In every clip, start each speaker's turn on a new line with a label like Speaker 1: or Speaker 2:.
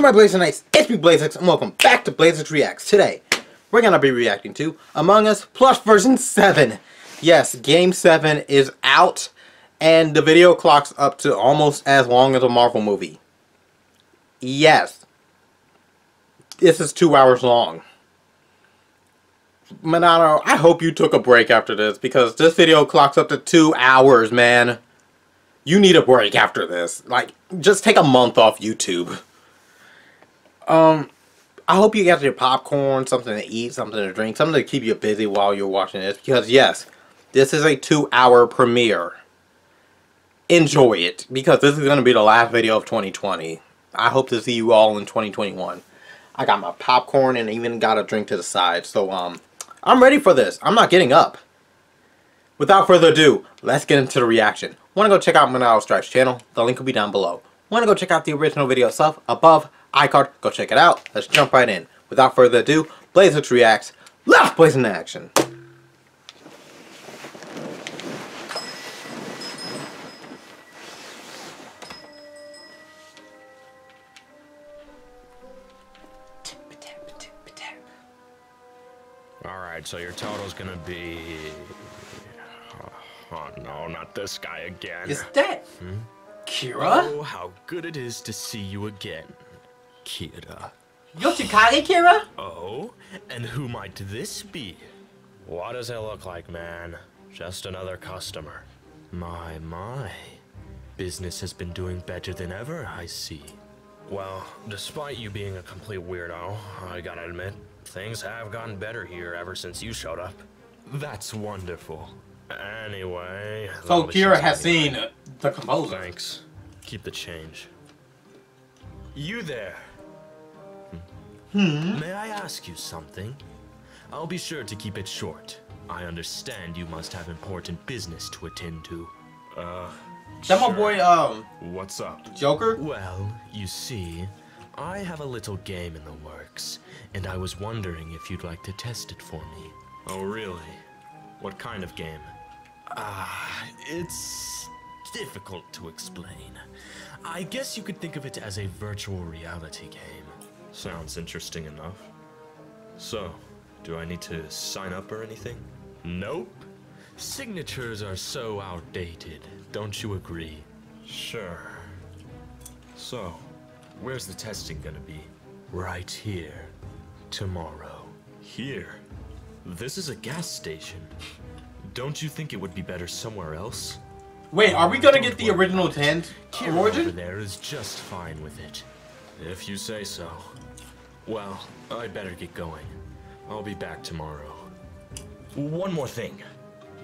Speaker 1: my Blazeix, it's me Blazeix, and welcome back to Blazeix Reacts. Today, we're gonna be reacting to Among Us Plush version 7. Yes, game 7 is out, and the video clock's up to almost as long as a Marvel movie. Yes. This is 2 hours long. Monado, I hope you took a break after this, because this video clocks up to 2 hours, man. You need a break after this. Like, just take a month off YouTube. I hope you got your popcorn, something to eat, something to drink, something to keep you busy while you're watching this. Because, yes, this is a 2-hour premiere. Enjoy it, because this is going to be the last video of 2020. I hope to see you all in 2021. I got my popcorn and even got a drink to the side. So, I'm ready for this. I'm not getting up. Without further ado, let's get into the reaction. Want to go check out Monado Stripes channel? The link will be down below. Want to go check out the original video itself? Above, iCard. Go check it out. Let's jump right in. Without further ado, Blazeix Reacts. Let's blaze into action.
Speaker 2: Alright, so your total's gonna be... Oh no, not this guy again.
Speaker 1: Is that Kira?
Speaker 2: Oh, how good it is to see you again, Kira.
Speaker 1: Yoshikage Kira?
Speaker 2: Oh, and who might this be? What does it look like, man? Just another customer. My. Business has been doing better than ever, I see. Well, despite you being a complete weirdo, I gotta admit, things have gotten better here ever since you showed up. That's wonderful. Anyway...
Speaker 1: So Kira has seen the composer.
Speaker 2: Thanks. Keep the change. You there? May I ask you something? I'll be sure to keep it short. I understand you must have important business to attend to.
Speaker 1: That my boy,
Speaker 2: What's up?
Speaker 1: Joker?
Speaker 2: Well, you see, I have a little game in the works, and I was wondering if you'd like to test it for me. Oh, really? What kind of game? It's difficult to explain. I guess you could think of it as a virtual reality game. Sounds interesting enough. So, do I need to sign up or anything? Nope. Signatures are so outdated, don't you agree? Sure. So, where's the testing gonna be? Right here. Tomorrow. Here? This is a gas station. Don't you think it would be better somewhere else?
Speaker 1: Wait, are we gonna get the original 10
Speaker 2: Kira
Speaker 1: origin?
Speaker 2: over there is just fine with it. If you say so. Well, I'd better get going. I'll be back tomorrow. One more thing.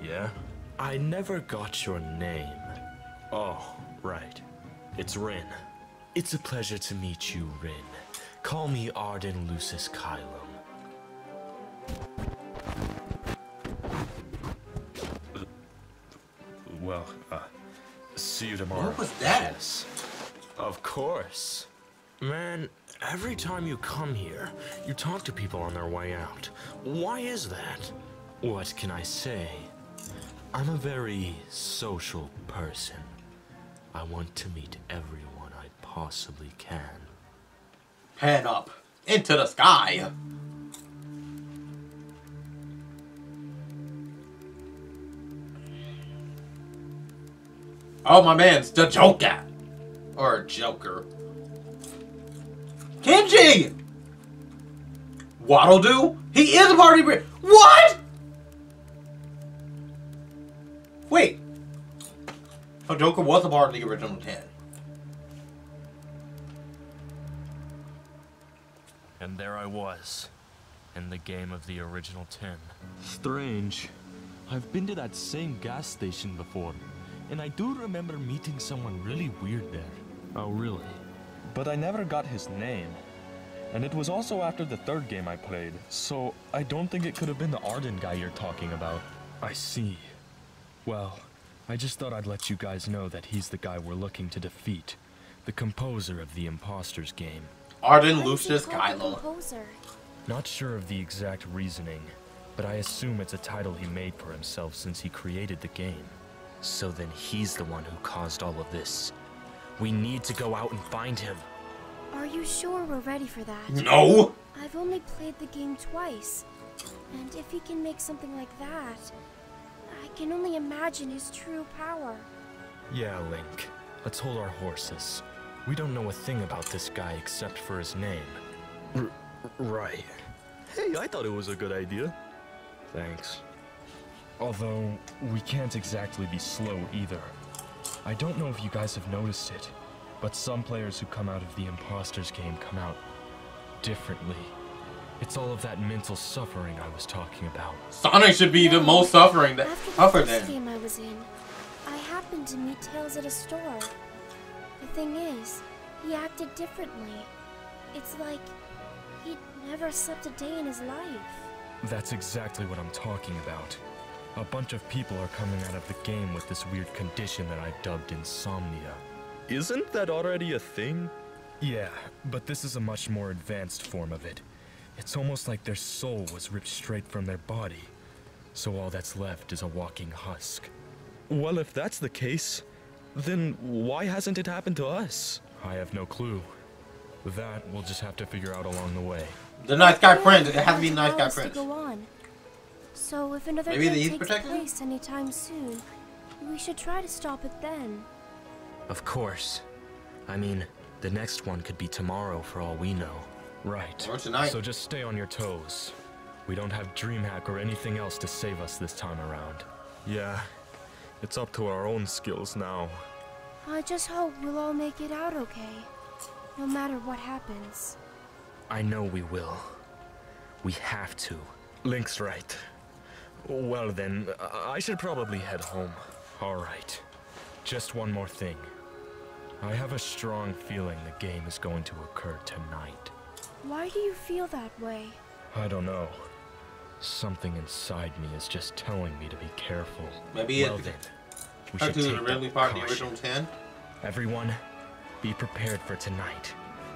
Speaker 2: Yeah? I never got your name. Oh, right. It's Rin. It's a pleasure to meet you, Rin. Call me Arden Lucis Kylum. Well, see you tomorrow.
Speaker 1: What was that?
Speaker 2: Yes. Of course. Man, every time you come here, you talk to people on their way out. Why is that? What can I say? I'm a very social person. I want to meet everyone I possibly can.
Speaker 1: Head up. Into the sky. Oh, my man's the Joker. Or Joker. Kenji! What'll do? He is a party brick. What? Wait. Oh, Joker was a part of the original 10.
Speaker 2: And there I was, in the game of the original 10. Strange. I've been to that same gas station before, and I do remember meeting someone really weird there. Oh, really?
Speaker 3: But I never got his name. And it was also after the third game I played, so I don't think it could have been the Arden guy you're talking about. I see. Well, I just thought I'd let you guys know that he's the guy we're looking to defeat. The composer of the Imposters game.
Speaker 1: Arden Lucis Kylum.
Speaker 3: Not sure of the exact reasoning, but I assume it's a title he made for himself since he created the game.
Speaker 2: So then he's the one who caused all of this. We need to go out and find him.
Speaker 4: Are you sure we're ready for that?
Speaker 1: No!
Speaker 4: I've only played the game twice. And if he can make something like that, I can only imagine his true power.
Speaker 3: Yeah, Link. Let's hold our horses. We don't know a thing about this guy except for his name. Right. Hey, I thought it was a good idea. Thanks. Although, we can't exactly be slow either. I don't know if you guys have noticed it, but some players who come out of the imposters game come out differently. It's all of that mental suffering I was talking about.
Speaker 1: Sonic should be the most suffering that
Speaker 4: After the first game I was in, I happened to meet Tails at a store. The thing is, he acted differently. It's like he'd never slept a day in his life.
Speaker 3: That's exactly what I'm talking about. A bunch of people are coming out of the game with this weird condition that I've dubbed insomnia. Isn't that already a thing? Yeah, but this is a much more advanced form of it. It's almost like their soul was ripped straight from their body. So all that's left is a walking husk. Well, if that's the case, then why hasn't it happened to us? I have no clue. That we'll just have to figure out along the way.
Speaker 1: The Nice Guy Prince. It has to be Nice Guy
Speaker 4: To
Speaker 1: Prince.
Speaker 4: go on. So if another
Speaker 1: Maybe
Speaker 4: game
Speaker 1: the
Speaker 4: takes place anytime soon, we should try to stop it then.
Speaker 5: Of course. I mean, the next one could be tomorrow for all we know.
Speaker 3: Right.
Speaker 1: Or tonight.
Speaker 3: So just stay on your toes. We don't have DreamHack or anything else to save us this time around. Yeah, it's up to our own skills now.
Speaker 4: I just hope we'll all make it out okay, no matter what happens.
Speaker 5: I know we will. We have to.
Speaker 3: Link's right. Well then, I should probably head home. Alright. Just one more thing. I have a strong feeling the game is going to occur tonight.
Speaker 4: Why do you feel that way?
Speaker 3: I don't know. Something inside me is just telling me to be careful.
Speaker 1: Maybe
Speaker 3: well
Speaker 1: it.
Speaker 3: then, we
Speaker 1: Part
Speaker 3: should
Speaker 1: two is
Speaker 3: take
Speaker 1: really
Speaker 3: that
Speaker 1: part of the
Speaker 3: caution.
Speaker 1: original 10.
Speaker 5: Everyone, be prepared for tonight,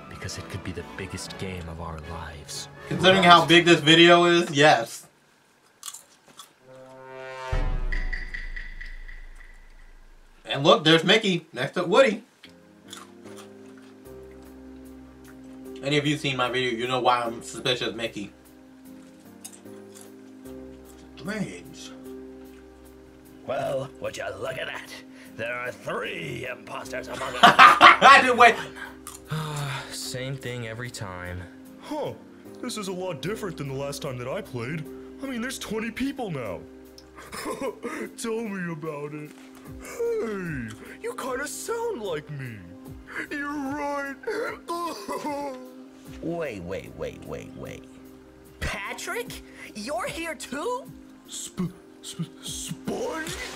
Speaker 5: because it could be the biggest game of our lives.
Speaker 1: Considering how big this video is, yes. And look, there's Mickey next to Woody. Any of you seen my video, you know why I'm suspicious of Mickey. Strange.
Speaker 6: Well, would you look at that? There are 3 imposters among us.
Speaker 1: I didn't wait.
Speaker 5: Same thing every time.
Speaker 3: Huh. This is a lot different than the last time that I played. I mean, there's 20 people now. Tell me about it. Hey, you kind of sound like me. You're right.
Speaker 6: Wait. Patrick? You're here too?
Speaker 3: Sponge?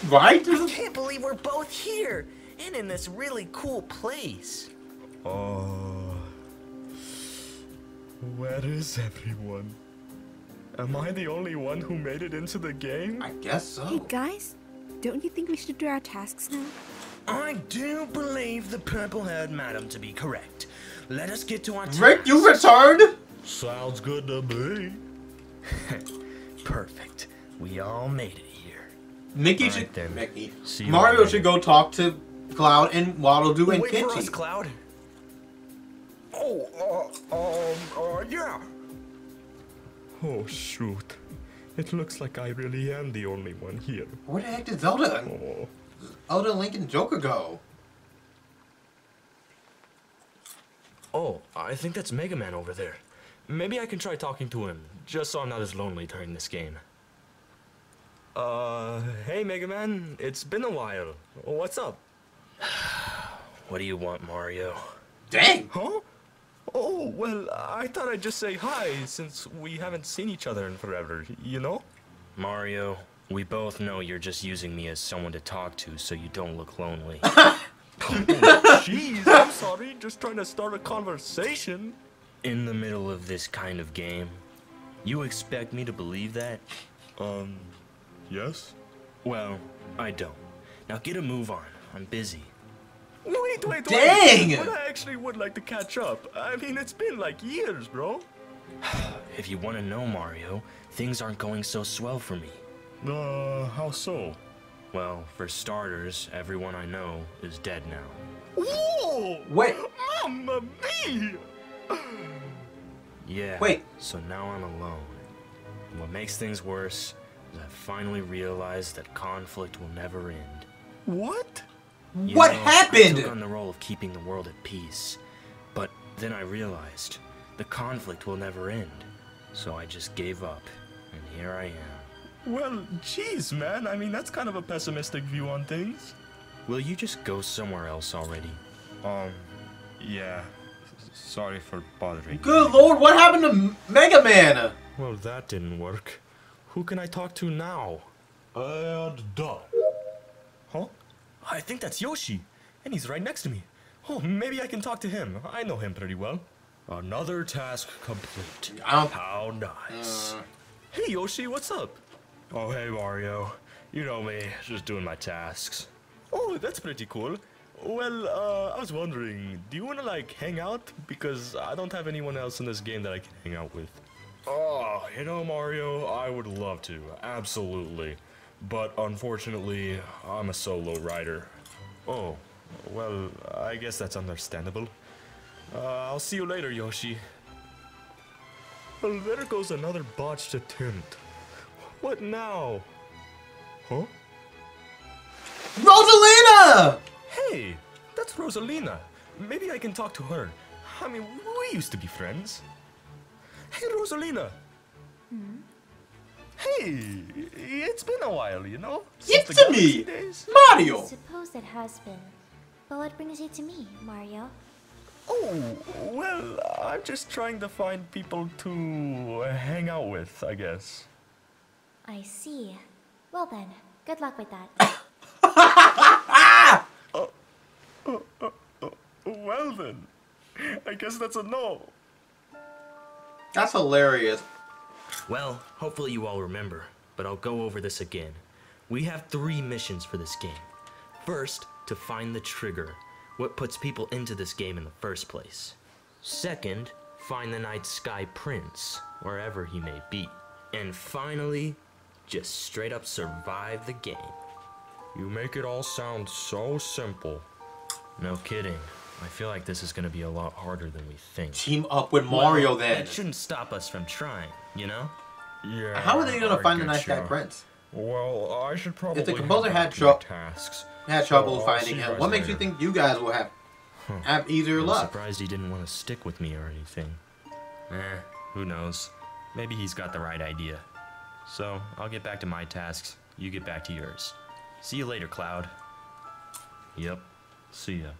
Speaker 1: Right?
Speaker 6: I can't believe we're both here and in this really cool place.
Speaker 3: Where is everyone? Am I the only one who made it into the game?
Speaker 1: I guess so.
Speaker 7: Hey guys, don't you think we should do our tasks now?
Speaker 6: I do believe the purple-haired madam to be correct. Let us get to our
Speaker 1: Rick, you
Speaker 6: tasks.
Speaker 1: returned?
Speaker 3: Sounds good to me.
Speaker 6: Perfect. We all made it here.
Speaker 1: Mickey
Speaker 5: All
Speaker 1: should.
Speaker 5: right, then.
Speaker 1: Mickey.
Speaker 5: See you
Speaker 1: Mario
Speaker 5: later.
Speaker 1: should go talk to Cloud and Waddle Doo and
Speaker 6: Wait for us,
Speaker 1: Kenji.
Speaker 6: Cloud.
Speaker 3: Yeah. Oh, shoot. It looks like I really am the only one here.
Speaker 1: Where the heck did Zelda,
Speaker 3: Oh.
Speaker 1: Zelda, Link, and Joker go?
Speaker 5: Oh, I think that's Mega Man over there. Maybe I can try talking to him, just so I'm not as lonely during this game. Hey Mega Man, it's been a while. What's up? What do you want, Mario?
Speaker 1: Dang!
Speaker 3: Huh? Oh, well, I thought I'd just say hi, since we haven't seen each other in forever, you know?
Speaker 5: Mario, we both know you're just using me as someone to talk to so you don't look lonely.
Speaker 3: Jeez, I'm sorry, just trying to start a conversation.
Speaker 5: In the middle of this kind of game, you expect me to believe that?
Speaker 3: Yes?
Speaker 5: Well, I don't. Now get a move on. I'm busy.
Speaker 3: Wait.
Speaker 1: Dang!
Speaker 3: But I actually would like to catch up. I mean, it's been like years, bro.
Speaker 5: If you want to know, Mario, things aren't going so swell for me.
Speaker 3: How so?
Speaker 5: Well, for starters, everyone I know is dead now.
Speaker 3: Whoa!
Speaker 1: Wait.
Speaker 5: Mamma mia! Yeah.
Speaker 1: Wait.
Speaker 5: So now I'm alone. And what makes things worse is I finally realized that conflict will never end.
Speaker 3: What?
Speaker 1: What happened?
Speaker 5: I took on the role of keeping the world at peace. But then I realized the conflict will never end. So I just gave up, and here I am.
Speaker 3: Well, geez, man. I mean, that's kind of a pessimistic view on things.
Speaker 5: Will you just go somewhere else already?
Speaker 3: Yeah. Sorry for bothering you.
Speaker 1: Good lord, what happened to Mega Man?
Speaker 5: Well, that didn't work. Who can I talk to now?
Speaker 3: Duh.
Speaker 5: Huh? I think that's Yoshi, and he's right next to me. Oh, maybe I can talk to him. I know him pretty well. Another task complete. How nice. Hey, Yoshi, what's up? Oh, hey, Mario. You know me, just doing my tasks. Oh, that's pretty cool. Well, I was wondering, do you want to, like, hang out? Because I don't have anyone else in this game that I can hang out with. Oh, you know, Mario, I would love to, absolutely. But unfortunately, I'm a solo rider. Oh, well, I guess that's understandable. I'll see you later, Yoshi. Well, there goes another botched attempt. What now? Huh?
Speaker 1: Rosalina!
Speaker 5: Hey, that's Rosalina. Maybe I can talk to her. I mean, we used to be friends. Hey, Rosalina. Hey, it's been a while, you know? Since the
Speaker 1: It's me,
Speaker 5: Galaxy days.
Speaker 1: Mario!
Speaker 4: Suppose it has been. But what brings you to me, Mario?
Speaker 3: Oh, well, I'm just trying to find people to hang out with, I guess.
Speaker 4: I see. Well then, good luck with that.
Speaker 3: Well then, I guess that's a no.
Speaker 1: That's hilarious.
Speaker 5: Well, hopefully you all remember, but I'll go over this again. We have 3 missions for this game. First, to find the trigger, what puts people into this game in the first place. Second, find the Night Sky Prince, wherever he may be. And finally, just straight up survive the game. You make it all sound so simple. No kidding. I feel like this is gonna be a lot harder than we think.
Speaker 1: Team up with Mario
Speaker 5: Well,
Speaker 1: then.
Speaker 5: That shouldn't stop us from trying, you know?
Speaker 3: Yeah.
Speaker 1: How are they gonna
Speaker 3: I
Speaker 1: find the
Speaker 3: get
Speaker 1: Night Sky
Speaker 3: ya.
Speaker 1: Prince?
Speaker 3: Well, I should probably.
Speaker 1: If the composer had
Speaker 3: tasks.
Speaker 1: trouble
Speaker 3: So I'll
Speaker 1: finding
Speaker 3: see you
Speaker 1: him,
Speaker 3: guys
Speaker 1: what makes you
Speaker 3: later.
Speaker 1: think you guys will have easier
Speaker 5: I'm
Speaker 1: luck?
Speaker 5: surprised he didn't want to stick with me or anything. Who knows? Maybe he's got the right idea. So, I'll get back to my tasks, you get back to yours. See you later, Cloud. Yep, see ya.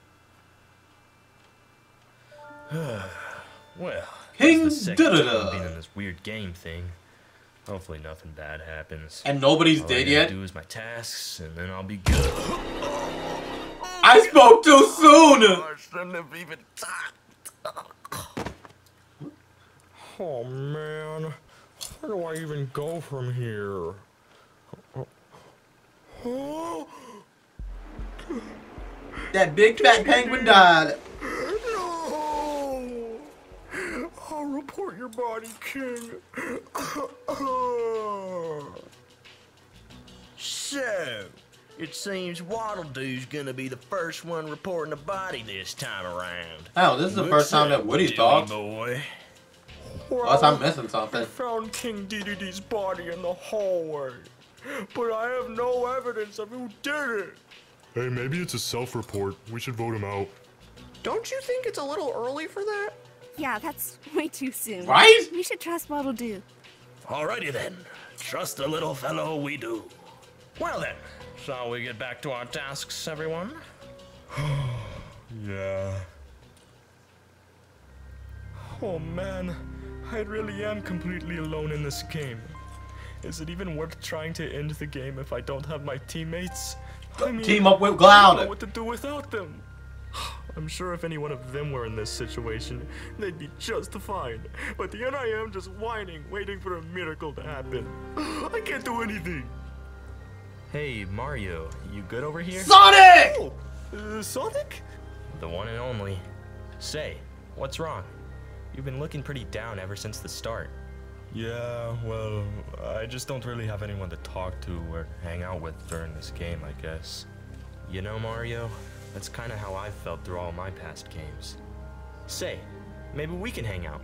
Speaker 5: Well,
Speaker 1: King
Speaker 5: this is the second
Speaker 1: da-da-da.
Speaker 5: time I've been in this weird game thing. Hopefully nothing bad happens.
Speaker 1: And nobody's
Speaker 5: All I
Speaker 1: dead
Speaker 5: gotta
Speaker 1: yet?
Speaker 5: do is my tasks, and then I'll be good.
Speaker 1: I spoke too soon!
Speaker 5: I shouldn't have even talked.
Speaker 3: Oh man, where do I even go from here? Oh,
Speaker 1: That big fat penguin died.
Speaker 3: no! I'll report your body, King.
Speaker 6: So, it seems Waddle Doo's gonna be the first one reporting a body this time around.
Speaker 1: Oh, this is the first time that Woody's talked.
Speaker 6: Boy.
Speaker 1: Unless I'm missing
Speaker 3: I
Speaker 1: something.
Speaker 3: found King DDD's body in the hallway, but I have no evidence of who did it.
Speaker 8: Hey, maybe it's a self-report. We should vote him out.
Speaker 9: Don't you think it's a little early for that?
Speaker 7: Yeah, that's way too soon.
Speaker 1: Right?
Speaker 7: We should trust what'll do.
Speaker 6: Alrighty then. Trust the little fellow we do.
Speaker 5: Well then, shall we get back to our tasks, everyone?
Speaker 3: Yeah. Oh man, I really am completely alone in this game. Is it even worth trying to end the game if I don't have my teammates? I mean,
Speaker 1: Team up with
Speaker 3: I don't
Speaker 1: Cloud.
Speaker 3: know what to do without them. I'm sure if any one of them were in this situation, they'd be just fine. But here I am just whining, waiting for a miracle to happen. I can't do anything.
Speaker 5: Hey, Mario, you good over here?
Speaker 1: Sonic!
Speaker 3: Oh, Sonic?
Speaker 5: The one and only. Say, what's wrong? You've been looking pretty down ever since the start.
Speaker 3: Yeah, well, I just don't really have anyone to talk to or hang out with during this game, I guess.
Speaker 5: You know, Mario, that's kind of how I've felt through all my past games. Say, maybe we can hang out.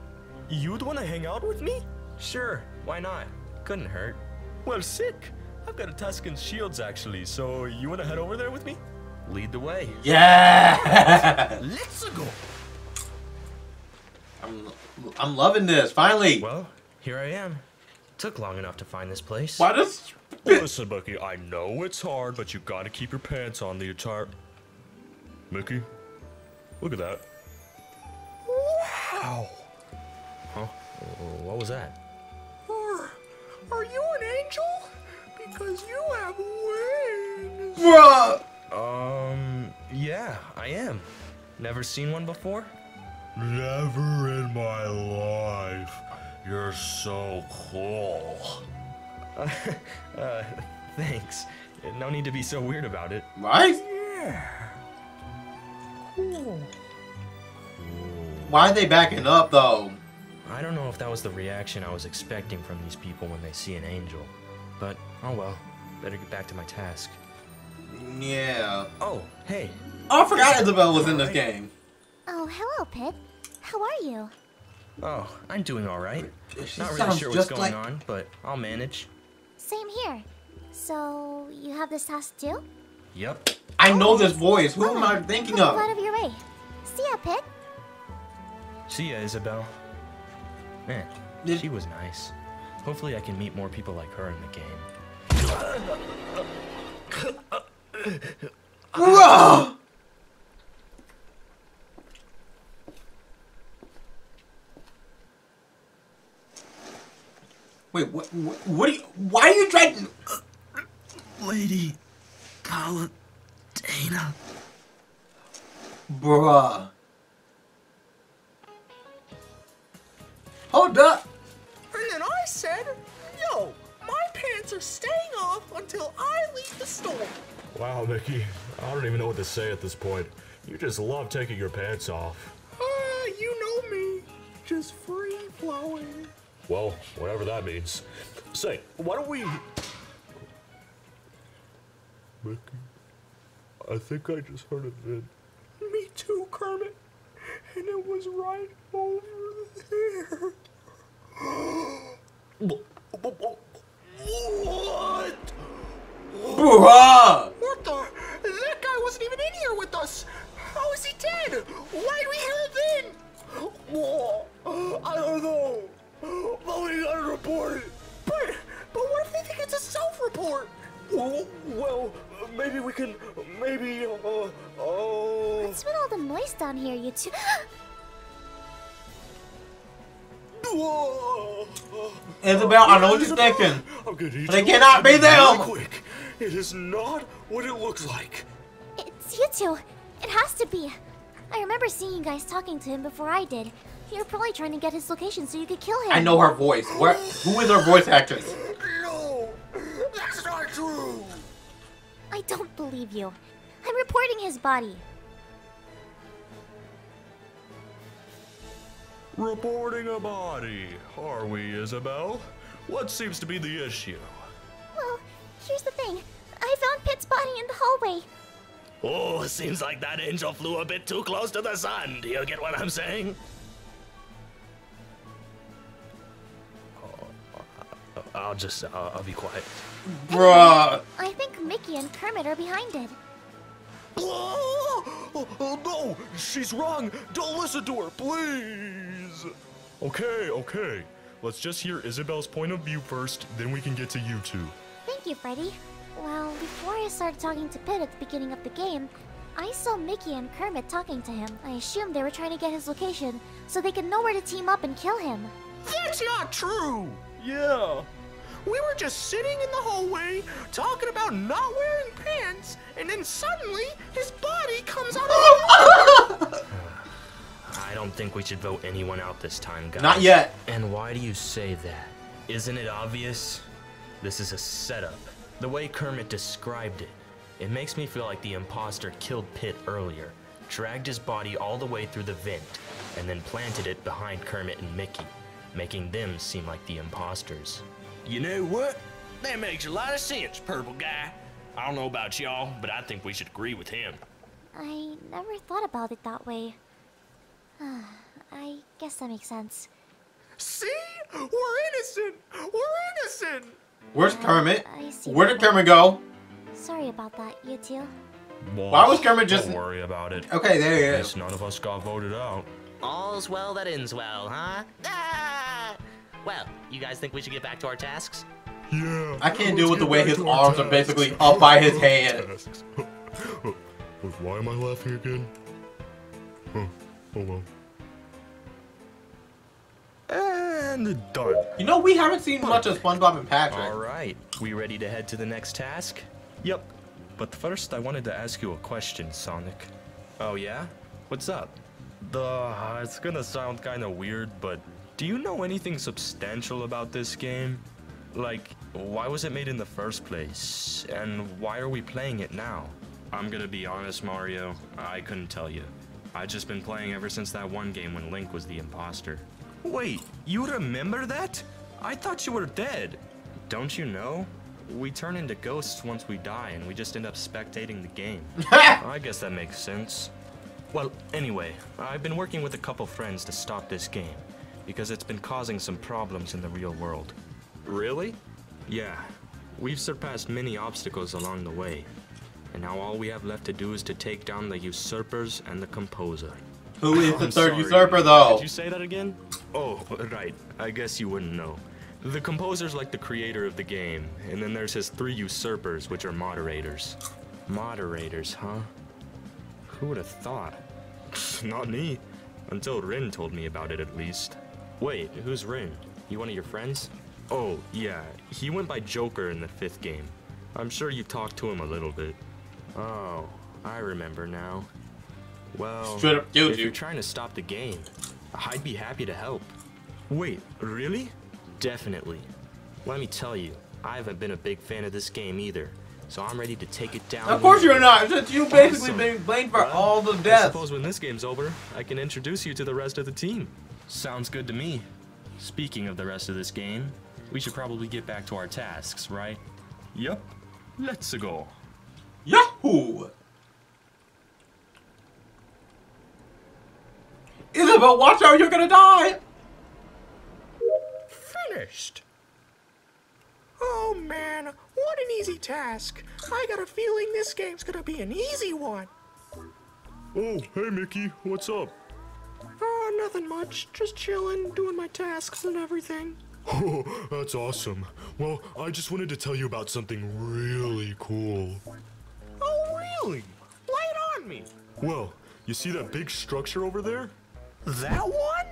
Speaker 5: You'd want to hang out with me? Sure, why not? Couldn't hurt. Well, sick. I've got a task in Shields, actually, so you want to head over there with me? Lead the way.
Speaker 1: Yeah!
Speaker 6: Let's go.
Speaker 1: I'm loving this, finally!
Speaker 5: Well, here I am. Took long enough to find this place.
Speaker 1: Why does...
Speaker 3: Listen, Mickey, I know it's hard, but you gotta keep your pants on the entire... Mickey, look at that.
Speaker 6: Wow.
Speaker 5: Huh? What was that?
Speaker 6: Are you an angel? Because you have wings.
Speaker 1: Bruh!
Speaker 5: Yeah, I am. Never seen one before?
Speaker 8: Never in my life. You're so cool.
Speaker 5: Thanks. No need to be so weird about it.
Speaker 1: Right?
Speaker 6: Yeah. Cool.
Speaker 1: Why are they backing up, though?
Speaker 5: I don't know if that was the reaction I was expecting from these people when they see an angel. But, oh well. Better get back to my task.
Speaker 1: Yeah.
Speaker 5: Oh, hey.
Speaker 1: Oh, I forgot Isabel was in this game.
Speaker 4: Oh, hello, Pit. How are you?
Speaker 5: Oh, I'm doing alright.
Speaker 1: She
Speaker 5: Not really
Speaker 1: sounds
Speaker 5: sure what's
Speaker 1: just
Speaker 5: going
Speaker 1: like-
Speaker 5: on, but I'll manage.
Speaker 4: Same here. So, you have this task too?
Speaker 5: Yep.
Speaker 1: I know this voice. Who am I thinking
Speaker 4: Go
Speaker 1: of?
Speaker 4: out of your way. See ya, Pit.
Speaker 5: See ya, Isabel. Man, she was nice. Hopefully I can meet more people like her in the game.
Speaker 1: Bruh! Wait, what are you, why are you trying?
Speaker 6: Lady Paladina.
Speaker 1: Bruh. Hold up.
Speaker 9: And then I said, yo, my pants are staying off until I leave the store.
Speaker 8: Wow, Mickey. I don't even know what to say at this point. You just love taking your pants off.
Speaker 9: You know me. Just free flowing.
Speaker 8: Well, whatever that means. Say, why don't we... Mickey, I think I just heard a vid.
Speaker 9: Me too, Kermit. And it was right over there.
Speaker 6: What?
Speaker 1: Bruh!
Speaker 9: What the? That guy wasn't even in here with us. How is he dead? Why did we hear it then? I don't know. But we gotta report it. But what if they think it's a self-report?
Speaker 8: Well, maybe we can... Maybe,
Speaker 4: What's with all the noise down here, you two?
Speaker 1: Isabel, I know what you're thinking.
Speaker 8: I'm gonna need
Speaker 1: They
Speaker 8: you
Speaker 1: cannot be
Speaker 8: really
Speaker 1: them.
Speaker 8: quick. It is not what it looks like.
Speaker 4: It's you two. It has to be. I remember seeing you guys talking to him before I did. You're probably trying to get his location so you could kill him.
Speaker 1: I know her voice. Who is her voice actress?
Speaker 9: No, that's not true.
Speaker 4: I don't believe you. I'm reporting his body.
Speaker 3: Reporting a body, are we, Isabel? What seems to be the issue?
Speaker 4: Well, here's the thing. I found Pit's body in the hallway.
Speaker 6: Oh, seems like that angel flew a bit too close to the sun. Do you get what I'm saying?
Speaker 5: I'll be quiet.
Speaker 1: Bruh.
Speaker 4: I think Mickey and Kermit are behind it.
Speaker 3: Oh, no, she's wrong. Don't listen to her, please. Okay. Let's just hear Isabel's point of view first, then we can get to you two.
Speaker 4: Thank you, Freddy. Well, before I started talking to Pit at the beginning of the game, I saw Mickey and Kermit talking to him. I assumed they were trying to get his location so they could know where to team up and kill him.
Speaker 9: That's not true.
Speaker 3: Yeah.
Speaker 9: We were just sitting in the hallway talking about not wearing pants, and then suddenly his body comes out of the
Speaker 5: I don't think we should vote anyone out this time, guys.
Speaker 1: Not yet.
Speaker 5: And why do you say that? Isn't it obvious? This is a setup. The way Kermit described it, it makes me feel like the imposter killed Pit earlier, dragged his body all the way through the vent, and then planted it behind Kermit and Mickey, making them seem like the imposters.
Speaker 6: You know what? That makes a lot of sense, purple guy. I don't know about y'all, but I think we should agree with him.
Speaker 4: I never thought about it that way. I guess that makes sense.
Speaker 9: See? We're innocent! We're innocent!
Speaker 1: Where's Kermit?
Speaker 4: I see
Speaker 1: Where
Speaker 4: that
Speaker 1: did Kermit go?
Speaker 4: Sorry about that, you two.
Speaker 1: Why was Kermit just...
Speaker 5: Don't worry about it.
Speaker 1: Okay, there he
Speaker 5: At
Speaker 1: is.
Speaker 5: least none of us got voted out.
Speaker 6: All's well that ends well, huh? Ah! Well, you guys think we should get back to our tasks?
Speaker 8: Yeah.
Speaker 1: I can't deal with the way his arms are basically up by his head.
Speaker 8: Why am I laughing again? Huh. Oh well.
Speaker 5: And done.
Speaker 1: You know, we haven't seen much of SpongeBob and Patrick.
Speaker 5: Alright, we ready to head to the next task? Yep. But first, I wanted to ask you a question, Sonic. Oh yeah? What's up? It's gonna sound kinda weird, but do you know anything substantial about this game? Like, why was it made in the first place? And why are we playing it now? I'm gonna be honest, Mario, I couldn't tell you. I've just been playing ever since that one game when Link was the imposter. Wait, you remember that? I thought you were dead. Don't you know? We turn into ghosts once we die, and we just end up spectating the game. I guess that makes sense. Well, anyway, I've been working with a couple friends to stop this game, because it's been causing some problems in the real world. Really? Yeah. We've surpassed many obstacles along the way, and now all we have left to do is to take down the usurpers and the composer.
Speaker 1: Who is the
Speaker 5: I'm
Speaker 1: third
Speaker 5: sorry,
Speaker 1: usurper, though?
Speaker 5: Did you say that again? Oh, right. I guess you wouldn't know. The composer's like the creator of the game, and then there's his 3 usurpers, which are moderators. Moderators, huh? Who would have thought? Not me. Until Rin told me about it, at least. Wait, who's Rin? You one of your friends? Oh, yeah. He went by Joker in the 5th game. I'm sure you talked to him a little bit. Oh, I remember now. Well,
Speaker 1: Straight up killed
Speaker 5: if
Speaker 1: you.
Speaker 5: you're trying to stop the game, I'd be happy to help. Wait, really? Definitely. Let me tell you, I haven't been a big fan of this game either, so I'm ready to take it down.
Speaker 1: Of course you're not, since you basically been blamed for all the
Speaker 5: I
Speaker 1: deaths.
Speaker 5: suppose when this game's over, I can introduce you to the rest of the team. Sounds good to me. Speaking of the rest of this game, we should probably get back to our tasks, right? Yep. Let's go.
Speaker 1: Yahoo! Isabel, watch out, you're gonna die!
Speaker 9: Finished. Oh man, what an easy task. I got a feeling this game's gonna be an easy one.
Speaker 8: Oh, hey Mickey, what's up?
Speaker 9: Oh, nothing much. Just chilling, doing my tasks and everything.
Speaker 8: Oh, that's awesome. Well, I just wanted to tell you about something really cool.
Speaker 9: Oh, really? Lay it on me.
Speaker 8: Well, you see that big structure over there?
Speaker 9: That one?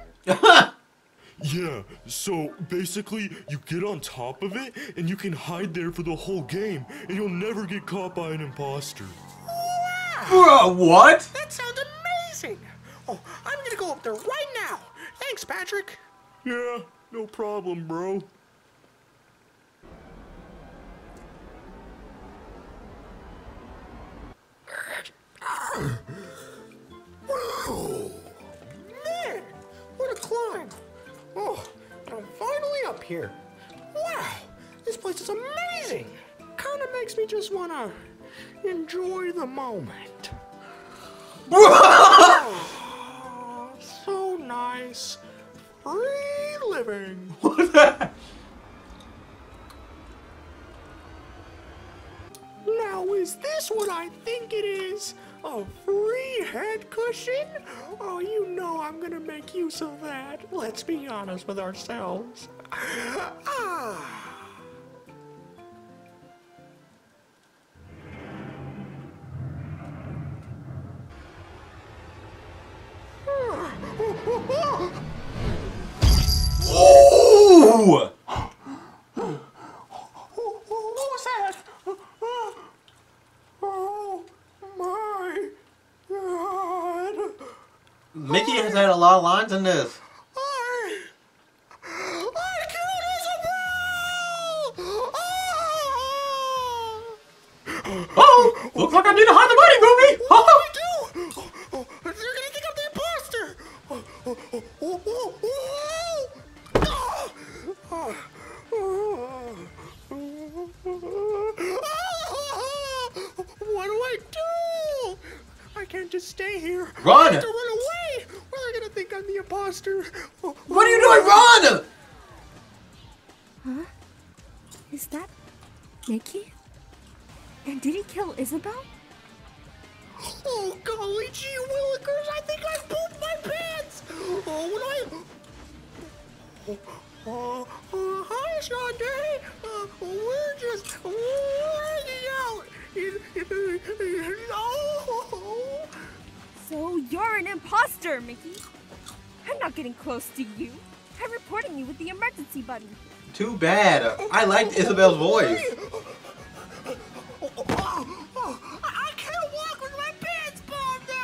Speaker 8: Yeah, so basically you get on top of it and you can hide there for the whole game and you'll never get caught by an imposter.
Speaker 1: Bro, what?
Speaker 9: That sounds amazing. Oh, I'm gonna go up there right now. Thanks, Patrick.
Speaker 8: Yeah, no problem, bro.
Speaker 9: Whoa. Man, what a climb. Oh, but I'm finally up here. Wow, this place is amazing. Kinda makes me just wanna enjoy the moment. Oh, so nice. Free living.
Speaker 1: What's that?
Speaker 9: Now, is this what I think it is? A free head cushion? Oh, you know I'm gonna make use of that. Let's be honest with ourselves. Ah.
Speaker 1: Ooh!
Speaker 9: What was that? Oh my God!
Speaker 1: Mickey has had a lot of lines in this.
Speaker 9: I killed Isabel!
Speaker 1: Oh! Looks like I need to hide the body, Movie!
Speaker 9: What do I do? Oh, they're gonna think I'm the imposter! What do? I can't just stay here.
Speaker 1: Run!
Speaker 9: I have to run away! What are they gonna think? imposter.
Speaker 1: What are you doing? Run!
Speaker 7: Huh? Is that Mickey? And did he kill Isabel?
Speaker 9: Oh, golly gee willikers, I think I pooped my pants! Hi, Sade. We're just hanging out. No!
Speaker 7: So you're an imposter, Mickey. I'm not getting close to you. I'm reporting you with the emergency button.
Speaker 1: Too bad. I liked Isabel's voice.
Speaker 9: I can't walk with my pants pulled down!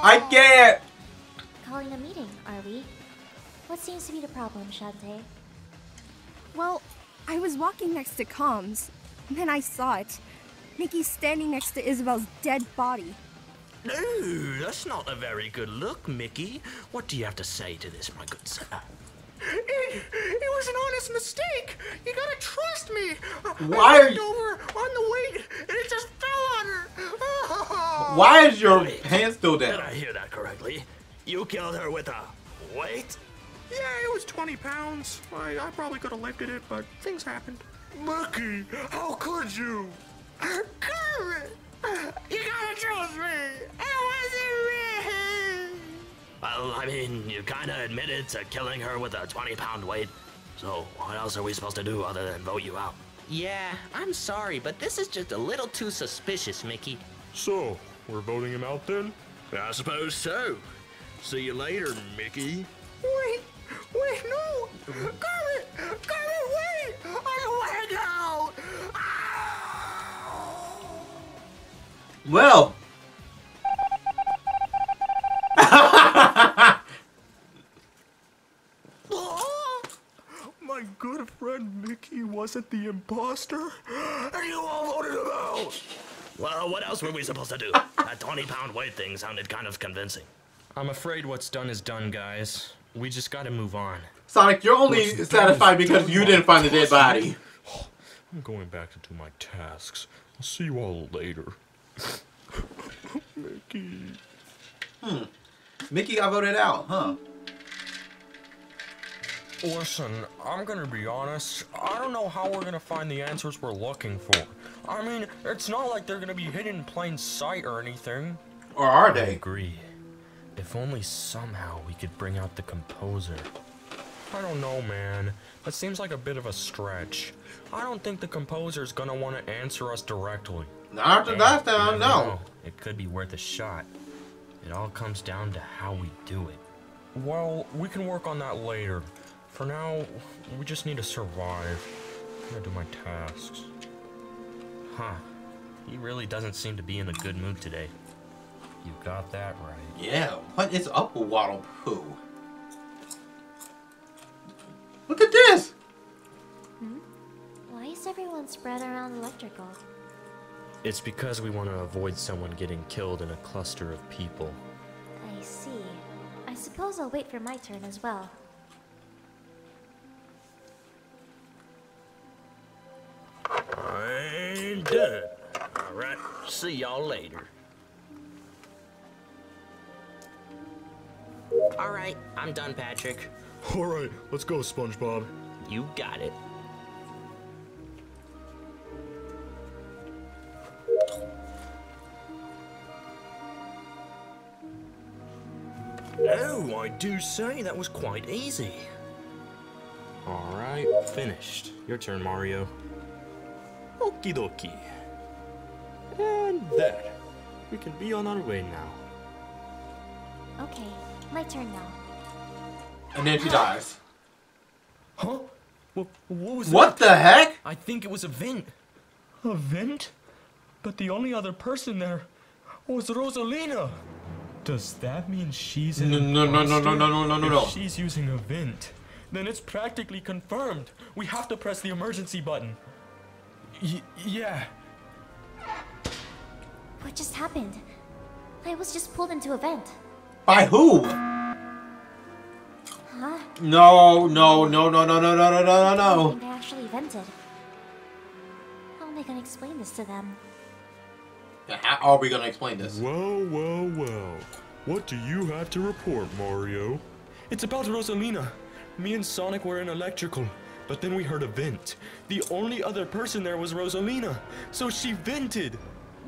Speaker 1: I can't.
Speaker 4: Calling a meeting, are we? What seems to be the problem, Shantae?
Speaker 7: Well, I was walking next to comms, and then I saw it. Mickey's standing next to Isabel's dead body.
Speaker 6: No, that's not a very good look, Mickey. What do you have to say to this, my good sir?
Speaker 9: It was an honest mistake. You gotta trust me.
Speaker 1: Why
Speaker 9: I
Speaker 1: are you...
Speaker 9: over on the weight and it just fell on her.
Speaker 1: Why is your pants still down?
Speaker 6: Did I hear that correctly? You killed her with a weight?
Speaker 9: Yeah, it was 20 pounds. I probably could have lifted it, but things happened.
Speaker 8: Mickey, how could you?
Speaker 9: Kermit, you gotta trust me. It wasn't me.
Speaker 6: Well, I mean, you kinda admitted to killing her with a 20-pound weight. So, what else are we supposed to do other than vote you out?
Speaker 10: Yeah, I'm sorry, but this is just a little too suspicious, Mickey.
Speaker 8: So, we're voting him out then?
Speaker 6: I suppose so. See you later, Mickey.
Speaker 9: Wait, no. Kermit, wait. I don't want to go.
Speaker 1: Well.
Speaker 8: My good friend Mickey wasn't the imposter, and you all voted him out!
Speaker 6: Well, what else were we supposed to do? That 20-pound weight thing sounded kind of convincing.
Speaker 5: I'm afraid what's done is done, guys. We just gotta move on.
Speaker 1: Sonic, you're only satisfied because you didn't find the dead body.
Speaker 8: I'm going back to do my tasks. I'll see you all later. Mickey.
Speaker 1: Mickey got voted out, huh?
Speaker 3: Listen, I'm gonna be honest. I don't know how we're gonna find the answers we're looking for. I mean, it's not like they're gonna be hidden in plain sight or anything.
Speaker 1: Or are
Speaker 5: I
Speaker 1: they?
Speaker 5: agree. If only somehow we could bring out the composer.
Speaker 3: I don't know, man. That seems like a bit of a stretch. I don't think the composer's gonna want to answer us directly.
Speaker 1: Not after last time,
Speaker 5: You never
Speaker 1: no.
Speaker 5: know. It could be worth a shot. It all comes down to how we do it.
Speaker 3: Well, we can work on that later. For now, we just need to survive. I'm gonna do my tasks.
Speaker 5: Huh. He really doesn't seem to be in a good mood today. You got that right.
Speaker 1: Yeah, what is up with Waddle Poo? Look at this!
Speaker 4: Why is everyone spread around electrical?
Speaker 5: It's because we want to avoid someone getting killed in a cluster of people.
Speaker 4: I see. I suppose I'll wait for my turn as well.
Speaker 6: I'm done. Alright, see y'all later.
Speaker 10: Alright, I'm done, Patrick.
Speaker 8: Alright, let's go, SpongeBob.
Speaker 10: You got it.
Speaker 6: Oh, I do say that was quite easy.
Speaker 5: Alright, finished. Your turn, Mario.
Speaker 8: Okie dokie. And there. We can be on our way now.
Speaker 4: Okay, my turn now.
Speaker 1: And then she dies.
Speaker 3: Huh? What was
Speaker 1: What
Speaker 3: that?
Speaker 1: the heck?
Speaker 3: I think it was a vent. A vent? But the only other person there was Rosalina. Does that mean she's an
Speaker 1: No.
Speaker 3: If she's using a vent, then it's practically confirmed. We have to press the emergency button. Yeah.
Speaker 4: What just happened? I was just pulled into a vent.
Speaker 1: By who?
Speaker 4: Huh?
Speaker 1: No.
Speaker 4: I think I actually vented. How am I gonna explain this to them?
Speaker 1: How are we gonna explain this?
Speaker 8: Well. What do you have to report, Mario?
Speaker 3: It's about Rosalina. Me and Sonic were in electrical, but then we heard a vent. The only other person there was Rosalina, so she vented.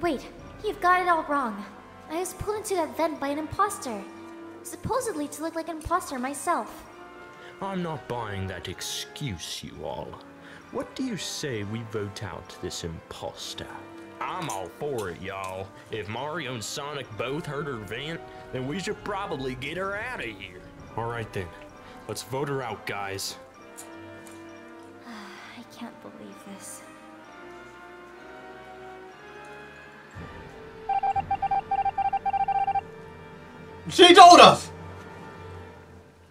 Speaker 4: Wait, you've got it all wrong. I was pulled into that vent by an imposter. Supposedly to look like an imposter myself.
Speaker 2: I'm not buying that excuse, you all. What do you say we vote out this imposter? I'm all for it, y'all. If Mario and Sonic both heard her vent, then we should probably get her out of here.
Speaker 3: Alright then, let's vote her out, guys.
Speaker 4: I can't believe this.
Speaker 1: She told us!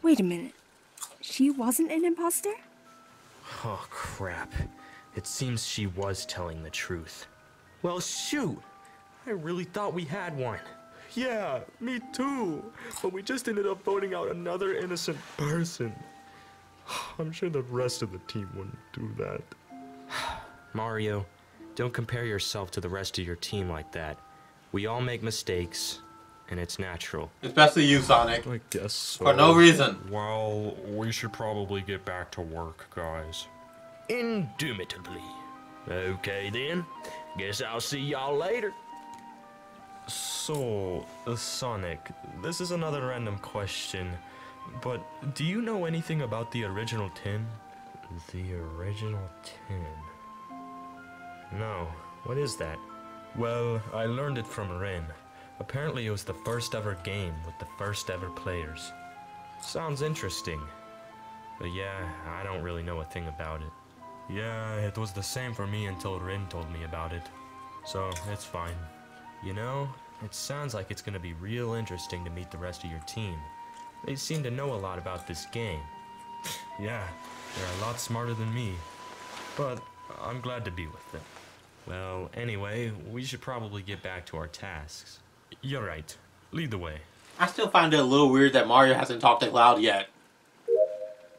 Speaker 7: Wait a minute. She wasn't an imposter?
Speaker 2: Oh, crap. It seems she was telling the truth. Well, shoot! I really thought we had one.
Speaker 3: Yeah, me too. But we just ended up voting out another innocent person. I'm sure the rest of the team wouldn't do that.
Speaker 2: Mario, don't compare yourself to the rest of your team like that. We all make mistakes, and it's natural.
Speaker 1: Especially you, Sonic.
Speaker 3: I guess so.
Speaker 1: For no reason.
Speaker 3: Well, we should probably get back to work, guys.
Speaker 2: Indubitably. Okay then, guess I'll see y'all later.
Speaker 3: So, Sonic, this is another random question, but do you know anything about the original tin?
Speaker 2: The original tin? No, what is that?
Speaker 3: Well, I learned it from Rin. Apparently it was the first ever game with the first ever players.
Speaker 2: Sounds interesting. But yeah, I don't really know a thing about it.
Speaker 3: Yeah, it was the same for me until Rin told me about it. So, it's fine.
Speaker 2: You know, it sounds like it's gonna be real interesting to meet the rest of your team. They seem to know a lot about this game.
Speaker 3: Yeah, they're a lot smarter than me. But I'm glad to be with them.
Speaker 2: Well, anyway, we should probably get back to our tasks.
Speaker 3: You're right. Lead the way.
Speaker 1: I still find it a little weird that Mario hasn't talked to Cloud yet.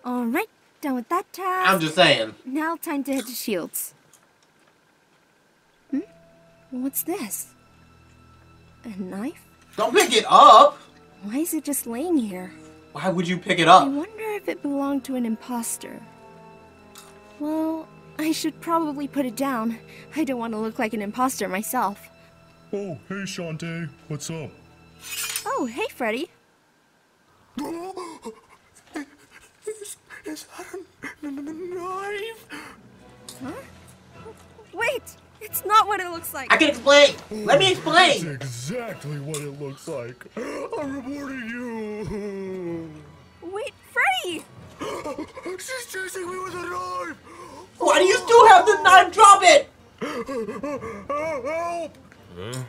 Speaker 7: Alright, done with that task.
Speaker 1: I'm just saying.
Speaker 7: Now time to head to Shields. What's this? A knife?
Speaker 1: Don't pick it up!
Speaker 7: Why is it just laying here?
Speaker 1: Why would you pick it
Speaker 7: I
Speaker 1: up?
Speaker 7: wonder if it belonged to an imposter. Well, I should probably put it down. I don't want to look like an imposter myself.
Speaker 8: Oh, hey Shantae, what's up?
Speaker 7: Oh, hey Freddy.
Speaker 9: Is that a knife?
Speaker 7: Huh? Wait, it's not what it looks like.
Speaker 1: I can explain! Let me explain!
Speaker 8: That's exactly what it looks like. I'm reporting you.
Speaker 7: Wait, Freddy!
Speaker 9: She's chasing me with a knife!
Speaker 1: Why do you still have the knife? Drop it!
Speaker 8: Help!
Speaker 2: Huh?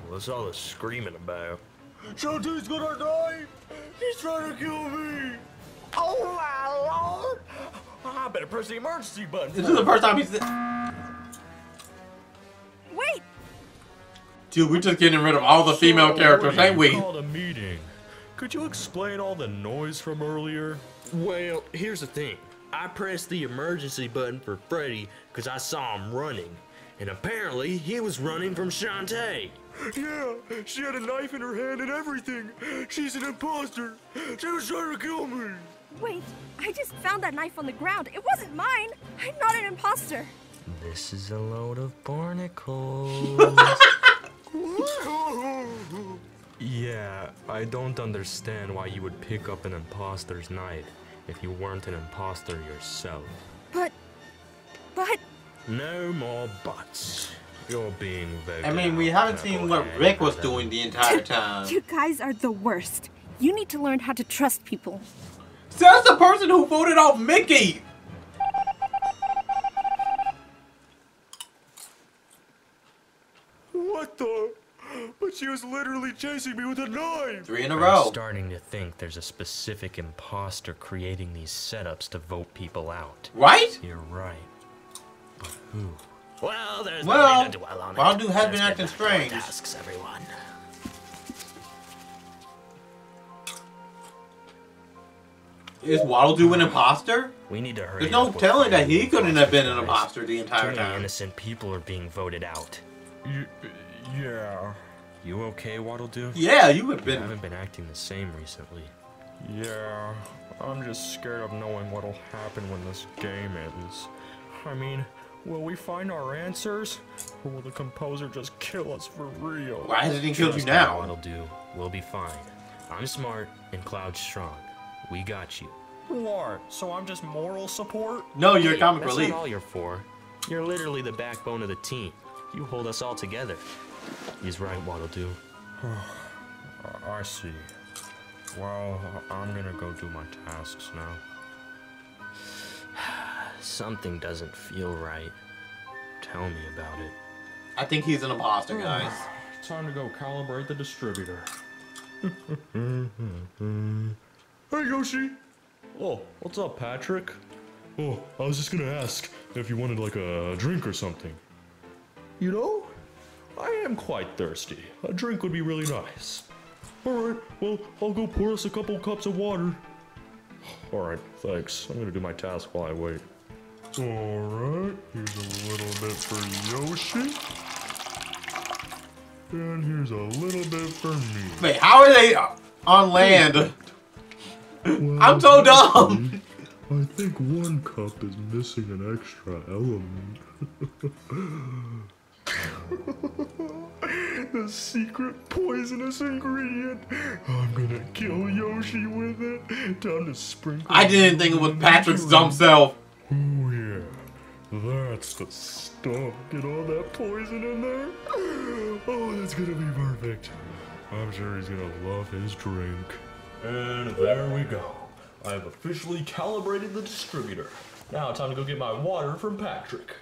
Speaker 2: What's all this screaming about?
Speaker 8: Shantae's got a knife! He's trying to kill me!
Speaker 9: Oh my lord!
Speaker 3: I better press the emergency button.
Speaker 1: This is the first time he's...
Speaker 7: Wait!
Speaker 1: Dude, we're just getting rid of all the female characters, ain't we?
Speaker 3: Called a meeting. Could you explain all the noise from earlier?
Speaker 2: Well, here's the thing. I pressed the emergency button for Freddy because I saw him running. And apparently, he was running from Shantae.
Speaker 8: Yeah, she had a knife in her hand and everything. She's an imposter. She was trying to kill me.
Speaker 7: Wait, I just found that knife on the ground. It wasn't mine. I'm not an imposter.
Speaker 2: This is a load of barnacles.
Speaker 3: Yeah, I don't understand why you would pick up an imposter's knife if you weren't an imposter yourself.
Speaker 7: But...
Speaker 2: No more buts.
Speaker 3: You're being very...
Speaker 1: I mean, we haven't seen what Rick was doing the entire time.
Speaker 7: You guys are the worst. You need to learn how to trust people.
Speaker 1: Says the person who voted off Mickey!
Speaker 8: What the? But she was literally chasing me with a knife.
Speaker 1: 3 in a
Speaker 2: I'm
Speaker 1: row.
Speaker 2: starting to think there's a specific imposter creating these setups to vote people out.
Speaker 1: Right?
Speaker 2: You're right. But who?
Speaker 6: Well, there's
Speaker 1: Well,
Speaker 6: no need to dwell on it.
Speaker 1: Baldu has been
Speaker 6: Let's get
Speaker 1: acting
Speaker 6: back to our
Speaker 1: strange.
Speaker 6: tasks, everyone.
Speaker 1: Is Waddle-Doo an imposter?
Speaker 2: We need to hurry.
Speaker 1: There's no
Speaker 2: up with
Speaker 1: telling that
Speaker 2: finding
Speaker 1: he couldn't have been an
Speaker 2: guys.
Speaker 1: imposter the
Speaker 2: Too
Speaker 1: entire
Speaker 2: many
Speaker 1: time.
Speaker 2: innocent people are being voted out.
Speaker 3: Yeah.
Speaker 2: You okay, Waddle-Doo?
Speaker 1: Yeah, you have
Speaker 2: You
Speaker 1: been.
Speaker 2: haven't been acting the same recently.
Speaker 3: Yeah, I'm just scared of knowing what'll happen when this game ends. I mean, will we find our answers? Or will the composer just kill us for real?
Speaker 1: Why hasn't he killed you
Speaker 2: Trust me,
Speaker 1: now?
Speaker 2: Waddle-Doo, we'll be fine. I'm smart and Cloud's strong. We got you.
Speaker 3: What? So I'm just moral support?
Speaker 1: No, you're
Speaker 2: Hey,
Speaker 1: comic
Speaker 2: that's
Speaker 1: relief.
Speaker 2: not all you're for. You're literally the backbone of the team. You hold us all together. He's right, Waddle-Doo.
Speaker 3: I see. Well, I'm gonna go do my tasks now.
Speaker 2: Something doesn't feel right. Tell me about it.
Speaker 1: I think he's an imposter, guys.
Speaker 3: Time to go calibrate the distributor. Hey, Yoshi! Oh, what's up, Patrick? Oh, I was just gonna ask if you wanted like a drink or something. You know, I am quite thirsty. A drink would be really nice. Alright, well, I'll go pour us a couple cups of water. Alright, thanks. I'm gonna do my task while I wait. Alright, here's a little bit for Yoshi. And here's a little bit for me.
Speaker 1: Wait, how are they on land?
Speaker 8: Well,
Speaker 1: I'm so dumb.
Speaker 8: I think one cup is missing an extra element. The secret poisonous ingredient. I'm gonna kill Yoshi with it. Time to sprinkle.
Speaker 1: I didn't think it was Patrick's dumb self.
Speaker 8: Oh yeah, that's the stuff. Get all that poison in there. Oh, that's gonna be perfect. I'm sure he's gonna love his drink.
Speaker 3: And there we go. I've officially calibrated the distributor. Now time to go get my water from Patrick.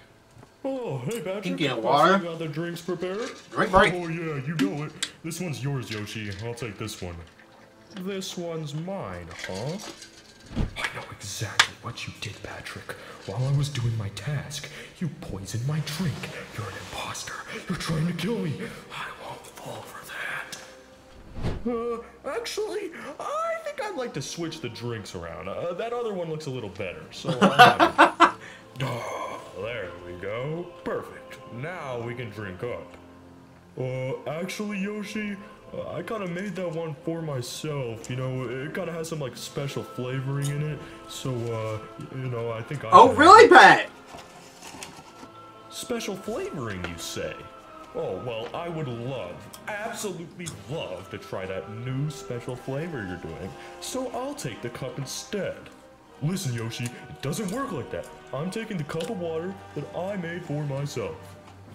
Speaker 3: Oh, hey Patrick.
Speaker 1: You get
Speaker 8: I
Speaker 1: water?
Speaker 8: see you got the drinks prepared?
Speaker 1: Drink break.
Speaker 8: Oh yeah, you know it. This one's yours, Yoshi. I'll take this one.
Speaker 3: This one's mine, huh? I know exactly what you did, Patrick. While I was doing my task, you poisoned my drink. You're an imposter. You're trying to kill me. I won't fall for that. Actually, I think I'd like to switch the drinks around. That other one looks a little better, so there we go. Perfect. Now we can drink up.
Speaker 8: Actually, Yoshi, I kind of made that one for myself. You know, it kind of has some like special flavoring in it. So, you know, I think I.
Speaker 1: Oh, really, Pat?
Speaker 3: Special flavoring, you say? Oh, well, I would love, absolutely love to try that new special flavor you're doing. So I'll take the cup instead.
Speaker 8: Listen, Yoshi, it doesn't work like that. I'm taking the cup of water that I made for myself.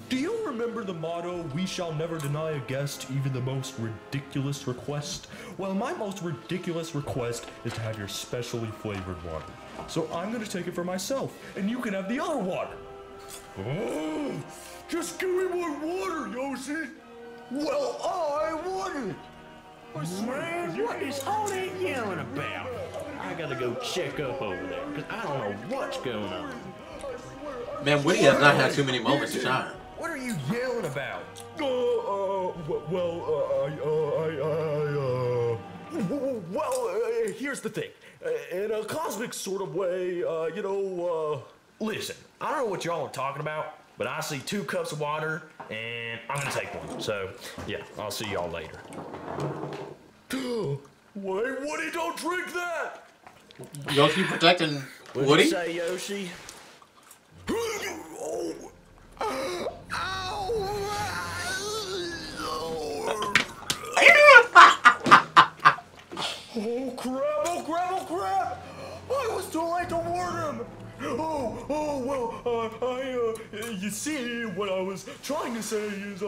Speaker 3: Do you remember the motto, "We shall never deny a guest even the most ridiculous request"? Well, my most ridiculous request is to have your specially flavored water. So I'm gonna take it for myself, and you can have the other water.
Speaker 8: Oh, just give me my water, Yoshi.
Speaker 9: Well, I want it. Man, what is all that yelling about? I gotta go check up over there, because I don't know what's going on.
Speaker 1: Man, Woody has not had too many moments to shine.
Speaker 3: What are you yelling about? Well, here's the thing. In a cosmic sort of way, listen, I don't know what y'all are talking about, but I see 2 cups of water, and I'm gonna take one. So, yeah, I'll see y'all later.
Speaker 8: Wait, Woody, don't drink that!
Speaker 1: Yoshi protecting
Speaker 9: What'd
Speaker 1: Woody?
Speaker 9: you say, Yoshi?
Speaker 8: Oh crap! I was too late to warn him! You see, what I was trying to say is,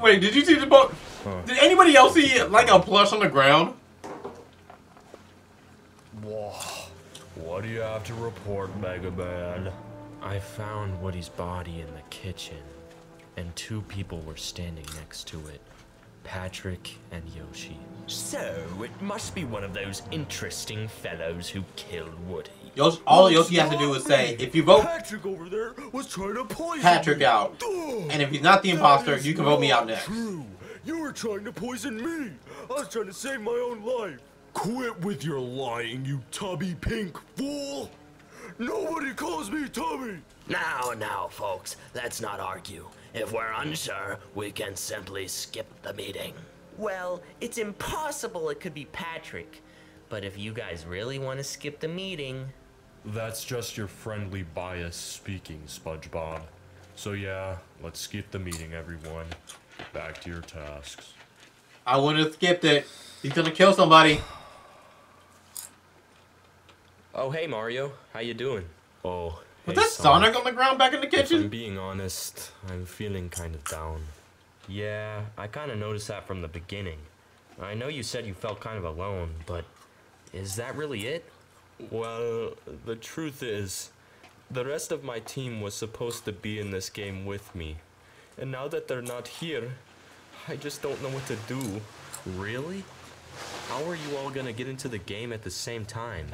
Speaker 1: Wait, did you see the boat? Did anybody else see like a plush on the ground?
Speaker 3: Whoa. What do you have to report, Mega Man?
Speaker 2: I found Woody's body in the kitchen, and 2 people were standing next to it. Patrick and Yoshi.
Speaker 10: So, it must be one of those interesting fellows who killed Woody.
Speaker 1: Yoshi, all Yoshi has to do is say, if you vote
Speaker 8: Patrick over there was trying to poison
Speaker 1: Patrick
Speaker 8: me.
Speaker 1: out, and if he's not the imposter, you can vote me out next.
Speaker 8: True. You were trying to poison me. I was trying to save my own life. Quit with your lying, you tubby pink fool. Nobody calls me Tommy!
Speaker 6: Now, folks, let's not argue. If we're unsure, we can simply skip the meeting.
Speaker 10: Well, it's impossible it could be Patrick. But if you guys really want to skip the meeting...
Speaker 8: That's just your friendly bias speaking, SpongeBob. So yeah, let's skip the meeting, everyone. Back to your tasks.
Speaker 1: I wouldn't have skipped it. He's gonna kill somebody.
Speaker 5: Oh, hey, Mario. How you doing? Oh,
Speaker 1: Was
Speaker 5: hey,
Speaker 1: that Sonic on the ground back in the
Speaker 5: If I'm
Speaker 1: kitchen?
Speaker 5: being honest, I'm feeling kind of down. Yeah, I kind of noticed that from the beginning. I know you said you felt kind of alone, but is that really it? Well, the truth is, the rest of my team was supposed to be in this game with me. And now that they're not here, I just don't know what to do. Really? How are you all gonna get into the game at the same time?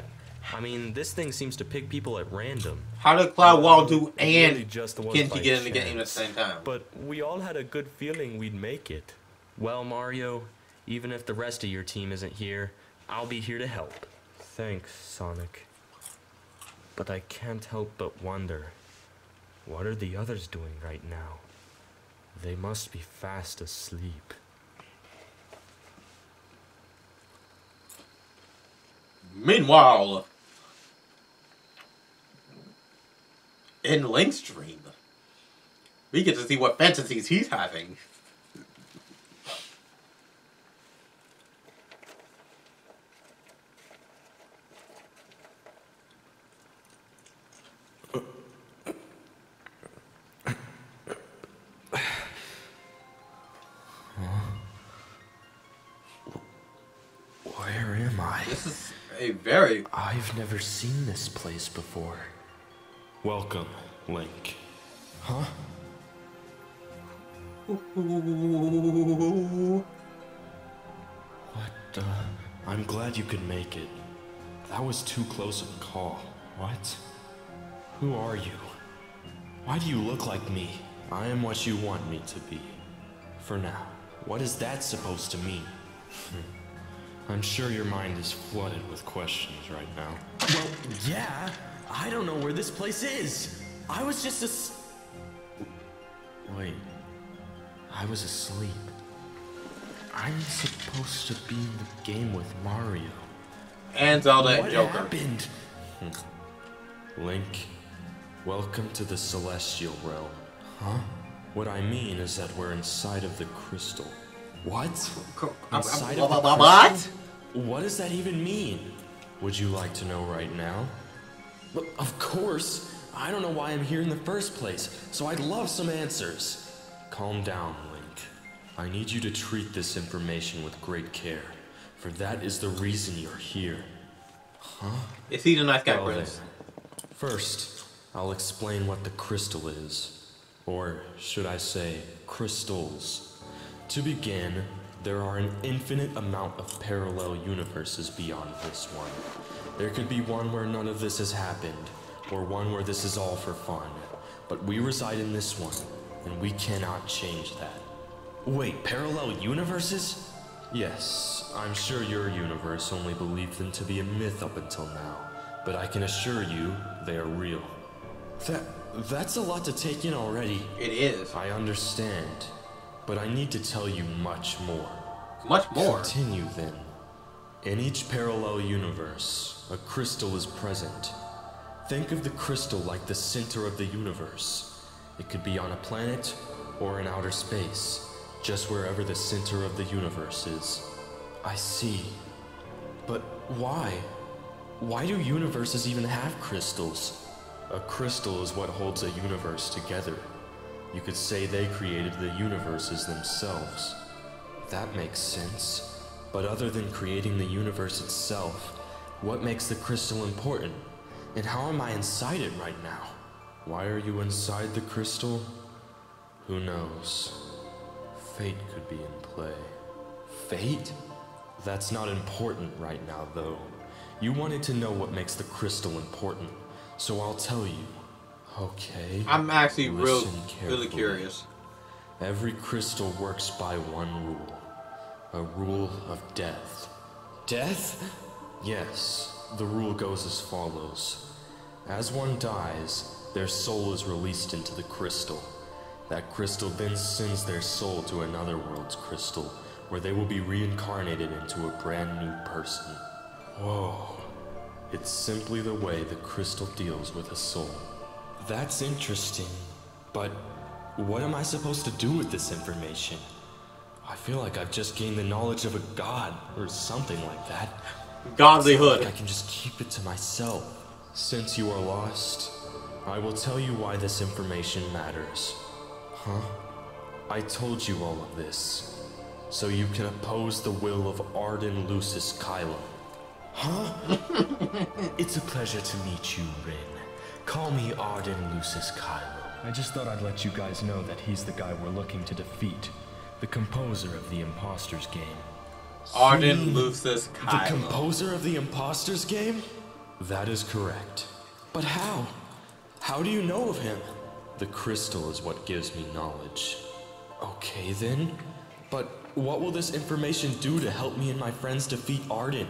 Speaker 5: I mean, this thing seems to pick people at random.
Speaker 1: How did Cloud Waldo and
Speaker 5: Really just was
Speaker 1: Kenji
Speaker 5: by
Speaker 1: get in the game at the
Speaker 5: chance.
Speaker 1: same time?
Speaker 5: But we all had a good feeling we'd make it. Well, Mario, even if the rest of your team isn't here, I'll be here to help. Thanks, Sonic. But I can't help but wonder, what are the others doing right now? They must be fast asleep.
Speaker 1: Meanwhile, in Link's dream, we get to see what fantasies he's having.
Speaker 2: Where am I?
Speaker 1: This is a very...
Speaker 2: I've never seen this place before.
Speaker 5: Welcome, Link.
Speaker 2: Huh? What,
Speaker 5: I'm glad you could make it. That was too close of a call.
Speaker 2: what?
Speaker 5: Who are you? Why do you look like me? I am what you want me to be. For now. What is that supposed to mean? I'm sure your mind is flooded with questions right now.
Speaker 10: Well, yeah. I don't know where this place is. I was just
Speaker 2: Wait. I was asleep. I'm supposed to be in the game with Mario.
Speaker 1: And Zelda and
Speaker 10: What
Speaker 1: Joker.
Speaker 10: happened?
Speaker 5: Link, welcome to the Celestial Realm.
Speaker 2: Huh?
Speaker 5: What I mean is that we're inside of the crystal.
Speaker 2: What?
Speaker 5: Inside of the
Speaker 1: What?
Speaker 5: crystal? What does that even mean? Would you like to know right now?
Speaker 2: Well, of course. I don't know why I'm here in the first place, so I'd love some answers.
Speaker 5: Calm down, Link. I need you to treat this information with great care, for that is the reason you're here.
Speaker 1: Is he the nice guy,
Speaker 5: Well
Speaker 1: Prince?
Speaker 5: then, first, I'll explain what the crystal is. Or should I say, crystals. To begin, there are an infinite amount of parallel universes beyond this one. There could be one where none of this has happened, or one where this is all for fun. But we reside in this one, and we cannot change that.
Speaker 2: Wait, parallel universes?
Speaker 5: Yes, I'm sure your universe only believed them to be a myth up until now, but I can assure you they are real.
Speaker 2: That's a lot to take in already.
Speaker 1: It is.
Speaker 5: I understand, but I need to tell you much more.
Speaker 1: Much more.
Speaker 5: Continue then. In each parallel universe, a crystal is present. Think of the crystal like the center of the universe. It could be on a planet or in outer space, just wherever the center of the universe is.
Speaker 2: I see. But why? Why do universes even have crystals?
Speaker 5: A crystal is what holds a universe together. You could say they created the universes themselves.
Speaker 2: That makes sense.
Speaker 5: But other than creating the universe itself, what makes the crystal important?
Speaker 2: And how am I inside it right now?
Speaker 5: Why are you inside the crystal? Who knows? Fate could be in play.
Speaker 2: Fate?
Speaker 5: That's not important right now, though. You wanted to know what makes the crystal important, so I'll tell you.
Speaker 2: Okay.
Speaker 1: I'm actually
Speaker 5: Listen
Speaker 1: really
Speaker 5: carefully.
Speaker 1: curious.
Speaker 5: Every crystal works by one rule. A rule of death.
Speaker 2: Death?
Speaker 5: Yes, the rule goes as follows.
Speaker 2: As one dies, their soul is released into the crystal. That crystal then sends their soul to another world's crystal, where they will be reincarnated into a brand new person. Whoa. It's simply the way the crystal deals with a soul. That's interesting, but what am I supposed to do with this information? I feel like I've just gained the knowledge of a god, or something like that.
Speaker 1: Godlyhood.
Speaker 2: Like I can just keep it to myself. Since you are lost, I will tell you why this information matters. Huh? I told you all of this, so you can oppose the will of Arden Lucis Kylo. Huh? It's a pleasure to meet you, Rin. Call me Arden Lucis Kylo.
Speaker 3: I just thought I'd let you guys know that he's the guy we're looking to defeat. The composer of the Imposters game.
Speaker 1: Arden Lucis Kylo.
Speaker 2: The composer of the Imposters game? That is correct. But how? How do you know of him? The crystal is what gives me knowledge. Okay then, but what will this information do to help me and my friends defeat Arden?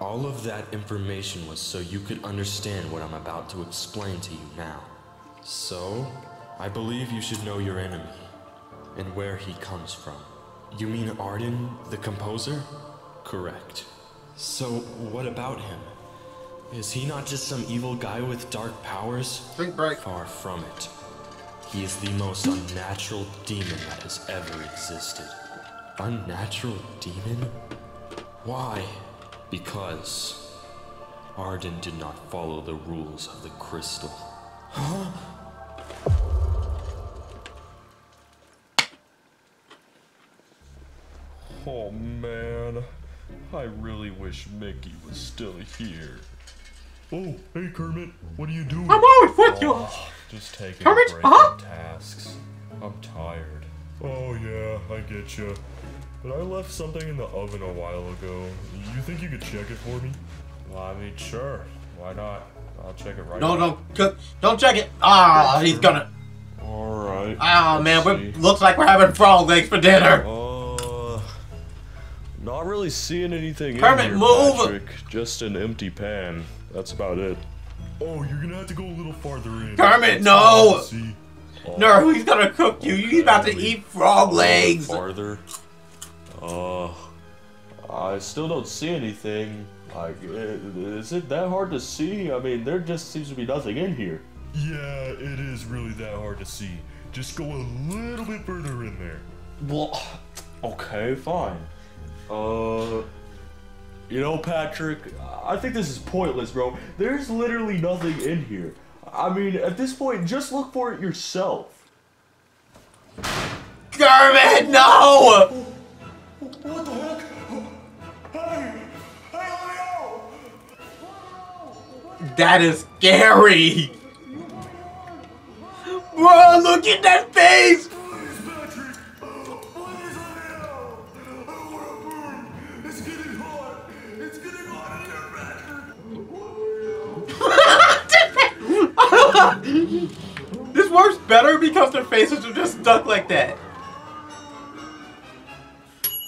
Speaker 2: All of that information was so you could understand what I'm about to explain to you now. So, I believe you should know your enemy, and where he comes from. You mean Arden, the composer? Correct. So, what about him? Is he not just some evil guy with dark powers?
Speaker 1: Think break.
Speaker 2: Far from it. He is the most unnatural demon that has ever existed. Unnatural demon? Why? Because Arden did not follow the rules of the crystal. Huh?
Speaker 8: Oh man, I really wish Mickey was still here. Oh, hey Kermit, what are you doing?
Speaker 1: I'm always with you.
Speaker 8: Just taking
Speaker 1: Kermit,
Speaker 8: a break from tasks. I'm tired. Oh yeah, I get you. But I left something in the oven a while ago. You think you could check it for me? Well, I mean, sure. Why not? I'll check it right now.
Speaker 1: No, don't check it. Ah, he's gonna.
Speaker 8: Alright.
Speaker 1: Ah, man, looks like we're having frog legs for dinner.
Speaker 8: Not really seeing anything
Speaker 1: Kermit,
Speaker 8: in here,
Speaker 1: move!
Speaker 8: Patrick. Just an empty pan. That's about it. Oh, you're gonna have to go a little farther in.
Speaker 1: Kermit, no! No, he's gonna cook you. He's about to eat frog legs.
Speaker 8: Farther. I still don't see anything. Like, is it that hard to see? I mean, there just seems to be nothing in here. Yeah, it is really that hard to see. Just go a little bit further in there. Well, okay, fine. You know, Patrick, I think this is pointless, bro. There's literally nothing in here. I mean, at this point, just look for it yourself.
Speaker 1: Kermit, no!
Speaker 8: What the heck? Hey, Leo!
Speaker 1: That is scary. Bro, look at that face. This works better because their faces are just stuck like that.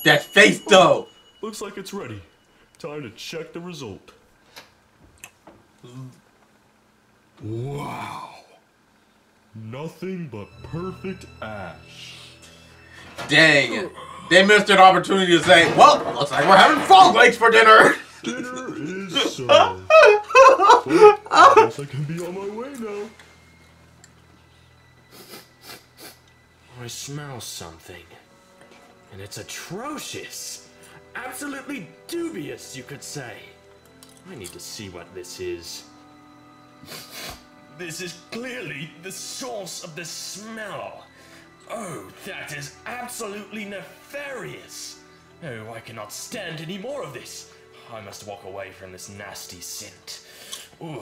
Speaker 1: That face though.
Speaker 8: Looks like it's ready. Time to check the result. Wow. Nothing but perfect ash.
Speaker 1: Dang. They missed an opportunity to say, well, looks like we're having frog legs for dinner.
Speaker 8: Dinner is served. I guess I can be on my way now.
Speaker 6: I smell something. And it's atrocious. Absolutely dubious, you could say. I need to see what this is. This is clearly the source of the smell. Oh, that is absolutely nefarious. Oh, I cannot stand any more of this. I must walk away from this nasty scent. Ooh.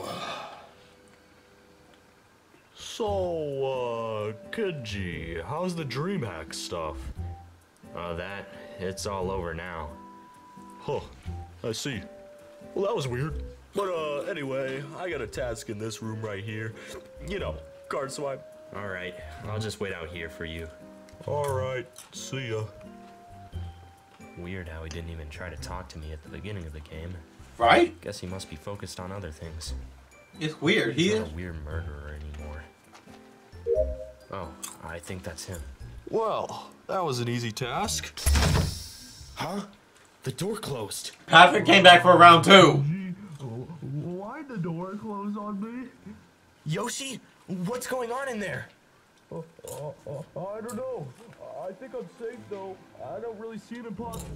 Speaker 8: So, Kidji, how's the DreamHack stuff?
Speaker 2: Oh, it's all over now.
Speaker 8: Huh, I see. Well, that was weird. But, anyway, I got a task in this room right here. You know, card swipe.
Speaker 2: Alright, I'll just wait out here for you.
Speaker 8: Alright, see ya.
Speaker 2: Weird how he didn't even try to talk to me at the beginning of the game.
Speaker 1: Right?
Speaker 2: Guess he must be focused on other things.
Speaker 1: It's weird. He
Speaker 2: He's
Speaker 1: is.
Speaker 2: not a weird murderer anymore. Oh, I think that's him.
Speaker 3: Well, that was an easy task.
Speaker 2: Huh? The door closed.
Speaker 1: Patrick came back for round 2.
Speaker 8: Why'd the door close on me?
Speaker 2: Yoshi, what's going on in there?
Speaker 8: I don't know. I think I'm safe though. I don't really see an imposter.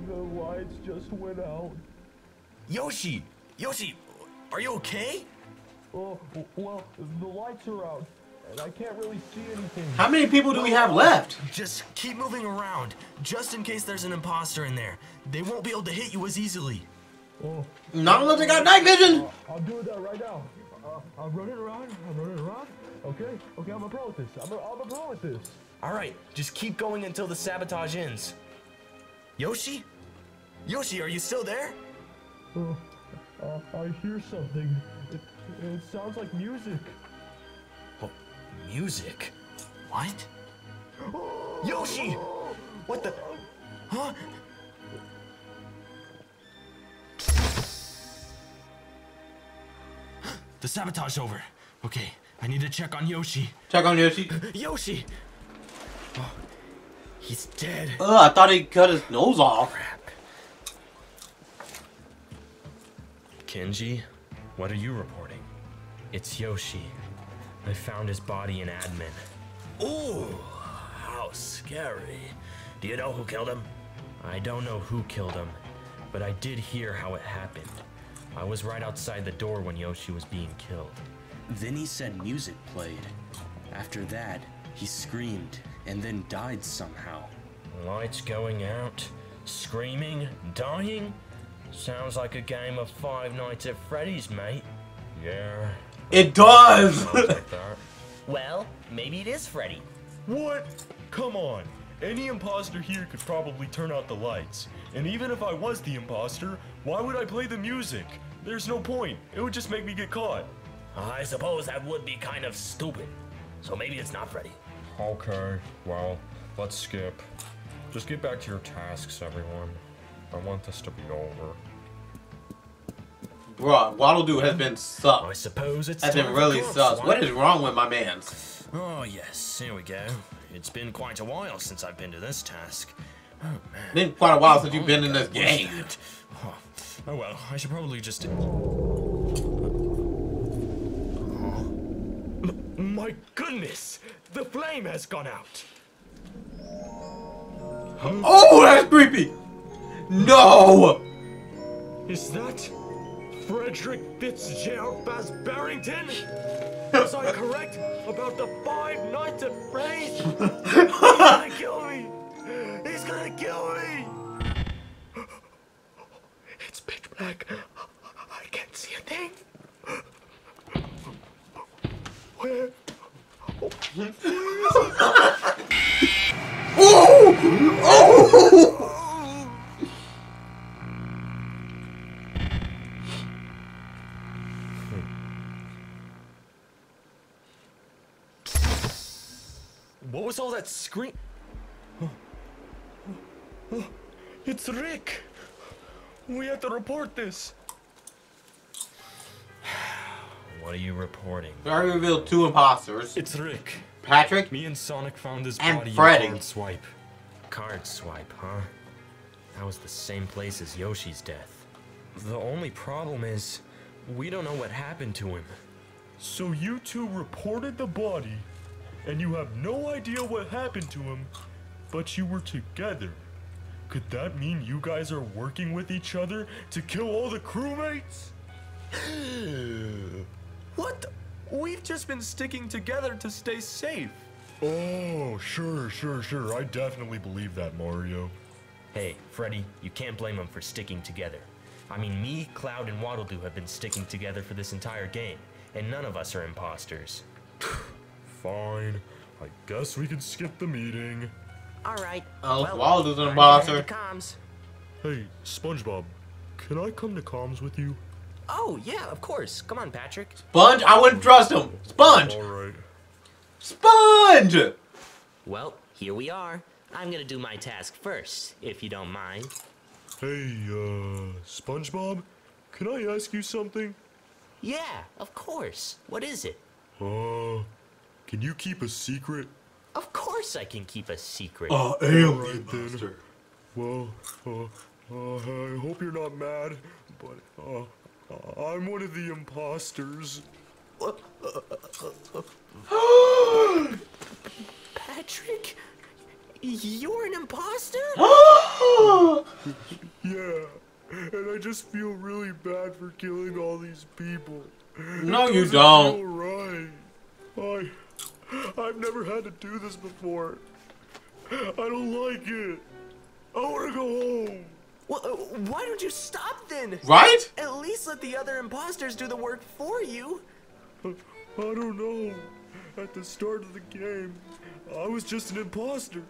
Speaker 8: The lights just went out.
Speaker 2: Yoshi, are you okay?
Speaker 8: Oh, well, the lights are out, and I can't really see anything.
Speaker 1: How many people do we have left?
Speaker 2: Just keep moving around, just in case there's an imposter in there. They won't be able to hit you as easily.
Speaker 8: Oh,
Speaker 1: Not unless they got night vision.
Speaker 8: I'm doing that right now. I'm running around. Okay, I'm a pro at this. I'm a pro at this.
Speaker 2: All right, just keep going until the sabotage ends. Yoshi, are you still there?
Speaker 8: I hear something. It sounds like music.
Speaker 2: Oh, music? What? Yoshi! What the? Huh? The sabotage over. Okay, I need to check on Yoshi.
Speaker 1: Check on Yoshi.
Speaker 2: Yoshi! Oh, he's dead.
Speaker 1: I thought he cut his nose off.
Speaker 2: Crap. Kenji, what are you reporting? It's Yoshi. I found his body in admin. Ooh, how scary. Do you know who killed him? I don't know who killed him, but I did hear how it happened. I was right outside the door when Yoshi was being killed.
Speaker 11: Then he said music played. After that, he screamed and then died somehow.
Speaker 2: Lights going out, screaming, dying? Sounds like a game of Five Nights at Freddy's, mate. Yeah.
Speaker 1: It does!
Speaker 2: Sounds like that.
Speaker 10: Well, maybe it is Freddy.
Speaker 3: What? Come on. Any imposter here could probably turn out the lights. And even if I was the imposter, why would I play the music? There's no point. It would just make me get caught.
Speaker 6: I suppose that would be kind of stupid. So maybe it's not Freddy.
Speaker 3: Okay, well, let's skip. Just get back to your tasks, everyone. I want this to be over.
Speaker 1: Bruh, Waddle Doo has been
Speaker 2: I
Speaker 1: sucked.
Speaker 2: suppose it's
Speaker 1: Has been
Speaker 2: time for
Speaker 1: really
Speaker 2: Club
Speaker 1: sucked.
Speaker 2: Swap.
Speaker 1: What is wrong with my mans?
Speaker 2: Oh, yes, here we go. It's been quite a while since I've been to this task. Oh, man.
Speaker 1: Been quite a while since you've been in this
Speaker 2: What was
Speaker 1: game.
Speaker 2: that? Oh, well, I should probably just...
Speaker 6: My goodness! The flame has gone out.
Speaker 1: Oh, that's creepy! No!
Speaker 6: Is that Frederick Fitzgerald Bass Barrington? Was I correct about the 5 Nights at Freddy's? He's gonna kill me! He's gonna kill me! It's pitch black. I can't see a thing. Where?
Speaker 1: Oh! Oh!
Speaker 2: What was all that scream?
Speaker 3: It's Rick! We have to report this.
Speaker 2: What are you reporting?
Speaker 1: We already revealed 2 imposters.
Speaker 3: It's Rick.
Speaker 1: Patrick
Speaker 3: Me and Sonic found his
Speaker 1: and
Speaker 3: body
Speaker 1: Freddy.
Speaker 3: in Card Swipe.
Speaker 2: Card swipe, huh? That was the same place as Yoshi's death. The only problem is, we don't know what happened to him.
Speaker 3: So you two reported the body, and you have no idea what happened to him, but you were together. Could that mean you guys are working with each other to kill all the crewmates?
Speaker 2: What? We've just been sticking together to stay safe.
Speaker 3: Oh, sure. I definitely believe that, Mario.
Speaker 2: Hey, Freddy, you can't blame them for sticking together. I mean, me, Cloud, and Waddle Doo have been sticking together for this entire game, and none of us are imposters.
Speaker 3: Fine. I guess we can skip the meeting.
Speaker 10: Alright.
Speaker 1: Oh, Waddle Doo's an
Speaker 10: I'm gonna head
Speaker 1: imposter.
Speaker 10: to comms.
Speaker 3: Hey, SpongeBob, can I come to comms with you?
Speaker 10: Oh, yeah, of course. Come on, Patrick.
Speaker 1: Sponge? I wouldn't trust him. Sponge!
Speaker 3: Alright.
Speaker 1: Sponge!
Speaker 10: Well, here we are. I'm gonna do my task first, if you don't mind.
Speaker 3: Hey, SpongeBob,
Speaker 8: can I ask you something?
Speaker 10: Yeah, of course. What is it?
Speaker 8: Can you keep a secret?
Speaker 10: Of course I can keep a secret.
Speaker 8: I am the imposter. Well, I hope you're not mad, but I'm one of the imposters.
Speaker 10: Patrick? You're an imposter?
Speaker 8: Yeah, and I just feel really bad for killing all these people.
Speaker 1: No, you don't.
Speaker 8: Feel right. I've never had to do this before. I don't like it. I want to go home.
Speaker 10: Well, why don't you stop then?
Speaker 1: Right?
Speaker 10: At least let the other imposters do the work for you.
Speaker 8: I don't know. At the start of the game, I was just an imposter.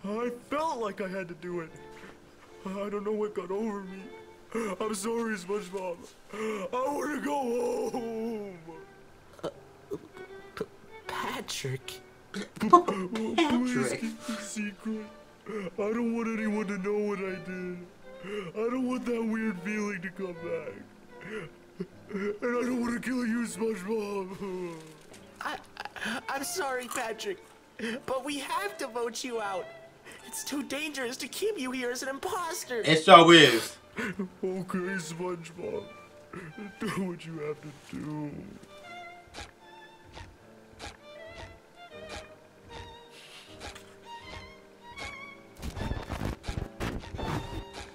Speaker 8: I felt like I had to do it. I don't know what got over me. I'm sorry, SpongeBob. I want to go home.
Speaker 10: Patrick.
Speaker 8: Please keep the secret. I don't want anyone to know what I did. I don't want that weird feeling to come back. And I don't want to kill you, SpongeBob.
Speaker 10: I'm sorry, Patrick, but we have to vote you out. It's too dangerous to keep you here as an imposter.
Speaker 1: It so is.
Speaker 8: Okay, SpongeBob. Do what you have to do.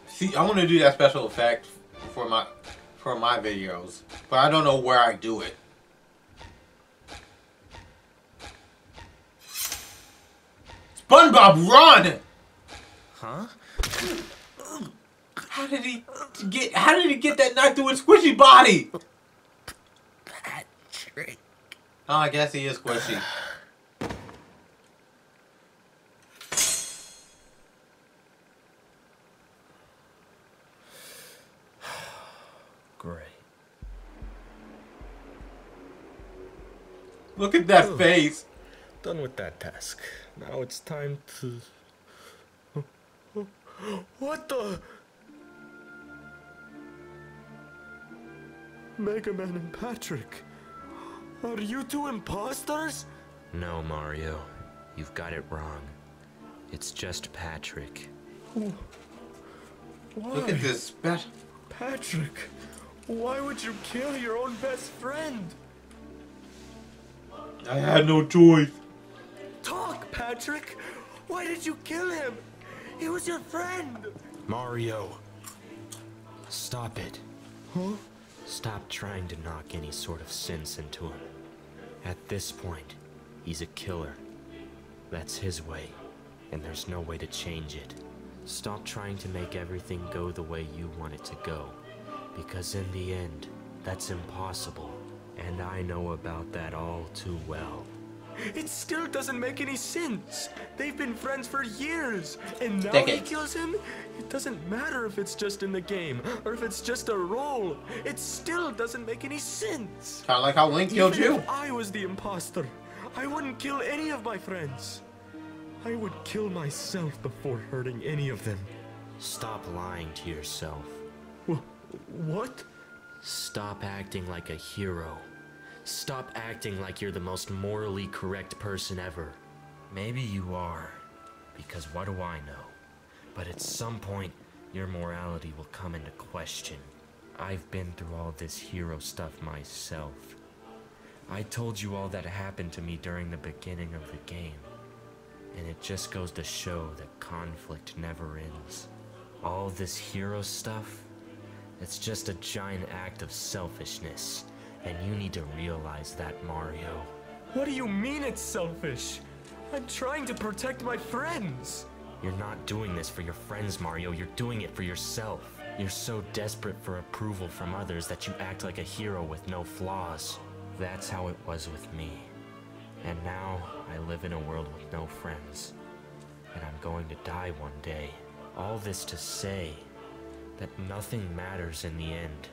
Speaker 1: See, I want to do that special effect for my videos, but I don't know where I do it. SpongeBob, run!
Speaker 10: Huh?
Speaker 1: How did he get that knife through his squishy body?
Speaker 10: Patrick.
Speaker 1: Oh, I guess he is squishy.
Speaker 2: Great.
Speaker 1: Look at that face.
Speaker 2: Done with that task. Now it's time to...
Speaker 8: What the? Mega Man and Patrick. Are you two imposters?
Speaker 11: No, Mario. You've got it wrong. It's just Patrick.
Speaker 8: Why?
Speaker 1: Look at this special.
Speaker 8: Patrick, why would you kill your own best friend?
Speaker 1: I had no choice.
Speaker 8: Talk, Patrick. Why did you kill him? He was your friend.
Speaker 11: Mario! Stop it.
Speaker 8: Huh?
Speaker 11: Stop trying to knock any sort of sense into him. At this point, he's a killer. That's his way, and there's no way to change it. Stop trying to make everything go the way you want it to go, because in the end, that's impossible, and I know about that all too well.
Speaker 8: It still doesn't make any sense. They've been friends for years, and now
Speaker 1: Decades.
Speaker 8: he kills him? It doesn't matter if it's just in the game, or if it's just a role. It still doesn't make any sense.
Speaker 1: Kind of like how Link killed
Speaker 8: Even
Speaker 1: you.
Speaker 8: if I was the imposter, I wouldn't kill any of my friends. I would kill myself before hurting any of them.
Speaker 11: Stop lying to yourself.
Speaker 8: What?
Speaker 11: Stop acting like a hero. Stop acting like you're the most morally correct person ever. Maybe you are, because what do I know? But at some point, your morality will come into question. I've been through all this hero stuff myself. I told you all that happened to me during the beginning of the game. And it just goes to show that conflict never ends. All this hero stuff, it's just a giant act of selfishness. And you need to realize that, Mario.
Speaker 8: What do you mean it's selfish? I'm trying to protect my friends.
Speaker 11: You're not doing this for your friends, Mario. You're doing it for yourself. You're so desperate for approval from others that you act like a hero with no flaws. That's how it was with me. And now, I live in a world with no friends. And I'm going to die one day. All this to say that nothing matters in the end.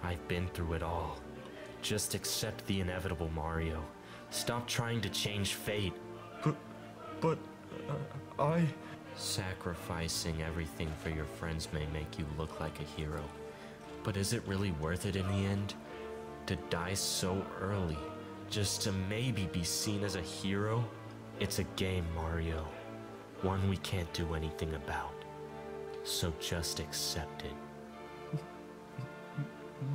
Speaker 11: I've been through it all. Just accept the inevitable, Mario. Stop trying to change fate.
Speaker 8: But I...
Speaker 11: Sacrificing everything for your friends may make you look like a hero. But is it really worth it in the end? To die so early, just to maybe be seen as a hero? It's a game, Mario. One we can't do anything about. So just accept it.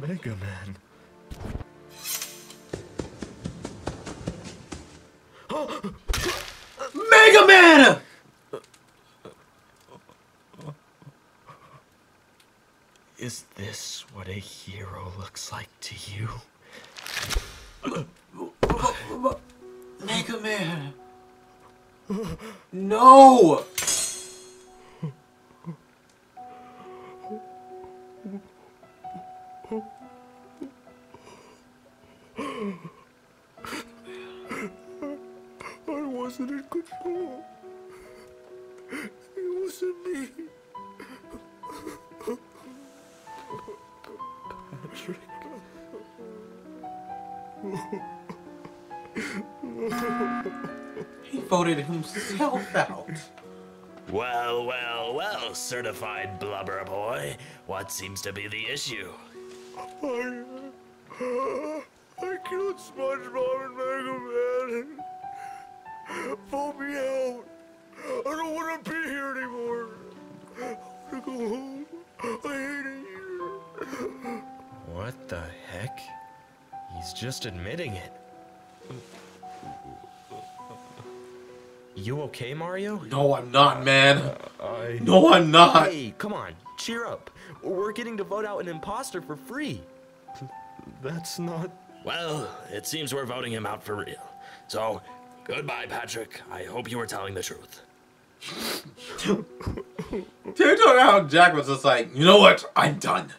Speaker 3: Mega Man.
Speaker 1: Mega Man!
Speaker 11: Is this what a hero looks like to you?
Speaker 1: Mega Man! No!
Speaker 3: I wasn't in control. It wasn't me. Patrick.
Speaker 1: He voted himself out.
Speaker 6: Well, well, well, certified blubber boy. What seems to be the issue?
Speaker 3: I killed SpongeBob and Mega Man. Vote me out. I don't want to be here anymore. I want to go home. I hate it here.
Speaker 11: What the heck? He's just admitting it. You okay, Mario?
Speaker 1: No, I'm not, man. No, I'm not.
Speaker 11: Hey, come on, cheer up. We're getting to vote out an imposter for free.
Speaker 3: That's not...
Speaker 6: Well, it seems we're voting him out for real. So, goodbye, Patrick. I hope you were telling the truth.
Speaker 1: Dude, talk how Jack was just like, you know what? I'm done.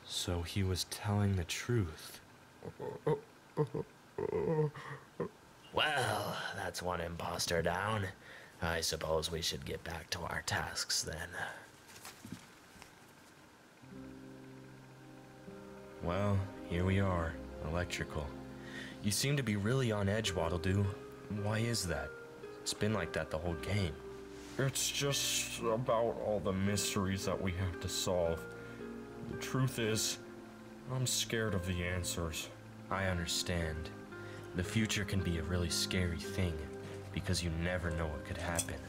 Speaker 11: So he was telling the truth.
Speaker 6: Well, that's one imposter down. I suppose we should get back to our tasks then.
Speaker 11: Well, here we are, electrical. You seem to be really on edge, Waddle-Doo. Why is that? It's been like that the whole game.
Speaker 3: It's just about all the mysteries that we have to solve. The truth is, I'm scared of the answers.
Speaker 11: I understand. The future can be a really scary thing, because you never know what could happen.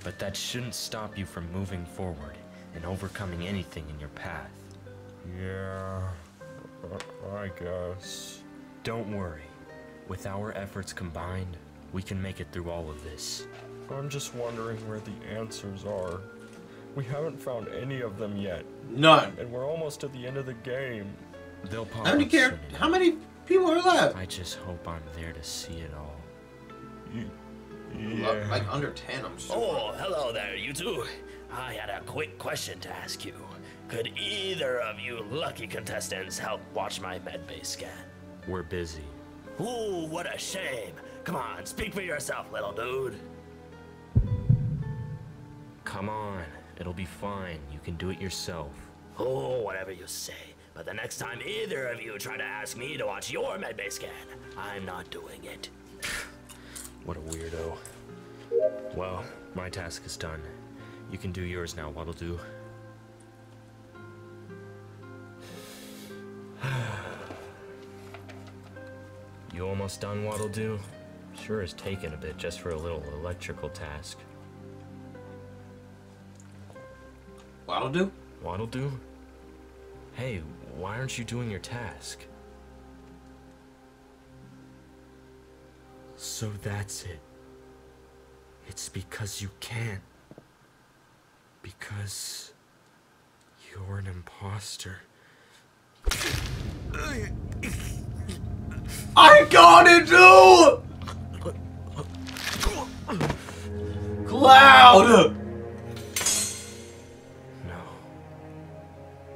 Speaker 11: But that shouldn't stop you from moving forward and overcoming anything in your path.
Speaker 3: Yeah, I guess.
Speaker 11: Don't worry. With our efforts combined, we can make it through all of this.
Speaker 3: I'm just wondering where the answers are. We haven't found any of them yet.
Speaker 1: None.
Speaker 3: And we're almost at the end of the game.
Speaker 11: They'll pop
Speaker 1: How many
Speaker 11: up soon
Speaker 1: How many people are left?
Speaker 11: I just hope I'm there to see it all.
Speaker 3: Yeah.
Speaker 1: Like under 10, I'm sure.
Speaker 6: Oh, hello there, you two. I had a quick question to ask you. Could either of you lucky contestants help watch my medbay scan?
Speaker 11: We're busy.
Speaker 6: Ooh, what a shame. Come on, speak for yourself, little dude.
Speaker 11: Come on, it'll be fine. You can do it yourself.
Speaker 6: Oh, whatever you say. But the next time either of you try to ask me to watch your medbay scan, I'm not doing it.
Speaker 11: What a weirdo. Well, my task is done. You can do yours now, Waddle-Doo. You almost done, Waddle-Doo? Sure has taken a bit just for a little electrical task.
Speaker 1: Waddle-Doo?
Speaker 11: Waddle-Doo? Hey, why aren't you doing your task? So that's it. It's because you can't. Because you're an imposter.
Speaker 1: I got it, dude! Cloud!
Speaker 11: No.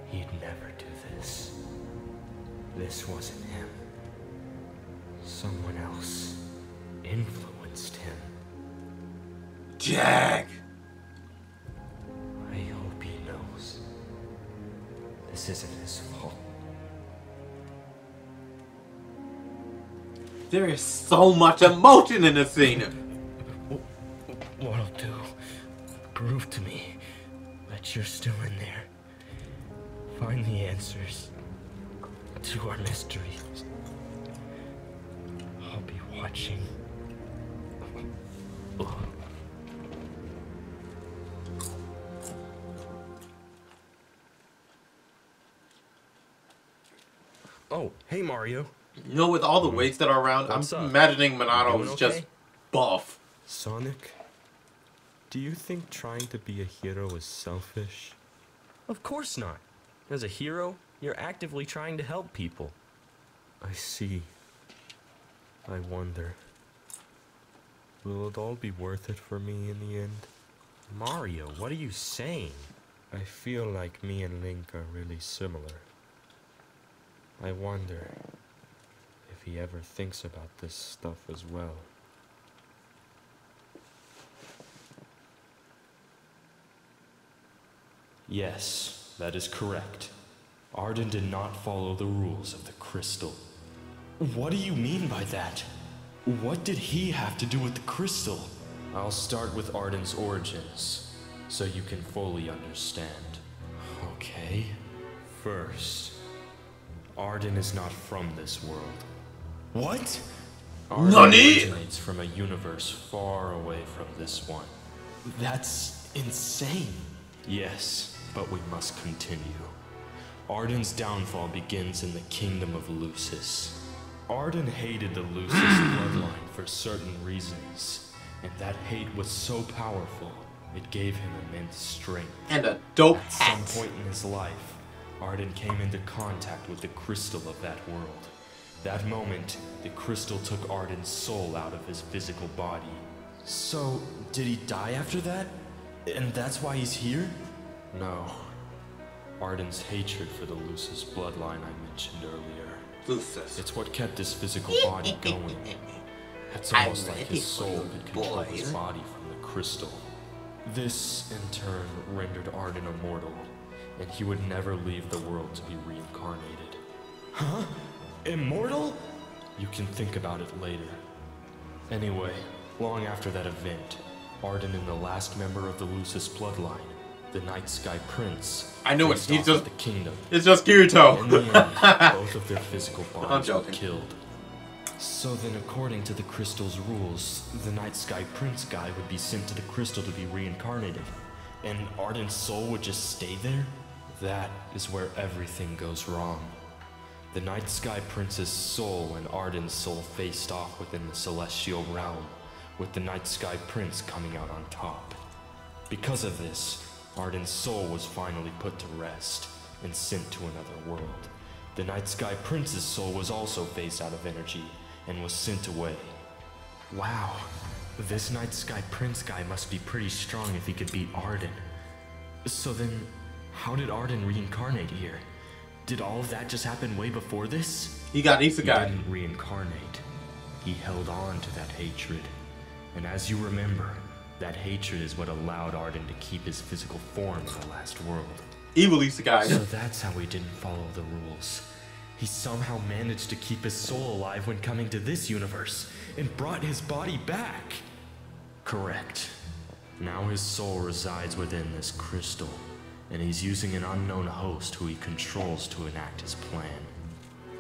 Speaker 11: He'd never do this. This wasn't him. Someone else influenced him.
Speaker 1: Jack!
Speaker 11: I hope he knows. This isn't his fault.
Speaker 1: There is so much emotion in this scene.
Speaker 11: What'll do? Prove to me you're still in there. Find the answers to our mysteries. I'll be watching.
Speaker 2: Oh, hey Mario.
Speaker 1: You know, with all the weights that are around,
Speaker 2: What's
Speaker 1: I'm
Speaker 2: up?
Speaker 1: imagining Monado
Speaker 2: Doing
Speaker 1: is
Speaker 2: okay?
Speaker 1: just buff.
Speaker 2: Sonic, do you think trying to be a hero is selfish? Of course not. As a hero, you're actively trying to help people. I see. I wonder. Will it all be worth it for me in the end? Mario, what are you saying? I feel like me and Link are really similar. I wonder if he ever thinks about this stuff as well. Yes, that is correct. Arden did not follow the rules of the crystal. What do you mean by that? What did he have to do with the crystal? I'll start with Arden's origins, so you can fully understand. Okay. First, Arden is not from this world. What? Arden originates from a universe far away from this one. That's insane. Yes, but we must continue. Arden's downfall begins in the kingdom of Lucis. Arden hated the Lucis bloodline for certain reasons, and that hate was so powerful, it gave him immense strength.
Speaker 1: And a dope
Speaker 2: At
Speaker 1: hat.
Speaker 2: some point in his life, Arden came into contact with the crystal of that world. That moment, the crystal took Arden's soul out of his physical body. So, did he die after that? And that's why he's here? No. Arden's hatred for the Lucis bloodline I mentioned earlier.
Speaker 1: Lucis.
Speaker 2: It's what kept his physical body going. It's almost like his soul could control his body from the crystal. This, in turn, rendered Arden immortal, and he would never leave the world to be reincarnated. Huh? Immortal? You can think about it later. Anyway, long after that event, Arden and the last member of the Lucis bloodline, the Night Sky Prince,
Speaker 1: I knew it.
Speaker 2: faced
Speaker 1: He's
Speaker 2: off
Speaker 1: just.
Speaker 2: at the kingdom.
Speaker 1: It's just Kirito.
Speaker 2: In the end, both of their physical
Speaker 1: I'm
Speaker 2: bodies were
Speaker 1: joking.
Speaker 2: killed. So then, according to the crystal's rules, the Night Sky Prince guy would be sent to the crystal to be reincarnated, and Arden's soul would just stay there? That is where everything goes wrong. The Night Sky Prince's soul and Arden's soul faced off within the celestial realm, with the Night Sky Prince coming out on top. Because of this, Arden's soul was finally put to rest and sent to another world. The Night Sky Prince's soul was also phased out of energy and was sent away. Wow, this Night Sky Prince guy must be pretty strong if he could beat Arden. So then, how did Arden reincarnate here? Did all of that just happen way before this?
Speaker 1: He got
Speaker 2: He
Speaker 1: Isekai.
Speaker 2: didn't reincarnate. He held on to that hatred. And as you remember, that hatred is what allowed Arden to keep his physical form in the last world.
Speaker 1: Evil Isekai.
Speaker 2: So that's how he didn't follow the rules. He somehow managed to keep his soul alive when coming to this universe, and brought his body back. Correct. Now his soul resides within this crystal, and he's using an unknown host who he controls to enact his plan.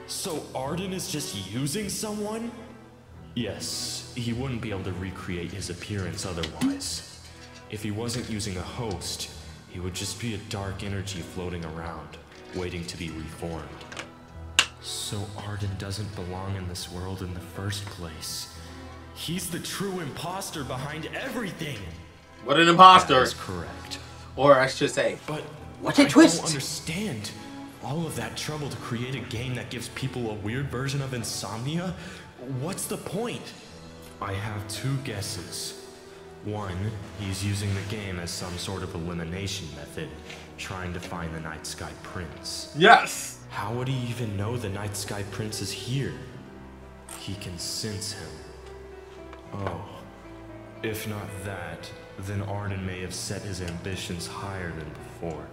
Speaker 2: So Arden is just using someone? Yes, he wouldn't be able to recreate his appearance otherwise. If he wasn't using a host, he would just be a dark energy floating around, waiting to be reformed. So Arden doesn't belong in this world in the first place. He's the true imposter behind everything!
Speaker 1: What an imposter.
Speaker 2: That is correct.
Speaker 1: Or I should say,
Speaker 2: But
Speaker 1: what a
Speaker 2: I
Speaker 1: twist.
Speaker 2: don't understand. All of that trouble to create a game that gives people a weird version of insomnia? What's the point? I have two guesses. One, he's using the game as some sort of elimination method, trying to find the Night Sky Prince.
Speaker 1: yes.
Speaker 2: How would he even know the Night Sky Prince is here? He can sense him. Oh. If not that, then Arden may have set his ambitions higher than before.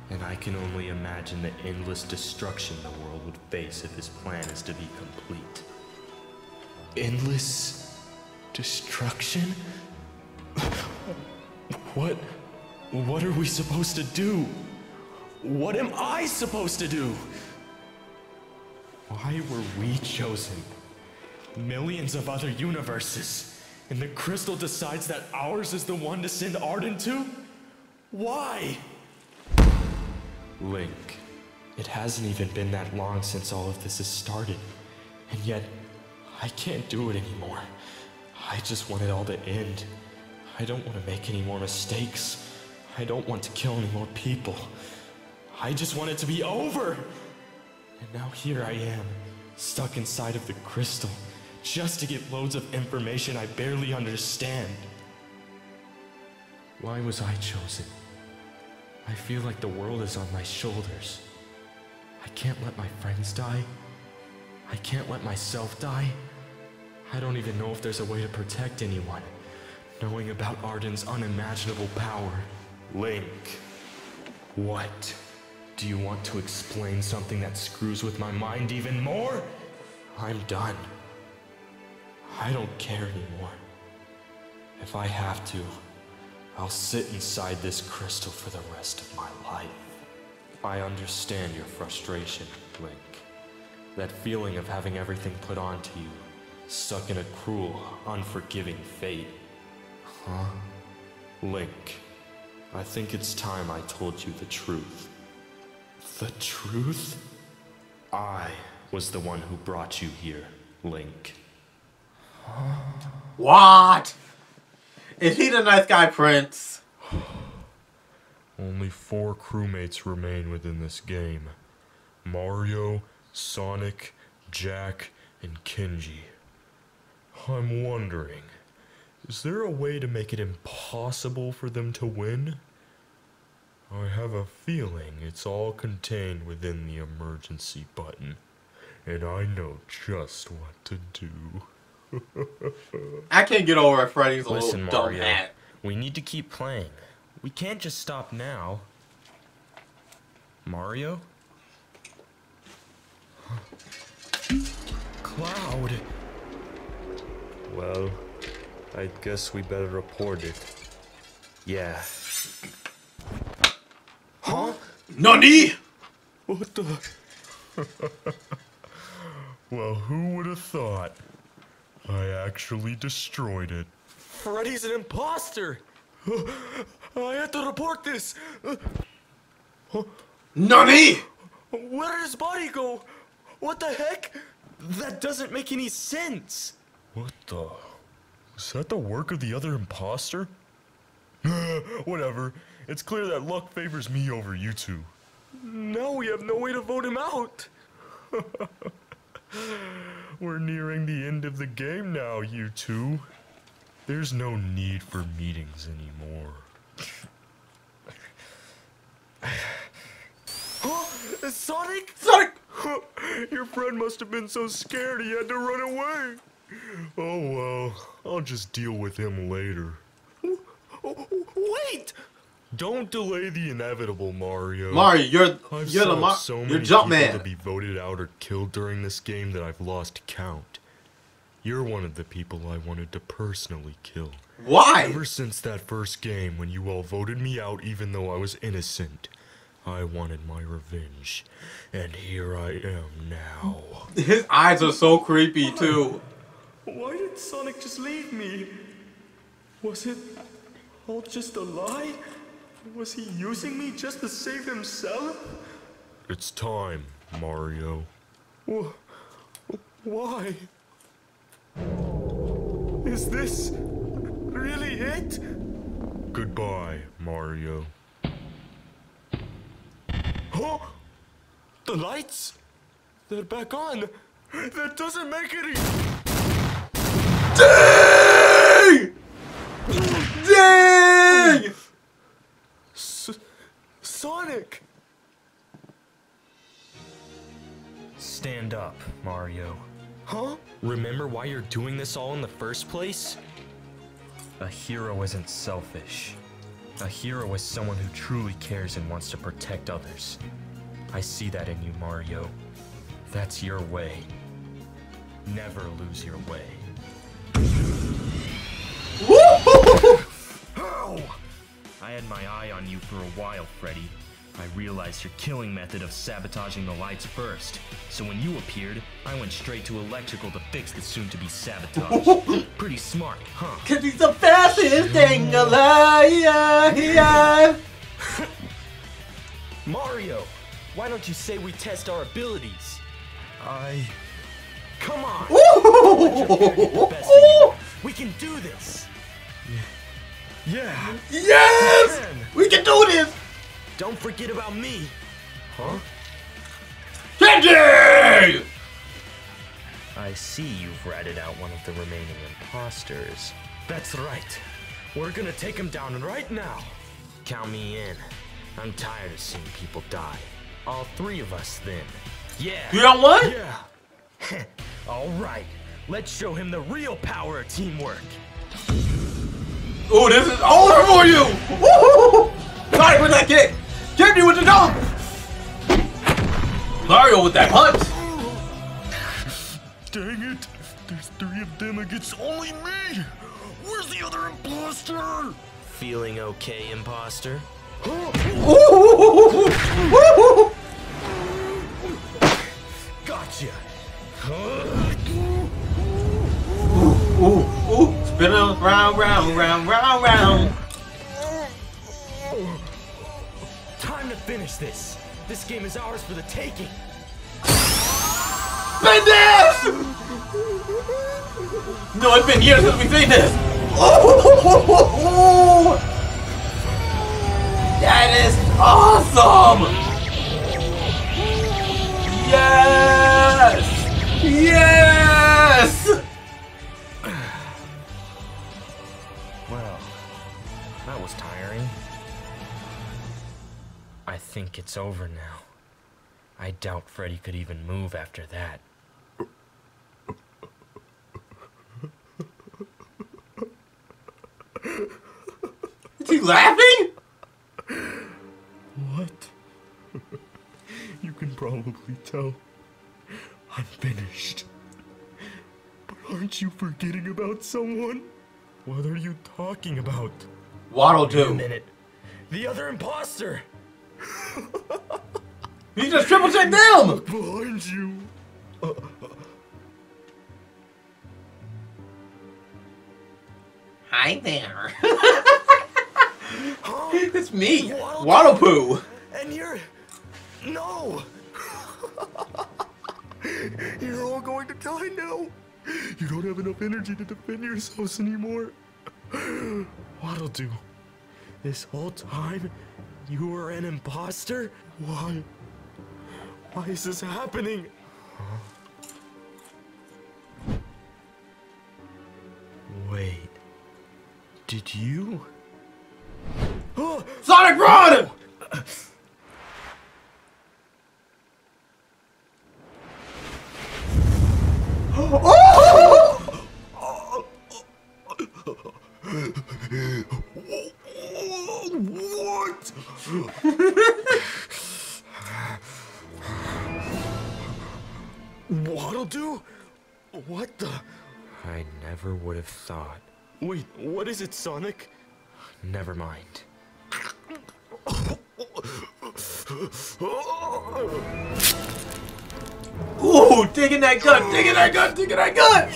Speaker 2: And I can only imagine the endless destruction the world would face if his plan is to be complete. Endless destruction? What
Speaker 5: What are we supposed to do? What am I supposed to do? Why were we chosen? Millions of other universes, and the crystal decides that ours is the one to send Arden to? Why? Link, it hasn't even been that long since all of this has started, and yet I can't do it anymore. I just want it all to end. I don't want to make any more mistakes. I don't want to kill any more people. I just want it to be over. And now here I am, stuck inside of the crystal, just to get loads of information I barely understand. Why was I chosen? I feel like the world is on my shoulders. I can't let my friends die. I can't let myself die. I don't even know if there's a way to protect anyone, knowing about Arden's unimaginable power. Link, what? Do you want to explain something that screws with my mind even more? I'm done. I don't care anymore. If I have to, I'll sit inside this crystal for the rest of my life. I understand your frustration, Link. That feeling of having everything put onto you, stuck in a cruel, unforgiving fate. Huh? Link, I think it's time I told you the truth. The truth? I was the one who brought you here, Link.
Speaker 1: What? Is he the nice guy, Prince?
Speaker 2: Only 4 crewmates remain within this game. Mario, Sonic, Jack, and Kenji. I'm wondering, is there a way to make it impossible for them to win? I have a feeling it's all contained within the emergency button, and I know just what to do.
Speaker 1: I can't get over it, Freddy's a
Speaker 11: Listen,
Speaker 1: little dumb
Speaker 11: Mario,
Speaker 1: hat.
Speaker 11: we need to keep playing. We can't just stop now. Mario? Cloud!
Speaker 2: Well, I guess we better report it.
Speaker 11: Yeah.
Speaker 1: Huh? Nani?
Speaker 2: What the? Well, who would have thought? I actually destroyed it.
Speaker 5: Freddy's an imposter! I have to report this!
Speaker 1: Nani?
Speaker 5: Where did his body go? What the heck? That doesn't make any sense!
Speaker 2: What the? Is that the work of the other imposter? Whatever. It's clear that luck favors me over you two.
Speaker 5: Now we have no way to vote him out!
Speaker 2: We're nearing the end of the game now, you two. There's no need for meetings anymore.
Speaker 5: Huh? Sonic?
Speaker 1: Sonic!
Speaker 2: Your friend must have been so scared he had to run away. Oh well, I'll just deal with him later.
Speaker 5: Wait!
Speaker 2: Don't delay the inevitable, Mario.
Speaker 1: Mario, you're
Speaker 2: You're
Speaker 1: jump
Speaker 2: people
Speaker 1: man.
Speaker 2: to be voted out or killed during this game that I've lost count. You're one of the people I wanted to personally kill.
Speaker 1: Why?
Speaker 2: Ever since that first game when you all voted me out even though I was innocent, I wanted my revenge. And here I am now.
Speaker 1: His eyes are so creepy too.
Speaker 5: Why did Sonic just leave me? Was it all just a lie? Was he using me just to save himself?
Speaker 2: It's time, Mario.
Speaker 5: Why? Is this really it?
Speaker 2: Goodbye, Mario.
Speaker 5: Huh? The lights? They're back on. That doesn't make any...
Speaker 1: Dang! Dang!
Speaker 5: Sonic!
Speaker 11: Stand up, Mario.
Speaker 5: Huh?
Speaker 11: Remember why you're doing this all in the first place? A hero isn't selfish. A hero is someone who truly cares and wants to protect others. I see that in you, Mario. That's your way. Never lose your way.
Speaker 5: Ow! I had my eye on you for a while, Freddy. I realized your killing method of sabotaging the lights first. So when you appeared, I went straight to electrical to fix the soon-to-be sabotage. Pretty smart, huh?
Speaker 1: Cause he's the fastest thing alive.
Speaker 5: Mario, why don't you say we test our abilities? Come on! Best of you. We can do this! Yeah!
Speaker 1: Yes! We can do this!
Speaker 5: Don't forget about me! Huh?
Speaker 1: Kenji!
Speaker 11: I see you've ratted out one of the remaining imposters.
Speaker 5: That's right. We're gonna take him down right now.
Speaker 11: Count me in. I'm tired of seeing people die. All three of us, then.
Speaker 5: Yeah!
Speaker 1: You don't want?
Speaker 5: Yeah! Alright, let's show him the real power of teamwork.
Speaker 1: Oh, this is over for you! Woo! Sorry with that kick! Kenji with the dunk! Mario with that punch!
Speaker 8: Dang it! There's 3 of them against only me! Where's the other imposter?
Speaker 11: Feeling okay, imposter?
Speaker 5: Gotcha!
Speaker 1: Ooh, spinning round, round.
Speaker 5: Time to finish this. This game is ours for the taking.
Speaker 1: Spin this! No, it's been years since we've seen this. Ooh, that is awesome! Yes! Yes!
Speaker 11: Well, that was tiring. I think it's over now. I doubt Freddy could even move after that.
Speaker 1: Is he laughing?
Speaker 8: What? You can probably tell I'm finished. But aren't you forgetting about someone? What are you talking about?
Speaker 1: Waddle
Speaker 5: Wait a
Speaker 1: do.
Speaker 5: minute. The other imposter!
Speaker 1: You just triple checked them!
Speaker 8: Behind you.
Speaker 1: Hi there. It's me, Waddle Poo.
Speaker 5: And you're... No!
Speaker 8: You're all going to die now. You don't have enough energy to defend yourselves anymore. What'll do? This whole time, you were an imposter? Why? Why is this happening?
Speaker 11: Wait. Did you?
Speaker 1: Sonic Run!
Speaker 8: What? What'll do? What the?
Speaker 11: I never would have thought.
Speaker 8: Wait, what is it, Sonic?
Speaker 11: Never mind.
Speaker 1: Ooh, digging that gut, digging that gut, digging that gut!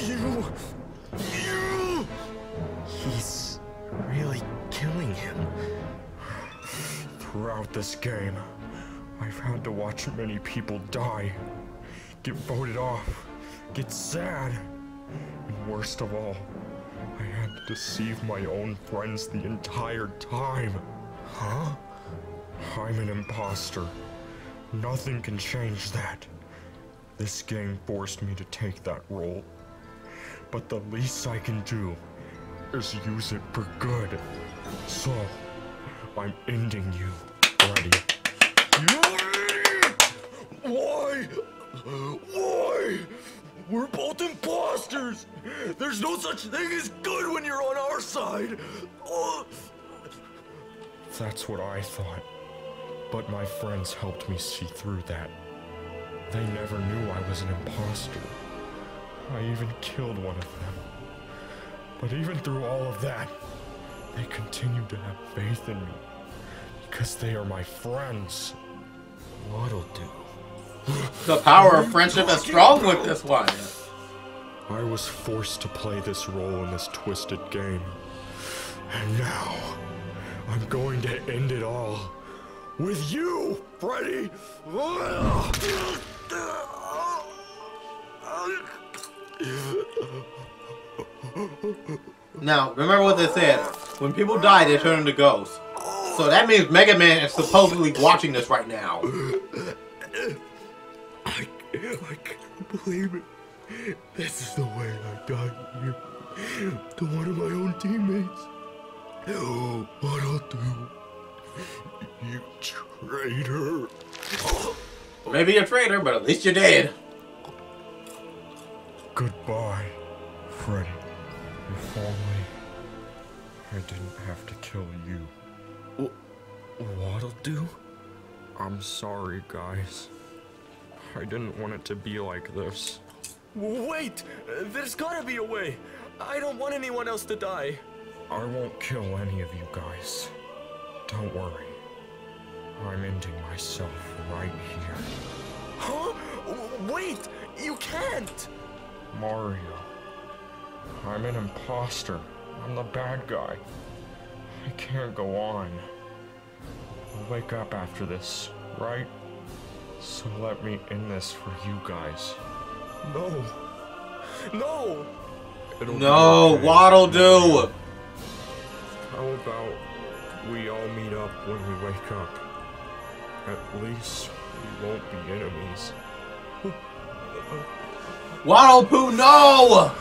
Speaker 5: He's really killing him.
Speaker 8: Throughout this game, I've had to watch many people die, get voted off, get sad, and worst of all, I had to deceive my own friends the entire time.
Speaker 5: Huh?
Speaker 8: I'm an imposter. Nothing can change that. This game forced me to take that role. But the least I can do is use it for good. So, I'm ending you, Freddy. Why? Why? We're both imposters! There's no such thing as good when you're on our side! That's what I thought. But my friends helped me see through that. They never knew I was an imposter. I even killed one of them. But even through all of that,
Speaker 3: They continue to have faith in me because they are my friends.
Speaker 11: What'll do?
Speaker 1: The power of friendship is strong with this one.
Speaker 3: I was forced to play this role in this twisted game. And now, I'm going to end it all with you, Freddy!
Speaker 1: Now, remember what they said. When people die, they turn into ghosts. So that means Mega Man is supposedly watching this right now.
Speaker 3: I can't believe it. This is the way I died here. To one of my own teammates. Oh, what I'll do. You traitor.
Speaker 1: Maybe a traitor, but at least you did.
Speaker 3: Goodbye, Freddy. If only I didn't have to kill you.
Speaker 11: What'll do?
Speaker 3: I'm sorry, guys. I didn't want it to be like this.
Speaker 5: Wait! There's gotta be a way! I don't want anyone else to die!
Speaker 3: I won't kill any of you guys. Don't worry. I'm ending myself right here.
Speaker 5: Huh? Wait! You can't!
Speaker 3: Mario. I'm an imposter. I'm the bad guy. I can't go on. I'll wake up after this, right? So let me end this for you guys.
Speaker 5: No. No!
Speaker 1: No, what'll do?
Speaker 3: How about we all meet up when we wake up? At least we won't be enemies.
Speaker 1: Waddle Poo, no!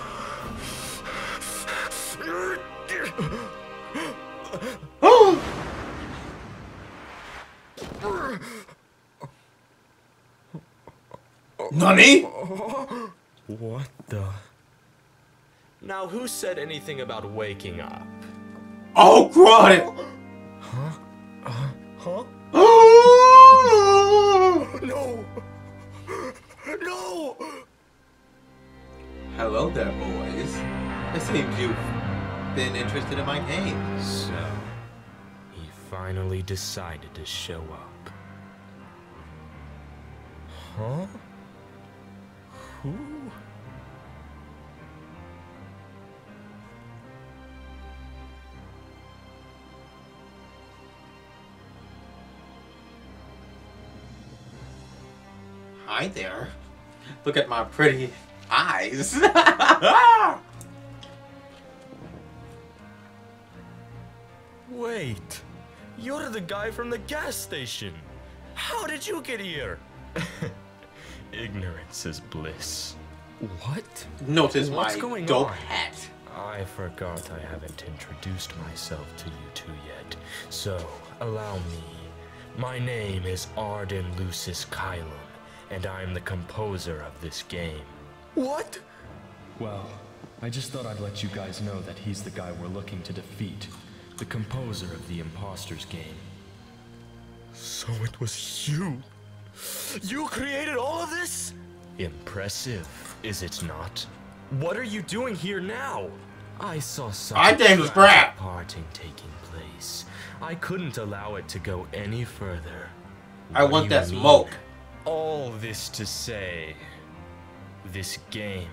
Speaker 1: Nani?
Speaker 3: What the?
Speaker 11: Now, who said anything about waking up?
Speaker 1: Oh, crud!
Speaker 5: Huh? No! No!
Speaker 1: Hello there, boys. It seems you've been interested in my game.
Speaker 11: So, he finally decided to show up.
Speaker 3: Huh? Who?
Speaker 1: Hi there. Look at my pretty eyes.
Speaker 5: Wait! You're the guy from the gas station! How did you get here?
Speaker 3: Ignorance is bliss.
Speaker 11: What?
Speaker 1: Notice
Speaker 11: What's
Speaker 1: my
Speaker 11: going
Speaker 1: dope
Speaker 11: on?
Speaker 1: hat.
Speaker 11: I forgot I haven't introduced myself to you two yet, so allow me. My name is Arden Lucis Kylum, and I'm the composer of this game.
Speaker 5: What?
Speaker 3: Well, I just thought I'd let you guys know that he's the guy we're looking to defeat. The composer of the Imposter's game.
Speaker 5: So it was you? You created all of this?
Speaker 11: Impressive, is it not?
Speaker 5: What are you doing here now?
Speaker 11: I saw
Speaker 1: I
Speaker 11: something
Speaker 1: think it's crap.
Speaker 11: parting taking place. I couldn't allow it to go any further.
Speaker 1: I
Speaker 11: What
Speaker 1: want
Speaker 11: do you
Speaker 1: that
Speaker 11: mean?
Speaker 1: smoke.
Speaker 11: All this to say, this game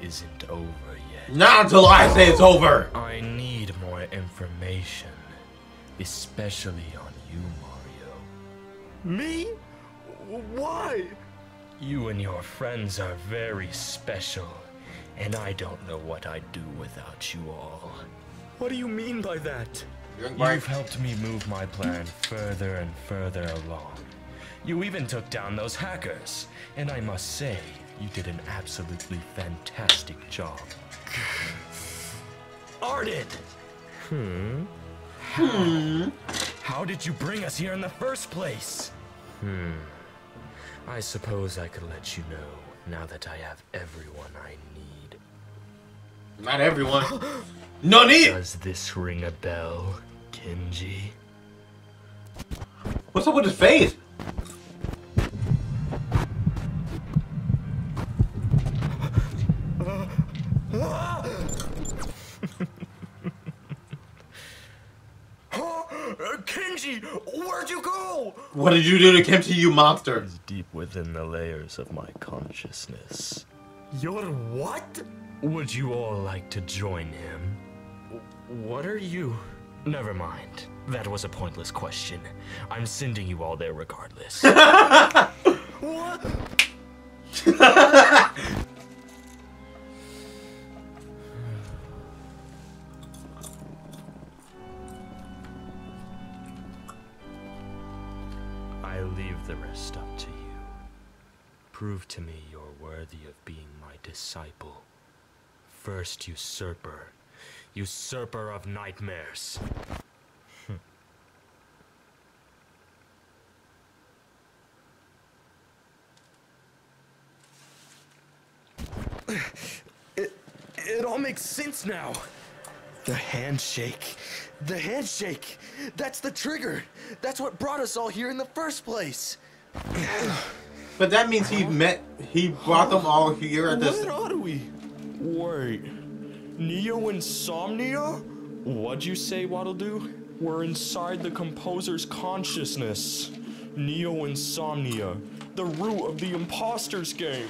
Speaker 11: isn't over yet.
Speaker 1: Not until I say it's over.
Speaker 11: I need more information, especially on you, Mario.
Speaker 5: Me? Why?
Speaker 11: You and your friends are very special, and I don't know what I'd do without you all.
Speaker 5: What do you mean by that?
Speaker 11: You've helped me move my plan further and further along. You even took down those hackers, and I must say, you did an absolutely fantastic job.
Speaker 5: Arden!
Speaker 11: How did you bring us here in the first place? I suppose I could let you know now that I have everyone I need.
Speaker 1: Not everyone. Nani?
Speaker 11: Does this ring a bell, Kenji?
Speaker 1: What's up with his face?
Speaker 5: Yoshi, where'd you go?
Speaker 1: What did you do to Kimchi, you monster?
Speaker 5: He's deep within the layers of my consciousness. Your what? Would you all like to join him? What are you? Never mind. That was a pointless question. I'm sending you all there regardless. What? I leave the rest up to you. Prove to me you're worthy of being my disciple. First, usurper. Usurper of nightmares. It all makes sense now. The handshake. The handshake. That's the trigger. That's what brought us all here in the first place.
Speaker 1: But that means he brought them all here at this.
Speaker 5: Where are we? Wait. Neo Insomnia? What'd you say, Waddle Doo? We're inside the composer's consciousness. Neo Insomnia. The root of the imposter's game.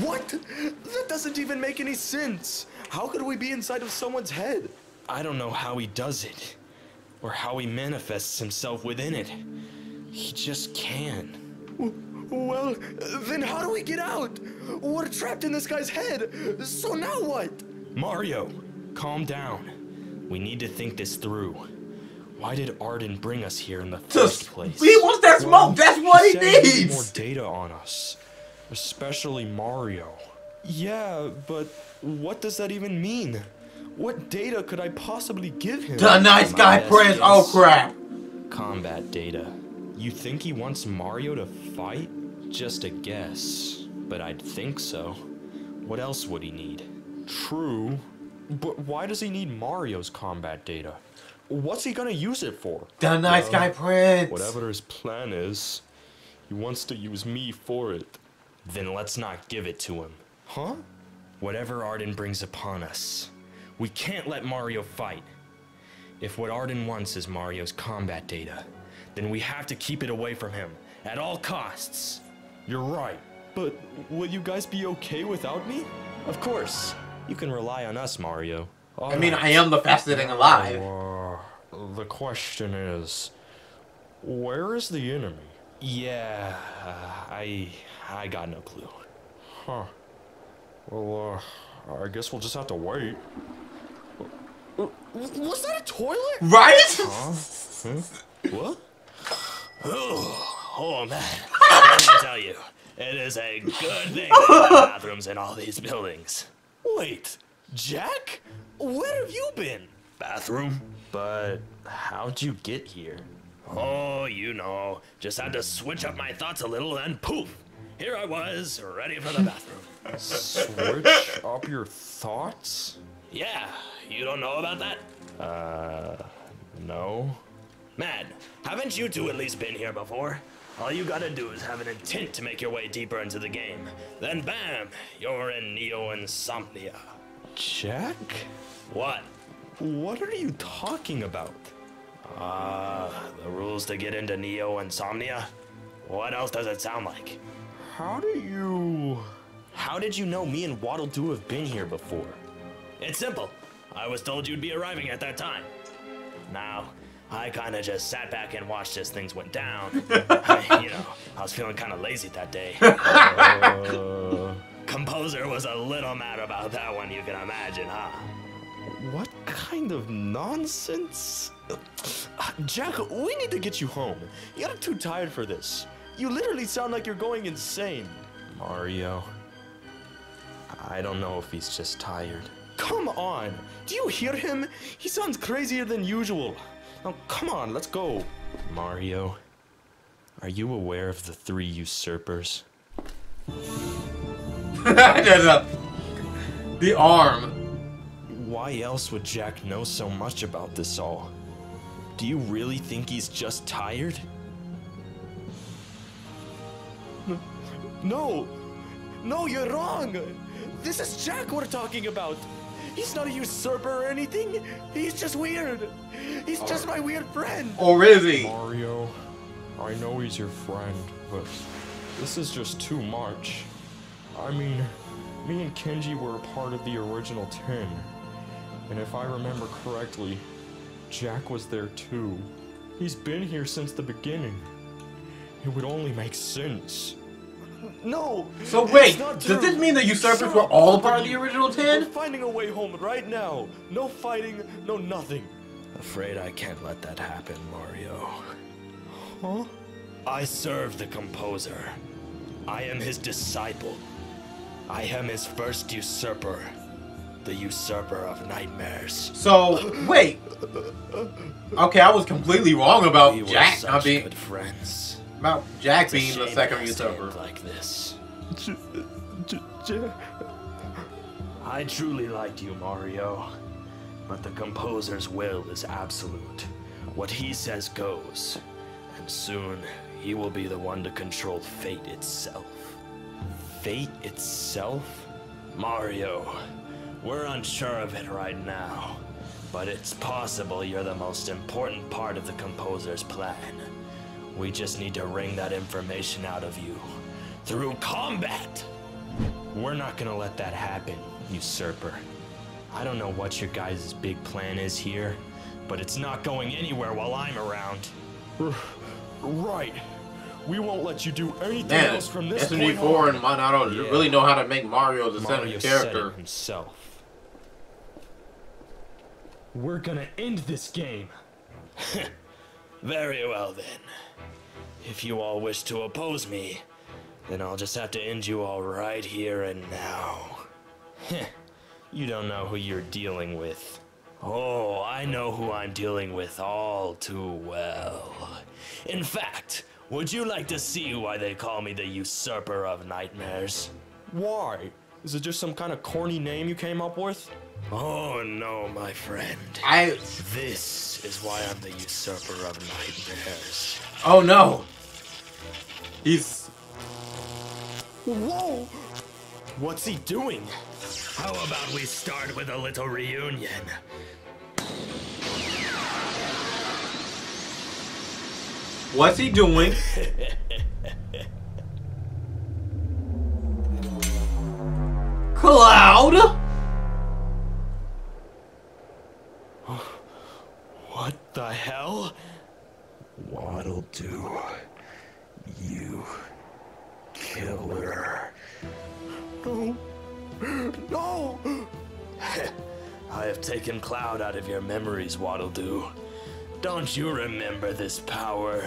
Speaker 5: What? That doesn't even make any sense. How could we be inside of someone's head? I don't know how he does it. Or how he manifests himself within it. He just can. Well, then how do we get out? We're trapped in this guy's head. So now what? Mario, calm down. We need to think this through. Why did Arden bring us here in the first place?
Speaker 1: He wants that smoke. That's what he needs.
Speaker 5: More data on us. Especially Mario. Yeah, but what does that even mean? What data could I possibly give him?
Speaker 1: The nice guy prince. Oh crap.
Speaker 5: Combat data. You think he wants Mario to fight? Just a guess. But I'd think so. What else would he need? True. But why does he need Mario's combat data? What's he gonna use it for?
Speaker 1: The nice guy prince.
Speaker 5: Whatever his plan is, he wants to use me for it. Then let's not give it to him. Huh? Whatever Arden brings upon us, we can't let Mario fight. If what Arden wants is Mario's combat data, then we have to keep it away from him at all costs. You're right. But will you guys be okay without me? Of course. You can rely on us, Mario.
Speaker 1: I mean, I am the fastest thing alive.
Speaker 5: The question is, where is the enemy? Yeah, I got no clue. Huh. Well, I guess we'll just have to wait. Was that a toilet?
Speaker 1: Right?
Speaker 5: Huh? What?
Speaker 6: Oh man, let me tell you, it is a good thing that there are bathrooms in all these buildings.
Speaker 5: Wait, Jack? Where have you been?
Speaker 6: Bathroom?
Speaker 5: But how'd you get here?
Speaker 6: Oh, you know, just had to switch up my thoughts a little and poof, here I was, ready for the bathroom.
Speaker 5: Switch up your thoughts?
Speaker 6: Yeah, you don't know about that?
Speaker 5: No.
Speaker 6: Man, haven't you two at least been here before? All you gotta do is have an intent to make your way deeper into the game. Then bam, you're in Neo Insomnia.
Speaker 5: Jack?
Speaker 6: What?
Speaker 5: What are you talking about?
Speaker 6: The rules to get into Neo Insomnia? What else does it sound like?
Speaker 5: How did you know me and Waddle Doo have been here before?
Speaker 6: It's simple. I was told you'd be arriving at that time. Now, I kinda just sat back and watched as things went down. I was feeling kinda lazy that day. Composer was a little mad about that one, you can imagine, huh?
Speaker 5: What kind of nonsense? Jack, we need to get you home. You're too tired for this. You literally sound like you're going insane. Mario, I don't know if he's just tired. Come on! Do you hear him? He sounds crazier than usual. Now, come on, let's go. Mario, are you aware of the 3 usurpers?
Speaker 1: The arm.
Speaker 5: Why else would Jack know so much about this all? Do you really think he's just tired? No, you're wrong. This is Jack we're talking about.
Speaker 10: He's not a usurper or anything. He's just weird. He's just my weird friend.
Speaker 1: Or is he?
Speaker 3: Mario, I know he's your friend, but this is just too much. I mean, me and Kenji were a part of the original 10. And if I remember correctly, Jack was there too. He's been here since the beginning. It would only make sense.
Speaker 10: No.
Speaker 1: So wait, does this mean the usurpers were all part of the original 10?
Speaker 3: We're finding a way home right now. No fighting, no nothing.
Speaker 5: Afraid I can't let that happen, Mario.
Speaker 3: Huh?
Speaker 5: I serve the composer. I am his disciple. I am his first usurper. The usurper of nightmares.
Speaker 1: So, wait. Okay, I was completely wrong about Jack not being
Speaker 5: good friends.
Speaker 1: About Jack being the second usurper.
Speaker 5: Like this. I truly liked you, Mario. But the composer's will is absolute. What he says goes. And soon, he will be the one to control fate itself. Fate itself? Mario, we're unsure of it right now. But it's possible you're the most important part of the composer's plan. We just need to wring that information out of you. Through combat!
Speaker 11: We're not gonna let that happen, usurper. I don't know what your guys' big plan is here, but it's not going anywhere while I'm around.
Speaker 3: Right. We won't let you do anything
Speaker 1: Man,
Speaker 3: else from this
Speaker 1: SMG4
Speaker 3: point on.
Speaker 1: and Monado really know how to make Mario the center
Speaker 11: Mario
Speaker 1: character.
Speaker 11: said it himself. We're gonna end this game.
Speaker 5: Very well then. If you all wish to oppose me, then I'll just have to end you all right here and now.
Speaker 11: You don't know who you're dealing with.
Speaker 5: Oh, I know who I'm dealing with all too well. In fact, would you like to see why they call me the Usurper of Nightmares?
Speaker 3: Why? Is it just some kind of corny name you came up with?
Speaker 5: Oh no, my friend. This is why I'm the Usurper of Nightmares.
Speaker 1: Oh no! He's...
Speaker 5: Whoa! What's he doing? How about we start with a little reunion?
Speaker 1: What's he doing? Cloud?
Speaker 5: What the hell? What'll do? You killer. No. No! I have taken Cloud out of your memories, Waddle-Doo. Don't you remember this power?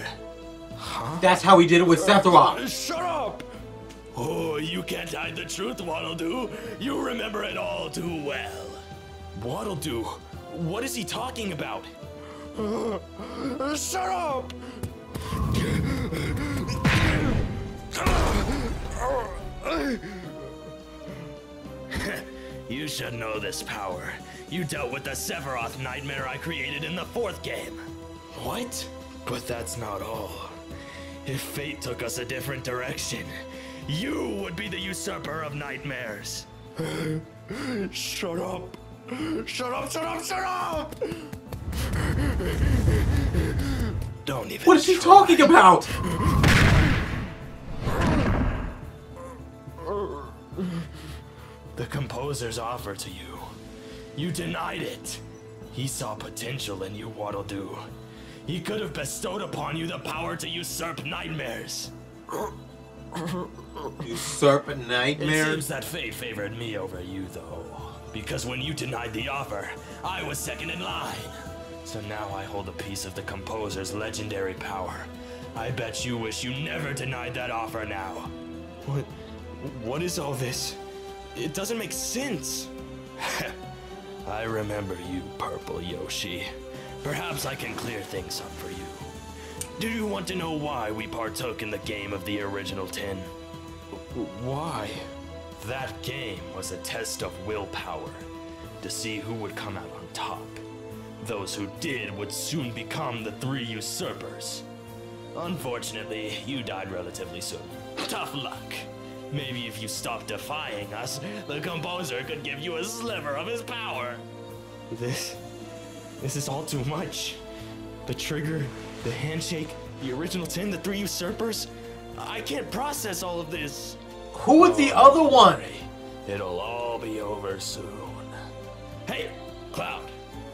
Speaker 1: Huh? That's how he did it with Sephiroth.
Speaker 5: Shut up! Oh, you can't hide the truth, Waddle-Doo. You remember it all too well.
Speaker 3: Waddle-Doo, what is he talking about?
Speaker 5: Shut up! You should know this power. You dealt with the Sephiroth nightmare I created in the 4th game.
Speaker 3: What?
Speaker 5: But that's not all. If fate took us a different direction, you would be the Usurper of Nightmares.
Speaker 3: Shut up.
Speaker 5: Shut up, shut up, shut up! Don't even
Speaker 1: What is he talking about?
Speaker 5: The composer's offer to you. You denied it. He saw potential in you, Waddle-Doo. He could have bestowed upon you the power to usurp nightmares.
Speaker 1: Usurp
Speaker 5: It
Speaker 1: nightmares?
Speaker 5: seems that fate favored me over you, though. Because when you denied the offer, I was second in line. So now I hold a piece of the composer's legendary power. I bet you wish you never denied that offer now.
Speaker 3: What is all this? It doesn't make sense.
Speaker 5: I remember you, Purple Yoshi. Perhaps I can clear things up for you. Do you want to know why we partook in the game of the original 10?
Speaker 3: Why?
Speaker 5: That game was a test of willpower, to see who would come out on top. Those who did would soon become the 3 usurpers. Unfortunately, you died relatively soon. Tough luck.
Speaker 6: Maybe if you stop defying us, the composer could give you a sliver of his power.
Speaker 5: This is all too much. The trigger, the handshake, the original 10, the 3 usurpers. I can't process all of this.
Speaker 1: Who was the other one?
Speaker 6: It'll all be over soon. Hey, Cloud,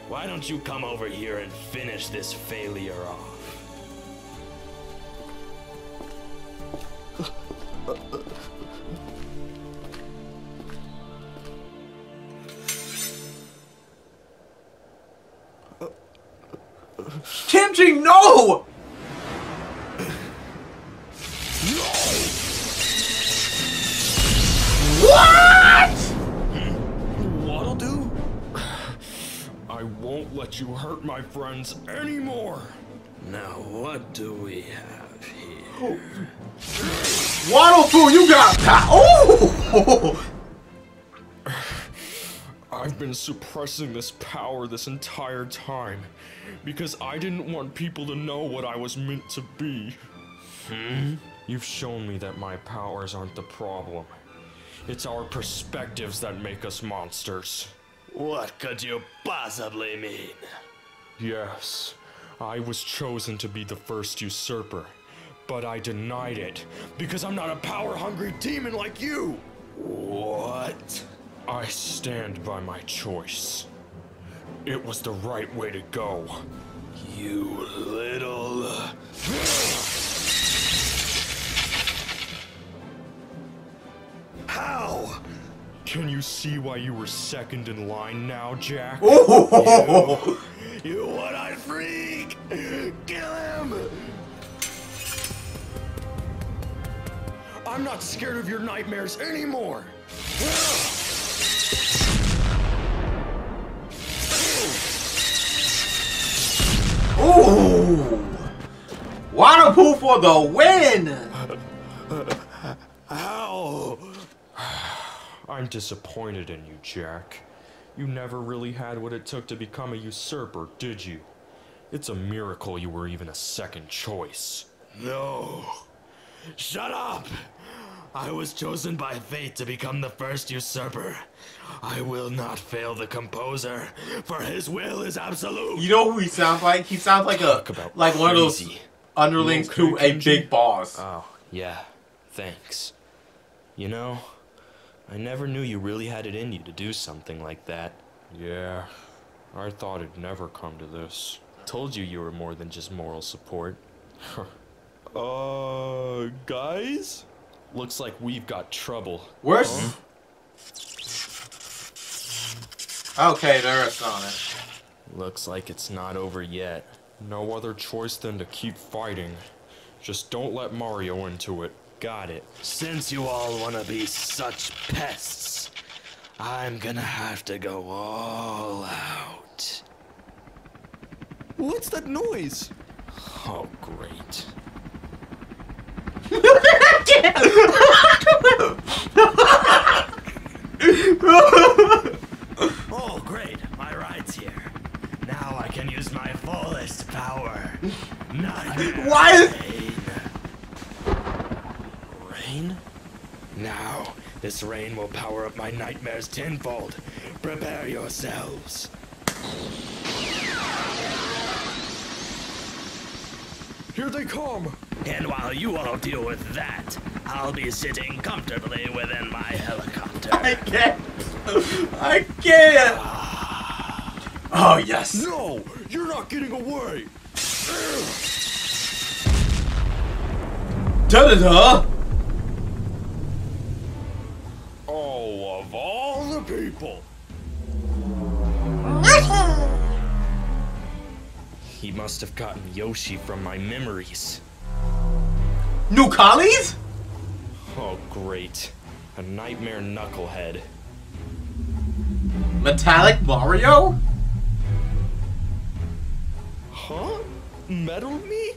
Speaker 6: why don't you come over here and finish this failure off?
Speaker 1: Kimchi, no! What?
Speaker 5: What'll do? I won't let you hurt my friends anymore.
Speaker 6: Now what do we have here?
Speaker 1: Waddle Poo, you got oh!
Speaker 5: I've been suppressing this power this entire time because I didn't want people to know what I was meant to be. You've shown me that my powers aren't the problem. It's our perspectives that make us monsters.
Speaker 6: What could you possibly mean?
Speaker 5: Yes, I was chosen to be the first usurper, but I denied it because I'm not a power-hungry demon like you.
Speaker 6: What?
Speaker 5: I stand by my choice. It was the right way to go.
Speaker 6: You little... How?
Speaker 5: Can you see why you were second in line now, Jack?
Speaker 6: You one-eyed freak! Kill him!
Speaker 5: I'm not scared of your nightmares anymore!
Speaker 1: Ooh! Water Poo for the win!
Speaker 6: How?
Speaker 5: I'm disappointed in you, Jack. You never really had what it took to become a usurper, did you? It's a miracle you were even a second choice.
Speaker 6: No. Shut up! I was chosen by fate to become the first usurper. I will not fail the composer, for his will is absolute.
Speaker 1: You know who he sounds like? He sounds like one of those underlings to a big boss.
Speaker 11: Oh, yeah. Thanks. You know, I never knew you really had it in you to do something like that.
Speaker 5: Yeah, I thought it'd never come to this.
Speaker 11: Told you were more than just moral support.
Speaker 5: Guys? Looks like we've got trouble.
Speaker 1: Where's... Okay, there's on it.
Speaker 11: Looks like it's not over yet.
Speaker 5: No other choice than to keep fighting. Just don't let Mario into it.
Speaker 11: Got it.
Speaker 6: Since you all want to be such pests, I'm gonna have to go all out.
Speaker 5: What's that noise?
Speaker 11: Oh, great.
Speaker 6: Oh, great. My ride's here. Now I can use my fullest power.
Speaker 1: Why is...
Speaker 6: Rain? Now, this rain will power up my nightmares tenfold. Prepare yourselves.
Speaker 5: Here they come!
Speaker 6: And while you all deal with that, I'll be sitting comfortably within my helicopter.
Speaker 1: I can't. I can't. Oh, yes.
Speaker 5: No! You're not getting away!
Speaker 1: Da-da-da!
Speaker 5: Oh, of all the people!
Speaker 11: He must have gotten Yoshi from my memories.
Speaker 1: New collies?
Speaker 11: Oh, great. A nightmare knucklehead.
Speaker 1: Metallic Mario?
Speaker 5: Huh? Metal me?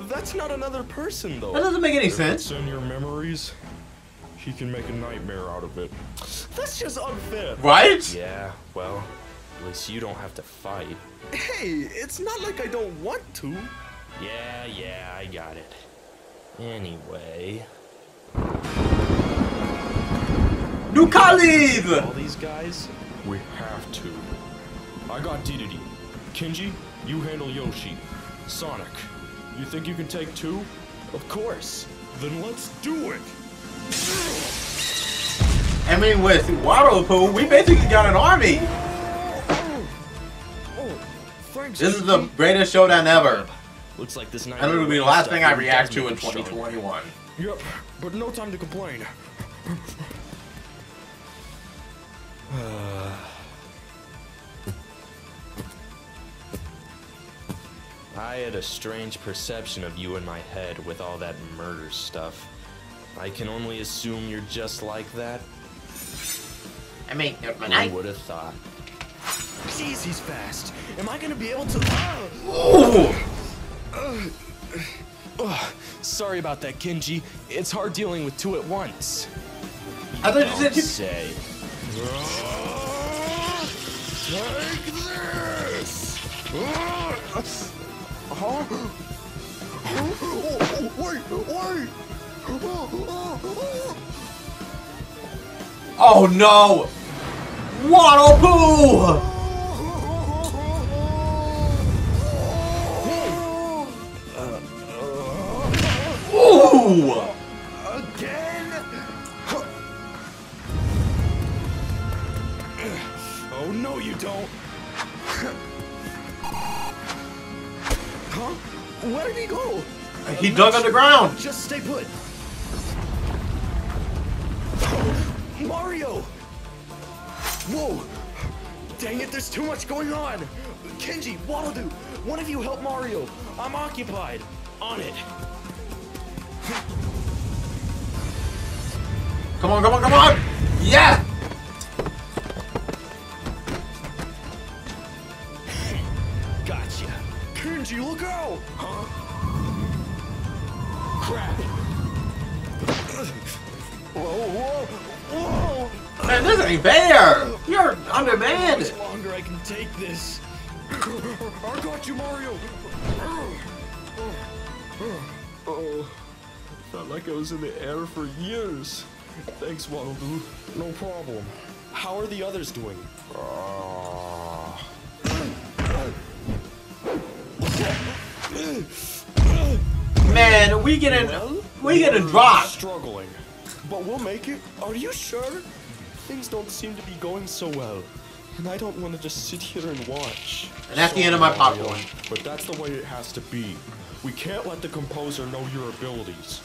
Speaker 5: That's not another person, though.
Speaker 1: That doesn't make any
Speaker 5: If
Speaker 1: sense.
Speaker 5: it's in your memories, he can make a nightmare out of it. That's just unfair.
Speaker 1: Right?
Speaker 11: Yeah, well, at least you don't have to fight.
Speaker 5: Hey, it's not like I don't want to.
Speaker 11: Yeah, I got it. Anyway...
Speaker 1: New colleagues!
Speaker 5: All these guys? We have to. I got Dedede. Kinji, you handle Yoshi. Sonic, you think you can take 2? Of course. Then let's do it.
Speaker 1: I mean, with Waddle, we basically got an army.
Speaker 5: Thanks,
Speaker 1: This is the greatest showdown ever.
Speaker 5: Looks like this night.
Speaker 1: And it'll be the last thing I react to in 2021.
Speaker 5: Yep, but no time to complain. I had a strange perception of you in my head with all that murder stuff. I can only assume you're just like that.
Speaker 1: I mean,
Speaker 5: I would have thought. Jeez, he's fast. Am I gonna be able to? Sorry about that, Kinji. It's hard dealing with 2 at once.
Speaker 1: I thought you said you
Speaker 5: say. Take this. Huh? Wait.
Speaker 1: Oh no! Waddle Poo! Ooh!
Speaker 5: Again? Oh no, you don't. Huh? Where did he go?
Speaker 1: He dug underground.
Speaker 5: Just stay put. Mario! Whoa! Dang it, there's too much going on! Kenji, Waddle, one of you help Mario! I'm occupied! On it!
Speaker 1: Come on! Yeah!
Speaker 5: Gotcha! Kenji, look out! Huh? Crap! Whoa!
Speaker 1: Man, this ain't fair! You're undermanned!
Speaker 5: How much longer I can take this? I got you, Mario! Oh, felt like I was in the air for years. Thanks, Waddle. No problem. How are the others doing?
Speaker 1: Man, we getting dropped.
Speaker 5: Struggling, but we'll make it. Are you sure? Things don't seem to be going so well, and I don't want to just sit here and watch.
Speaker 1: And that's the end of my popcorn.
Speaker 5: But that's the way it has to be. We can't let the composer know your abilities.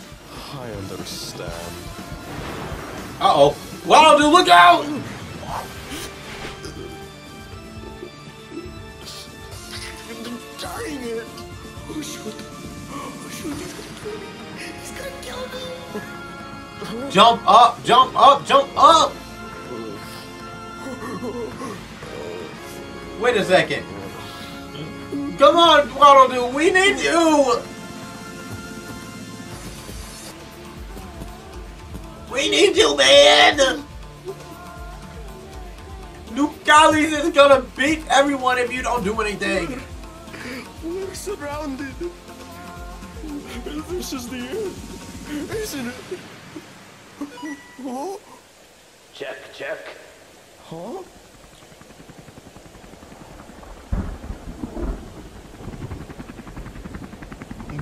Speaker 5: I understand.
Speaker 1: Uh-oh. Waddle, look out!
Speaker 5: Dang it! Oh, shoot. He's gonna kill me!
Speaker 1: Jump up! Jump up! Jump up! Wait a second. Come on, Waddle, we need you! We need you, man! Nukalis is gonna beat everyone if you don't do anything.
Speaker 5: We're surrounded. This is the end, isn't it? Oh?
Speaker 6: Check.
Speaker 5: Huh?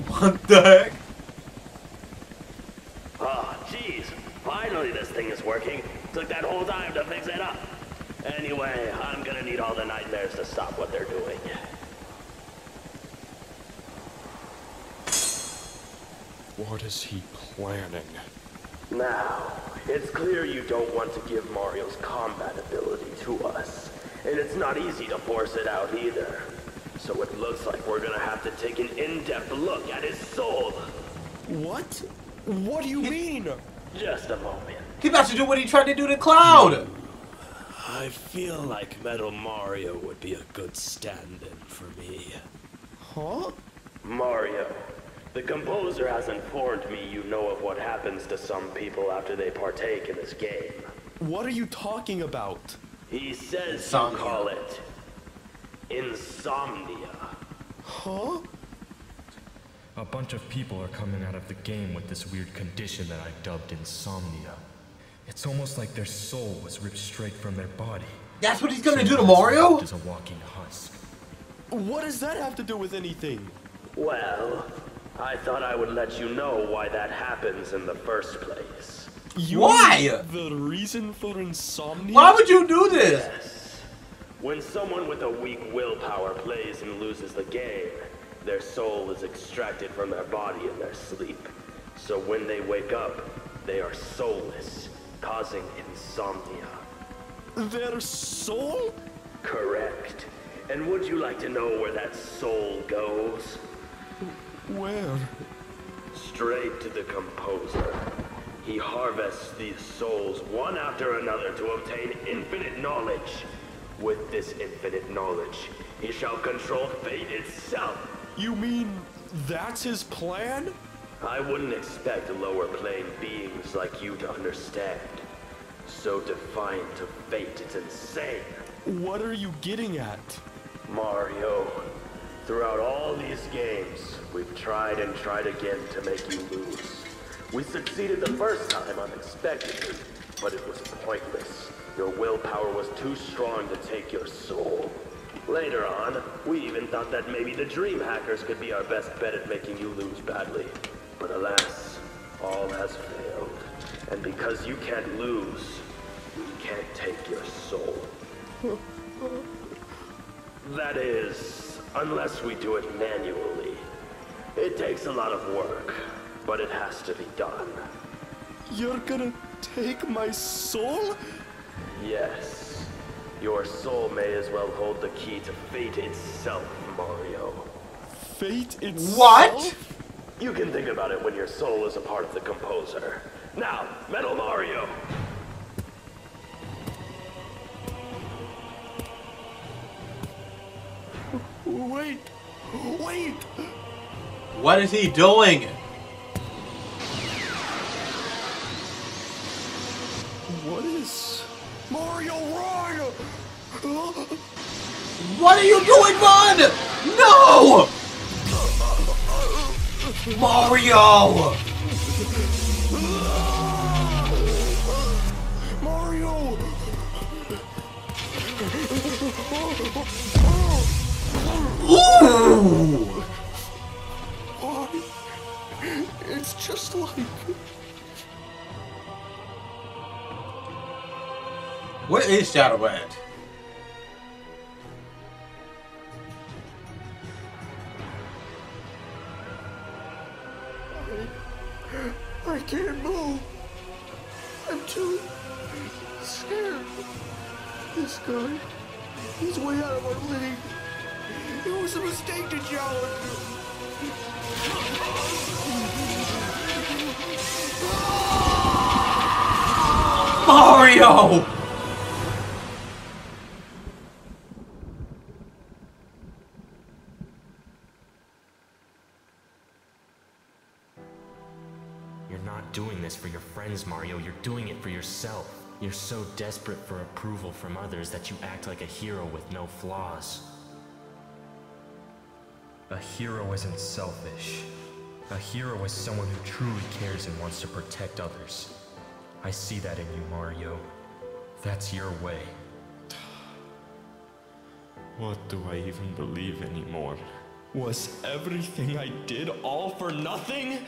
Speaker 1: What the heck?
Speaker 6: Oh, jeez. Finally this thing is working. Took that whole time to fix it up. Anyway, I'm gonna need all the nightmares to stop what they're doing.
Speaker 5: What is he planning?
Speaker 6: Now, it's clear you don't want to give Mario's combat ability to us. And it's not easy to force it out either. So it looks like we're gonna have to take an in-depth look at his soul.
Speaker 5: What? What do you mean?
Speaker 6: Just a moment.
Speaker 1: He about to do what he tried to do to Cloud!
Speaker 6: I feel like Metal Mario would be a good stand-in for me.
Speaker 5: Huh?
Speaker 6: Mario, the composer has informed me you know of what happens to some people after they partake in this game.
Speaker 5: What are you talking about?
Speaker 6: He says
Speaker 1: Insomnia.
Speaker 6: you call it insomnia.
Speaker 5: Huh?
Speaker 3: A bunch of people are coming out of the game with this weird condition that I've dubbed insomnia. It's almost like their soul was ripped straight from their body.
Speaker 1: That's what he's gonna do to Mario?
Speaker 3: As a walking husk.
Speaker 5: What does that have to do with anything?
Speaker 6: Well, I thought I would let you know why that happens in the first place.
Speaker 1: Why?
Speaker 5: The reason for insomnia?
Speaker 1: Why would you do this?
Speaker 6: Yes. When someone with a weak willpower plays and loses the game, their soul is extracted from their body in their sleep. So when they wake up, they are soulless, causing insomnia.
Speaker 5: Their soul?
Speaker 6: Correct. And would you like to know where that soul goes?
Speaker 5: Where?
Speaker 6: Straight to the composer. He harvests these souls one after another to obtain infinite knowledge. With this infinite knowledge, he shall control fate itself.
Speaker 5: You mean that's his plan?
Speaker 6: I wouldn't expect lower plane beings like you to understand. So defiant of fate, it's insane.
Speaker 5: What are you getting at?
Speaker 6: Mario, throughout all these games, we've tried and tried again to make you lose. We succeeded the first time unexpectedly, but it was pointless. Your willpower was too strong to take your soul. Later on, we even thought that maybe the Dream Hackers could be our best bet at making you lose badly. But alas, all has failed. And because you can't lose, we can't take your soul. That is, unless we do it manually. It takes a lot of work, but it has to be done.
Speaker 5: You're gonna take my soul?
Speaker 6: Yes. Your soul may as well hold the key to fate itself, Mario.
Speaker 5: Fate itself?
Speaker 1: What?
Speaker 6: You can think about it when your soul is a part of the composer. Now, Metal Mario!
Speaker 5: Wait! Wait!
Speaker 1: What is he doing?
Speaker 5: What is... Mario, run!
Speaker 1: What are you doing, Ron? No! Mario!
Speaker 5: Mario!
Speaker 1: Ooh!
Speaker 5: Why? It's just like...
Speaker 1: What is Shadow at?
Speaker 5: I can't move. I'm too scared. This guy, he's way out of our league. It was a mistake to challenge him.
Speaker 1: Mario!
Speaker 11: You're not doing this for your friends, Mario. You're doing it for yourself. You're so desperate for approval from others that you act like a hero with no flaws.
Speaker 3: A hero isn't selfish. A hero is someone who truly cares and wants to protect others. I see that in you, Mario. That's your way.
Speaker 5: What do I even believe anymore? Was everything I did all for nothing?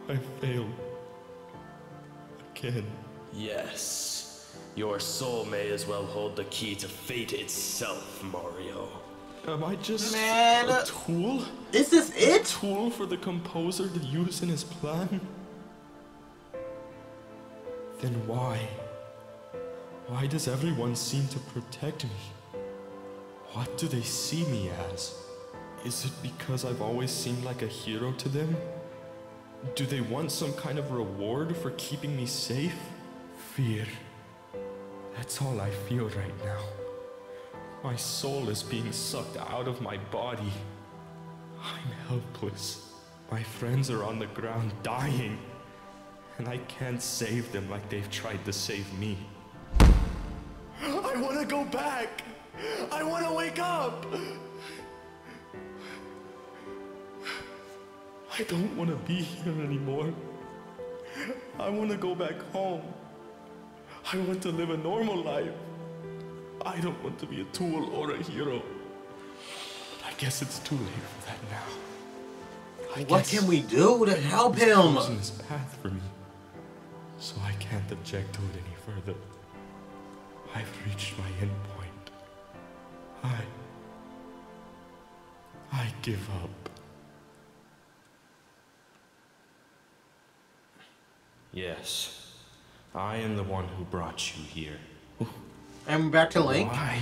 Speaker 5: I failed. Again.
Speaker 6: Yes. Your soul may as well hold the key to fate itself, Mario.
Speaker 5: Am I just
Speaker 1: Man,
Speaker 5: a tool?
Speaker 1: Is this it?
Speaker 5: A tool for the composer to use in his plan? Then why? Why does everyone seem to protect me? What do they see me as? Is it because I've always seemed like a hero to them? Do they want some kind of reward for keeping me safe? Fear. That's all I feel right now. My soul is being sucked out of my body. I'm helpless. My friends are on the ground dying. And I can't save them like they've tried to save me. I want to go back! I want to wake up! I don't want to be here anymore.
Speaker 3: I want to go back home. I want to live a normal life. I don't want to be a tool or a hero. But I guess it's too late for that now.
Speaker 1: What can we do to help him?
Speaker 3: He's chosen this path for me, so I can't object to it any further. I've reached my end point. I give up.
Speaker 11: Yes, I am the one who brought you here.
Speaker 1: And back to Link.
Speaker 11: Why?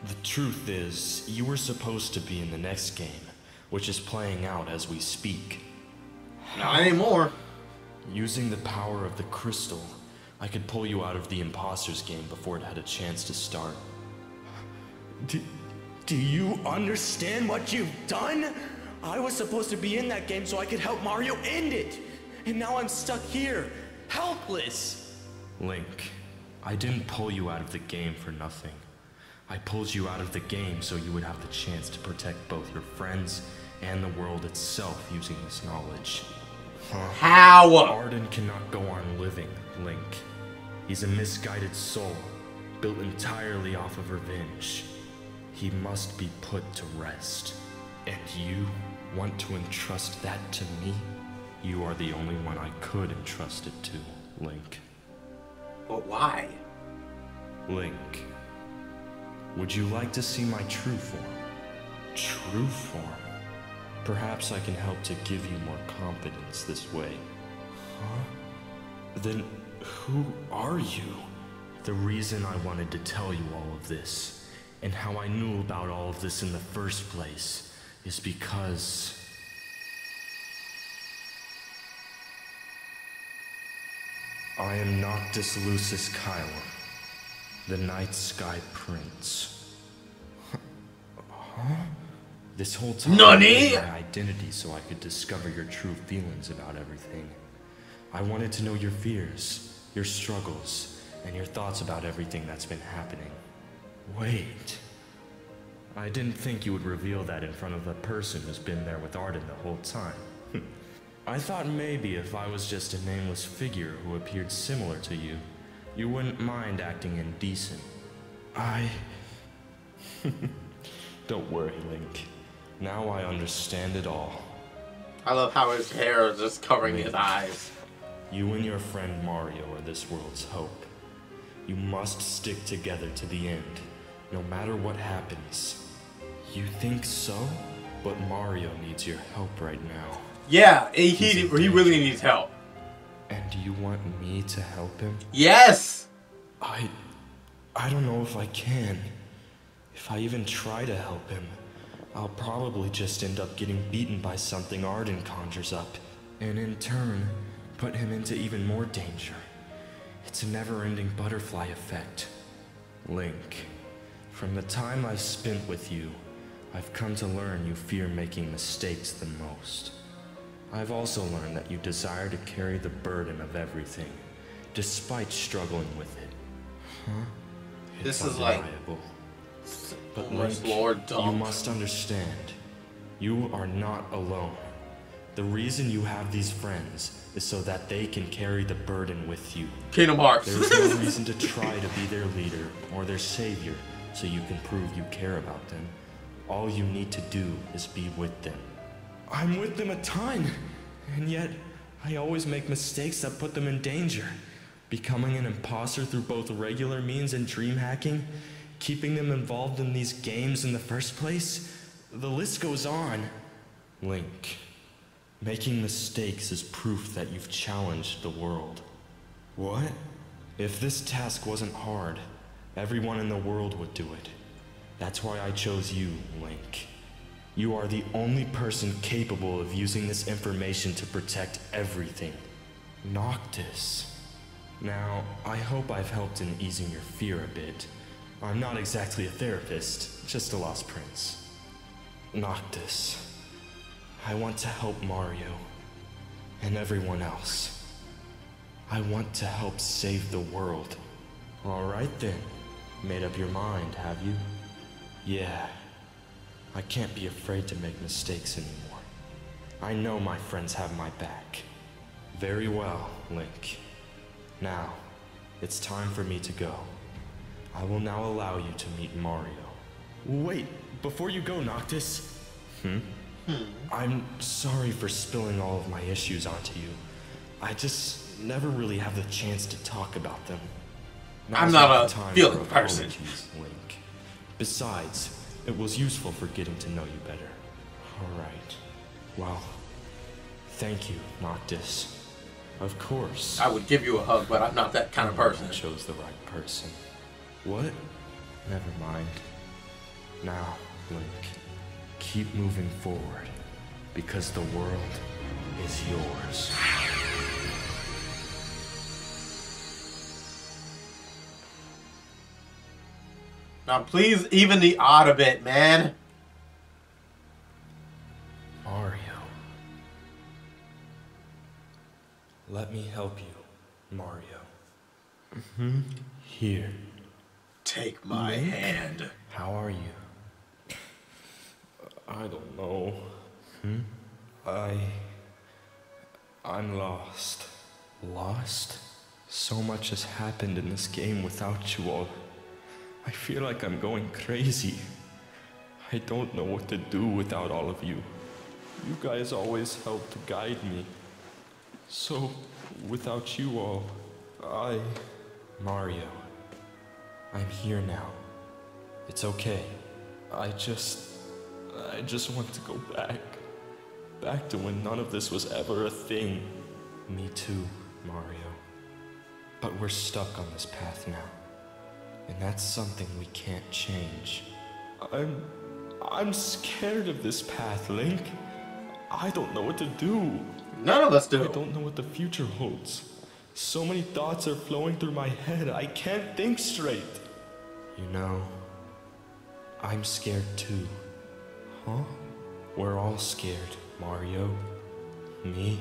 Speaker 11: The truth is, you were supposed to be in the next game, which is playing out as we speak.
Speaker 1: Not anymore.
Speaker 11: Using the power of the crystal, I could pull you out of the imposters game before it had a chance to start.
Speaker 5: Do you understand what you've done? I was supposed to be in that game so I could help Mario end it. And now I'm stuck here, helpless.
Speaker 11: Link, I didn't pull you out of the game for nothing. I pulled you out of the game so you would have the chance to protect both your friends and the world itself using this knowledge.
Speaker 1: How?
Speaker 11: Arden cannot go on living, Link. He's a misguided soul, built entirely off of revenge. He must be put to rest. And you want to entrust that to me? You are the only one I could entrust it to, Link.
Speaker 1: But why?
Speaker 11: Link, would you like to see my true form? True form? Perhaps I can help to give you more confidence this way. Huh? Then who are you? The reason I wanted to tell you all of this, and how I knew about all of this in the first place, is because... I am Noctis Lucis Kyler, the Night Sky Prince. Huh? This whole time I hid my identity so I could discover your true feelings about everything. I wanted to know your fears, your struggles, and your thoughts about everything that's been happening. Wait. I didn't think you would reveal that in front of a person who's been there with Arden the whole time. I thought maybe if I was just a nameless figure who appeared similar to you, you wouldn't mind acting indecent. Don't worry, Link. Now I understand it all.
Speaker 1: I love how his hair is just covering
Speaker 11: Link,
Speaker 1: his eyes.
Speaker 11: You and your friend Mario are this world's hope. You must stick together to the end, no matter what happens. You think so? But Mario needs your help right now.
Speaker 1: Yeah, he really needs help.
Speaker 11: And do you want me to help him?
Speaker 1: Yes!
Speaker 11: I don't know if I can. If I even try to help him, I'll probably just end up getting beaten by something Arden conjures up, and in turn, put him into even more danger. It's a never-ending butterfly effect. Link, from the time I've spent with you, I've come to learn you fear making mistakes the most. I've also learned that you desire to carry the burden of everything, despite struggling with it. Huh?
Speaker 1: This
Speaker 11: It's
Speaker 1: is like...
Speaker 11: undeniable. But
Speaker 1: Lord,
Speaker 11: Link,
Speaker 1: dumb.
Speaker 11: you must understand, you are not alone. The reason you have these friends is so that they can carry the burden with you.
Speaker 1: Kingdom Hearts.
Speaker 11: There is no reason to try to be their leader or their savior so you can prove you care about them. All you need to do is be with them. I'm with them a ton, and yet I always make mistakes that put them in danger. Becoming an imposter through both regular means and dream hacking, keeping them involved in these games in the first place, the list goes on. Link, making mistakes is proof that you've challenged the world. What? If this task wasn't hard, everyone in the world would do it. That's why I chose you, Link. You are the only person capable of using this information to protect everything. Noctis. Now, I hope I've helped in easing your fear a bit. I'm not exactly a therapist, just a lost prince. Noctis. I want to help Mario. And everyone else. I want to help save the world. Alright then. Made up your mind, have you? Yeah. I can't be afraid to make mistakes anymore. I know my friends have my back. Very well, Link.
Speaker 2: Now, it's time for me to go. I will now allow you to meet Mario. Wait, before you go, Noctis. I'm sorry for spilling all of my issues onto you. I just never really have the chance to talk about them.
Speaker 1: I'm not a feeling person.
Speaker 2: Link. Besides, it was useful for getting to know you better. Alright. Well, thank you, Noctis. Of course.
Speaker 1: I would give you a hug, but I'm not that kind of person.
Speaker 2: I chose the right person. What? Never mind. Now, Link, keep moving forward, because the world is yours.
Speaker 1: Now please even the odd a bit, man.
Speaker 2: Mario. Let me help you, Mario. Here.
Speaker 1: Take my hand.
Speaker 2: How are you? I don't know. I'm lost. Lost? So much has happened in this game without you all. I feel like I'm going crazy. I don't know what to do without all of you. You guys always helped guide me. So, without you all, Mario, I'm here now. It's okay. I just want to go back. Back to when none of this was ever a thing. Me too, Mario. But we're stuck on this path now. And that's something we can't change. I'm scared of this path, Link. I don't know what to do.
Speaker 1: None of us do.
Speaker 2: I don't know what the future holds. So many thoughts are flowing through my head, I can't think straight. You know, I'm scared too. Huh? We're all scared, Mario. Me,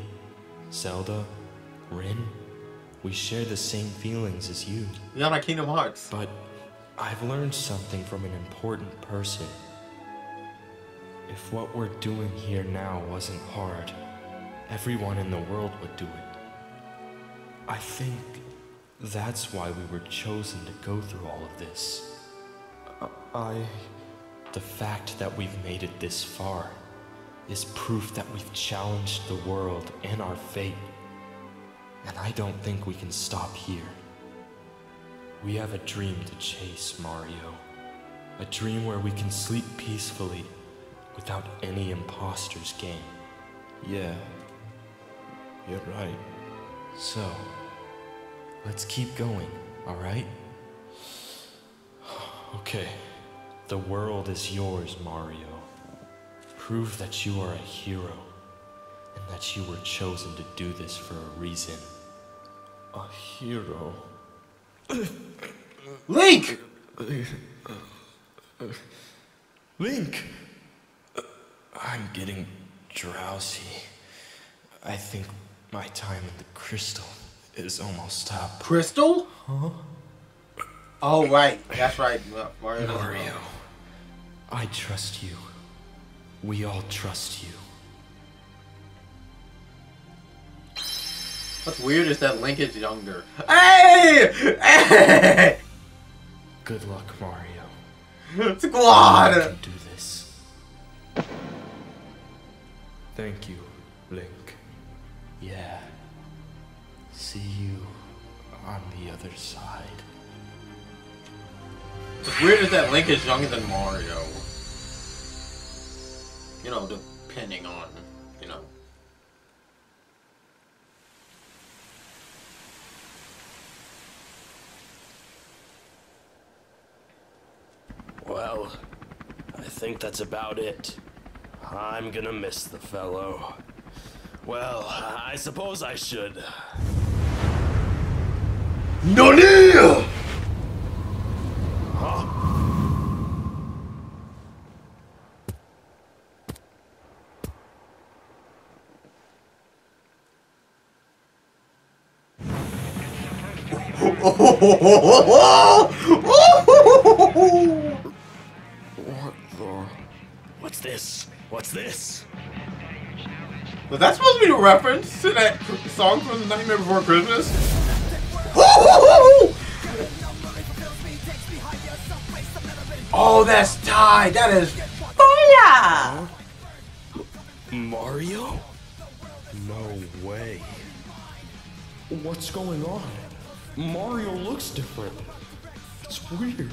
Speaker 2: Zelda, Rin. We share the same feelings as you.
Speaker 1: You're not Kingdom Hearts.
Speaker 2: But I've learned something from an important person. If what we're doing here now wasn't hard, everyone in the world would do it. I think that's why we were chosen to go through all of this. The fact that we've made it this far is proof that we've challenged the world and our fate. And I don't think we can stop here. We have a dream to chase, Mario. A dream where we can sleep peacefully without any imposters gain. Yeah, you're right. So, let's keep going, alright? Okay, the world is yours, Mario. Prove that you are a hero, and that you were chosen to do this for a reason. A hero?
Speaker 1: Link!
Speaker 2: Link! I'm getting drowsy. I think my time in the crystal is almost up.
Speaker 1: Crystal?
Speaker 2: Huh?
Speaker 1: Oh, right. That's right.
Speaker 2: Mario, I trust you. We all trust you.
Speaker 1: What's weird is that Link is younger. Hey! Hey!
Speaker 2: Good luck, Mario.
Speaker 1: Squad!
Speaker 2: You can do this. Thank you, Link. Yeah. See you on the other side.
Speaker 1: What's weird is that Link is younger than Mario. You know, depending on, you know.
Speaker 6: Well, I think that's about it. I'm gonna miss the fellow. Well, I suppose I should.
Speaker 1: NANI?!
Speaker 6: Huh? What's this? What's this?
Speaker 1: Was that supposed to be a reference to that song from The Nightmare Before Christmas? Oh, that's tied. That is fire.
Speaker 5: Mario? No way. What's going on? Mario looks different. It's weird.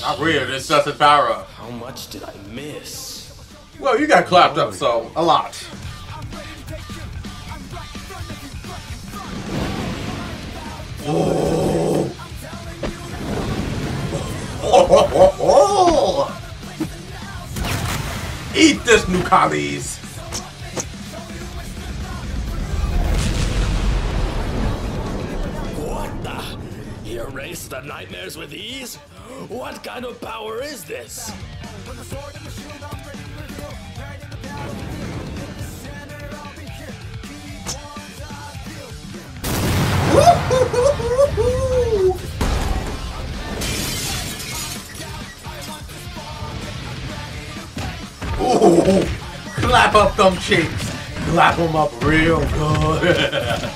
Speaker 1: Not weird, it's just his power up.
Speaker 5: How much did I miss?
Speaker 1: Well, you got clapped up, so a lot. Oh. Oh. Eat this, Nukalis.
Speaker 6: What the? He erased the nightmares with ease? What kind of power is this?
Speaker 1: Ooh, clap up them cheeks. Clap them up real good.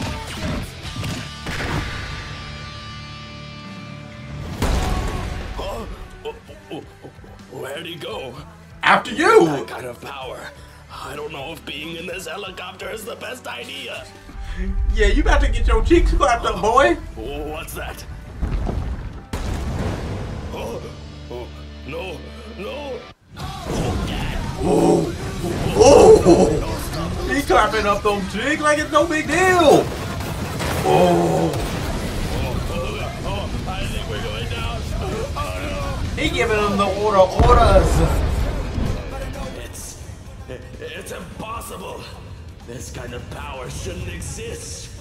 Speaker 6: Where'd he go?
Speaker 1: After you.
Speaker 6: That kind of power. I don't know if being in this helicopter is the best idea.
Speaker 1: Yeah, you about to get your cheeks clapped up, boy.
Speaker 6: What's that? Oh, no, no.
Speaker 1: Ooh. Ooh. He's clapping up them cheeks like it's no big deal. Oh.
Speaker 6: I think we're going down. Oh,
Speaker 1: no. He giving them the orders.
Speaker 6: It's impossible. This kind of power shouldn't exist.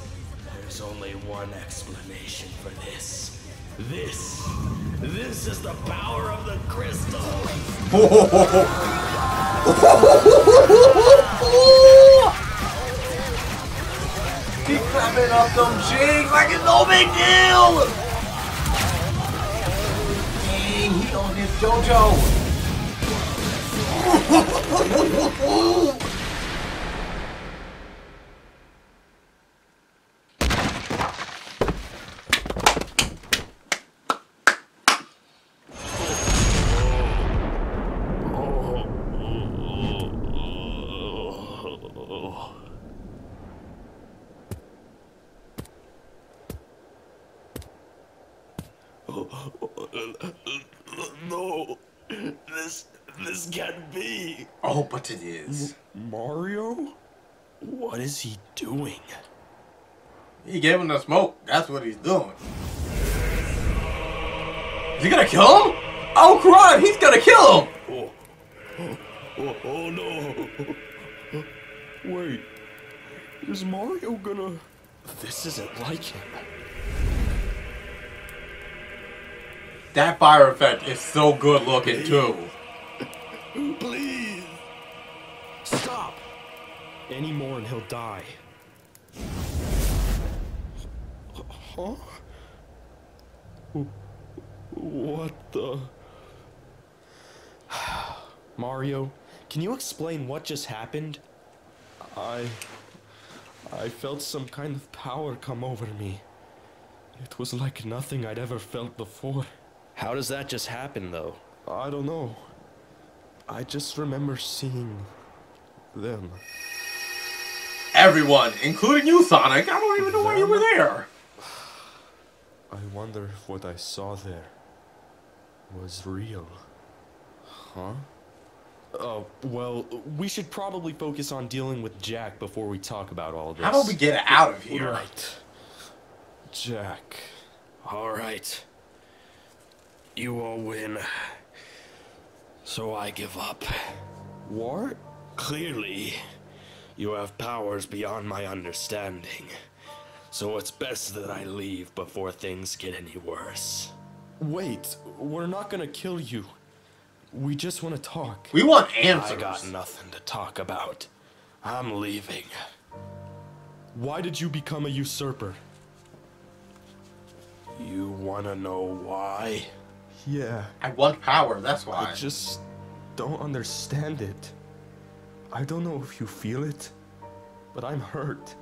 Speaker 6: There's only one explanation for this. This is the power of the crystal.
Speaker 1: He's clapping up them cheeks like it's no big deal. Dang, he on his JoJo.
Speaker 6: No, this can't be.
Speaker 1: Oh, but it is.
Speaker 5: Mario? What is he doing?
Speaker 1: He gave him the smoke. That's what he's doing. Is he gonna kill him? Oh, crud! He's gonna kill him!
Speaker 6: Oh no!
Speaker 5: Wait, is Mario gonna... This isn't like him.
Speaker 1: That fire effect is so good looking too.
Speaker 6: Please!
Speaker 5: Stop! Any more and he'll die. Huh? What the... Mario, can you explain what just happened? I felt some kind of power come over me. It was like nothing I'd ever felt before. How does that just happen, though? I don't know. I just remember seeing them.
Speaker 1: Everyone, including you, Sonic. I don't even know why you were there.
Speaker 5: I wonder if what I saw there was real. Huh? Oh, well, we should probably focus on dealing with Jack before we talk about all this.
Speaker 1: How about we get out of here?
Speaker 5: Right. Jack.
Speaker 6: All right. You all win. So I give up.
Speaker 5: What?
Speaker 6: Clearly, you have powers beyond my understanding. So it's best that I leave before things get any worse.
Speaker 5: Wait, we're not gonna kill you. We just want to talk.
Speaker 1: We want answers.
Speaker 6: I got nothing to talk about. I'm leaving.
Speaker 5: Why did you become a usurper?
Speaker 6: You wanna know why?
Speaker 5: Yeah.
Speaker 1: I want power, that's why.
Speaker 5: I just don't understand it. I don't know if you feel it, but I'm hurt.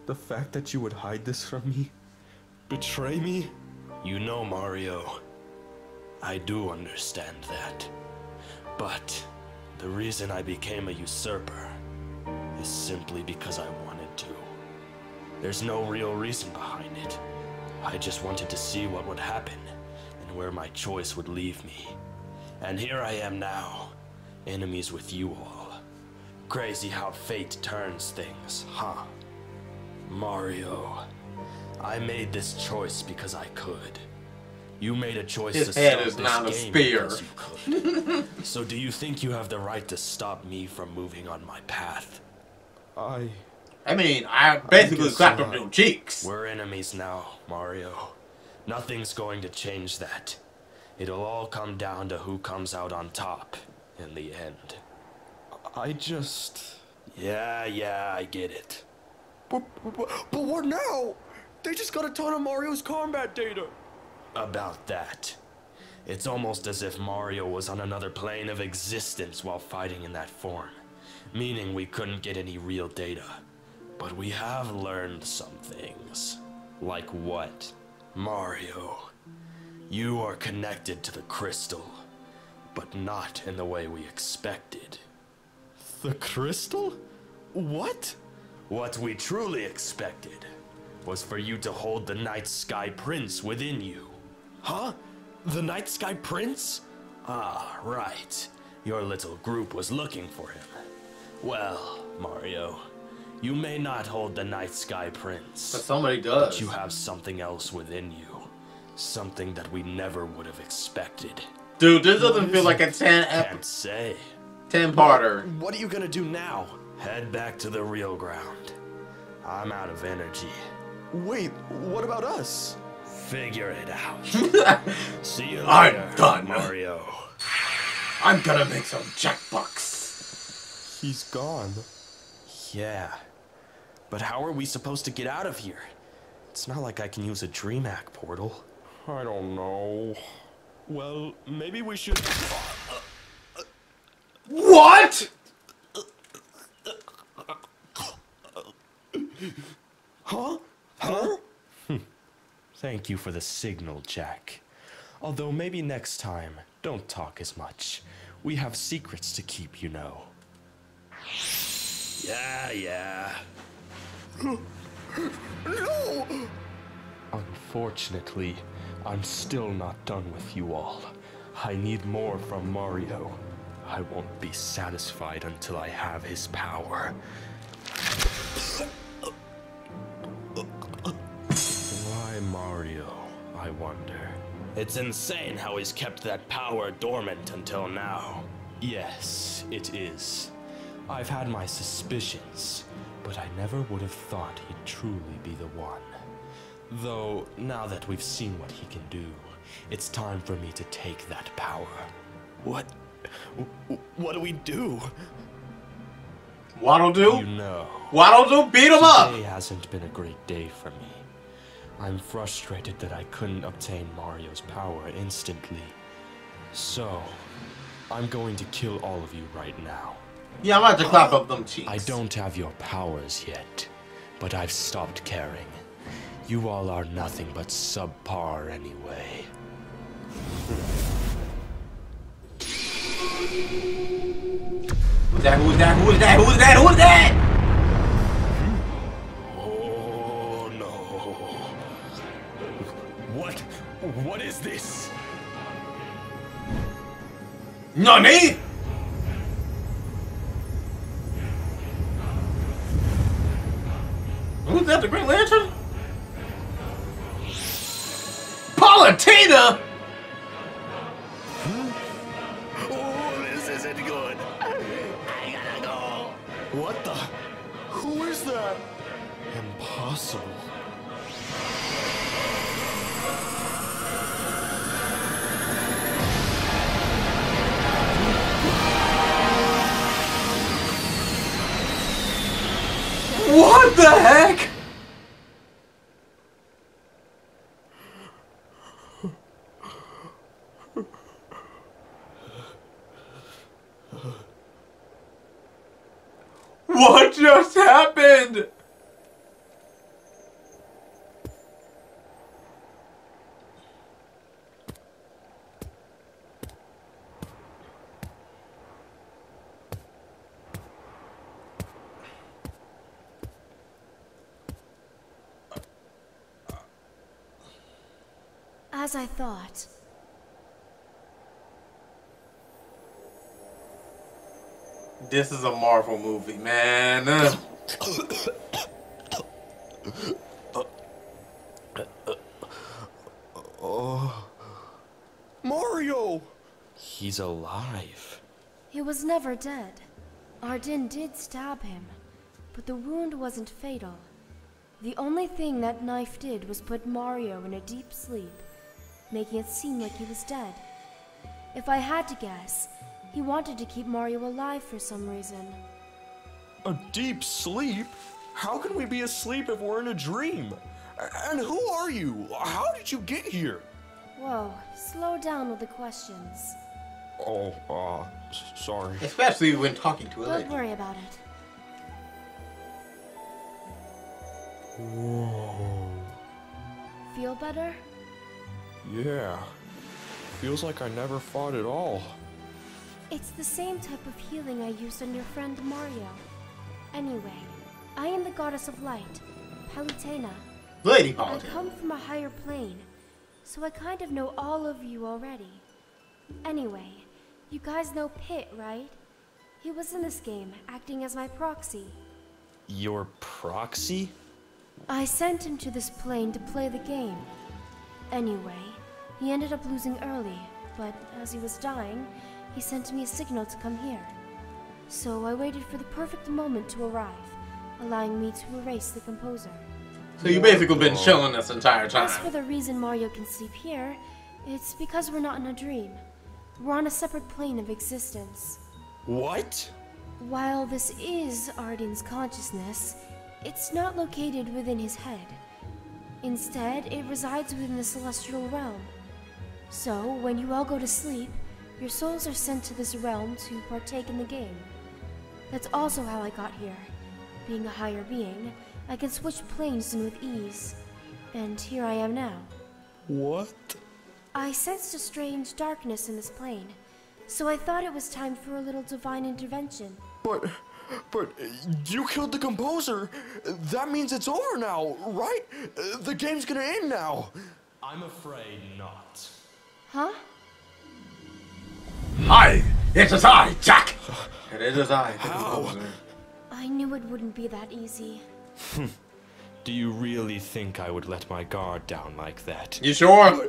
Speaker 5: The fact that you would hide this from me, Betray me? You know, Mario, I do understand that. But the reason I became a usurper is simply because I wanted to. There's no real reason behind it. I just wanted to see what would happen and where my choice would leave me. And here I am now, enemies with you all. Crazy how fate turns things, huh? Mario, I made this choice because I could. You made a choice to stop this game because you could. So do you think you have the right to stop me from moving on my path?
Speaker 1: I mean, I basically clapped on your cheeks.
Speaker 5: We're enemies now, Mario. Nothing's going to change that. It'll all come down to who comes out on top in the end. Yeah, I get it.
Speaker 3: But what now? They just got a ton of Mario's combat data.
Speaker 5: About that. It's almost as if Mario was on another plane of existence while fighting in that form. Meaning we couldn't get any real data. But we have learned some things. Like what? Mario, you are connected to the crystal, but not in the way we expected.
Speaker 3: The crystal? What?
Speaker 5: What we truly expected was for you to hold the Night Sky Prince within you.
Speaker 3: Huh? The Night Sky Prince?
Speaker 5: Ah, right. Your little group was looking for him. Well, Mario, you may not hold the Night Sky Prince.
Speaker 1: But somebody does.
Speaker 5: But you have something else within you. Something that we never would have expected.
Speaker 1: Dude, this doesn't feel like a 10
Speaker 5: Can't say.
Speaker 1: 10-parter.
Speaker 5: What are you gonna do now? Head back to the real ground. I'm out of energy.
Speaker 3: Wait, what about us?
Speaker 5: Figure it out. See you later,
Speaker 1: I'm done,
Speaker 5: Mario.
Speaker 1: I'm gonna make some jackbucks.
Speaker 3: He's gone.
Speaker 5: Yeah. But how are we supposed to get out of here? It's not like I can use a DreamHack portal.
Speaker 3: I don't know. Well, maybe we should...
Speaker 1: What?!
Speaker 3: Huh? Huh?
Speaker 5: Thank you for the signal, Jack. Although maybe next time, don't talk as much. We have secrets to keep, you know. Yeah.
Speaker 3: No!
Speaker 5: Unfortunately, I'm still not done with you all. I need more from Mario. I won't be satisfied until I have his power. Why Mario, I wonder? It's insane how he's kept that power dormant until now. Yes, it is. I've had my suspicions, but I never would have thought he'd truly be the one. Though, now that we've seen what he can do, it's time for me to take that power. What do we do?
Speaker 1: Waddle do?
Speaker 5: You know.
Speaker 1: Waddle do? Beat him up!
Speaker 5: Today hasn't been a great day for me. I'm frustrated that I couldn't obtain Mario's power instantly. So, I'm going to kill all of you right now.
Speaker 1: Yeah, I'm about to clap up them cheeks.
Speaker 5: I don't have your powers yet, but I've stopped caring. You all are nothing but subpar anyway.
Speaker 1: Who's that?
Speaker 5: Oh no.
Speaker 3: What is this?
Speaker 1: Nani? Who's that, the Green Lantern? Palutena?
Speaker 3: Oh, this isn't good. I gotta go. What the? Who is that?
Speaker 5: Impossible.
Speaker 1: What the heck? What just happened?
Speaker 4: As I thought.
Speaker 1: This is a Marvel movie, man.
Speaker 8: Mario!
Speaker 11: He's alive.
Speaker 4: He was never dead. Arden did stab him, but the wound wasn't fatal. The only thing that knife did was put Mario in a deep sleep, making it seem like he was dead. If I had to guess, he wanted to keep Mario alive for some reason.
Speaker 8: A deep sleep? How can we be asleep if we're in a dream? And who are you? How did you get here?
Speaker 4: Whoa, slow down with the questions.
Speaker 8: Oh, sorry.
Speaker 1: Especially when talking to a lady.
Speaker 4: Don't worry about it.
Speaker 8: Whoa.
Speaker 4: Feel better?
Speaker 8: Yeah. Feels like I never fought at all.
Speaker 4: It's the same type of healing I used on your friend Mario. Anyway, I am the goddess of light, Palutena.
Speaker 1: Lady
Speaker 4: I
Speaker 1: Palutena.
Speaker 4: come from a higher plane, so I kind of know all of you already. Anyway, you guys know Pit, right? He was in this game, acting as my proxy.
Speaker 11: Your proxy?
Speaker 4: I sent him to this plane to play the game. Anyway, he ended up losing early, but as he was dying, he sent me a signal to come here. So I waited for the perfect moment to arrive, allowing me to erase the composer.
Speaker 1: So you basically been chilling this entire time.
Speaker 4: As for the reason Mario can sleep here, it's because we're not in a dream. We're on a separate plane of existence.
Speaker 8: What?
Speaker 4: While this is Arden's consciousness, it's not located within his head. Instead, it resides within the celestial realm. So, when you all go to sleep, your souls are sent to this realm to partake in the game. That's also how I got here. Being a higher being, I can switch planes and with ease. And here I am now.
Speaker 8: What?
Speaker 4: I sensed a strange darkness in this plane, so I thought it was time for a little divine intervention.
Speaker 8: But you killed the composer. That means it's over now, right? The game's gonna end now.
Speaker 2: I'm afraid not.
Speaker 4: Huh?
Speaker 1: Hi! It is I, Jack! And it is I, the composer.
Speaker 4: I knew it wouldn't be that easy.
Speaker 11: Do you really think I would let my guard down like that?
Speaker 1: You sure?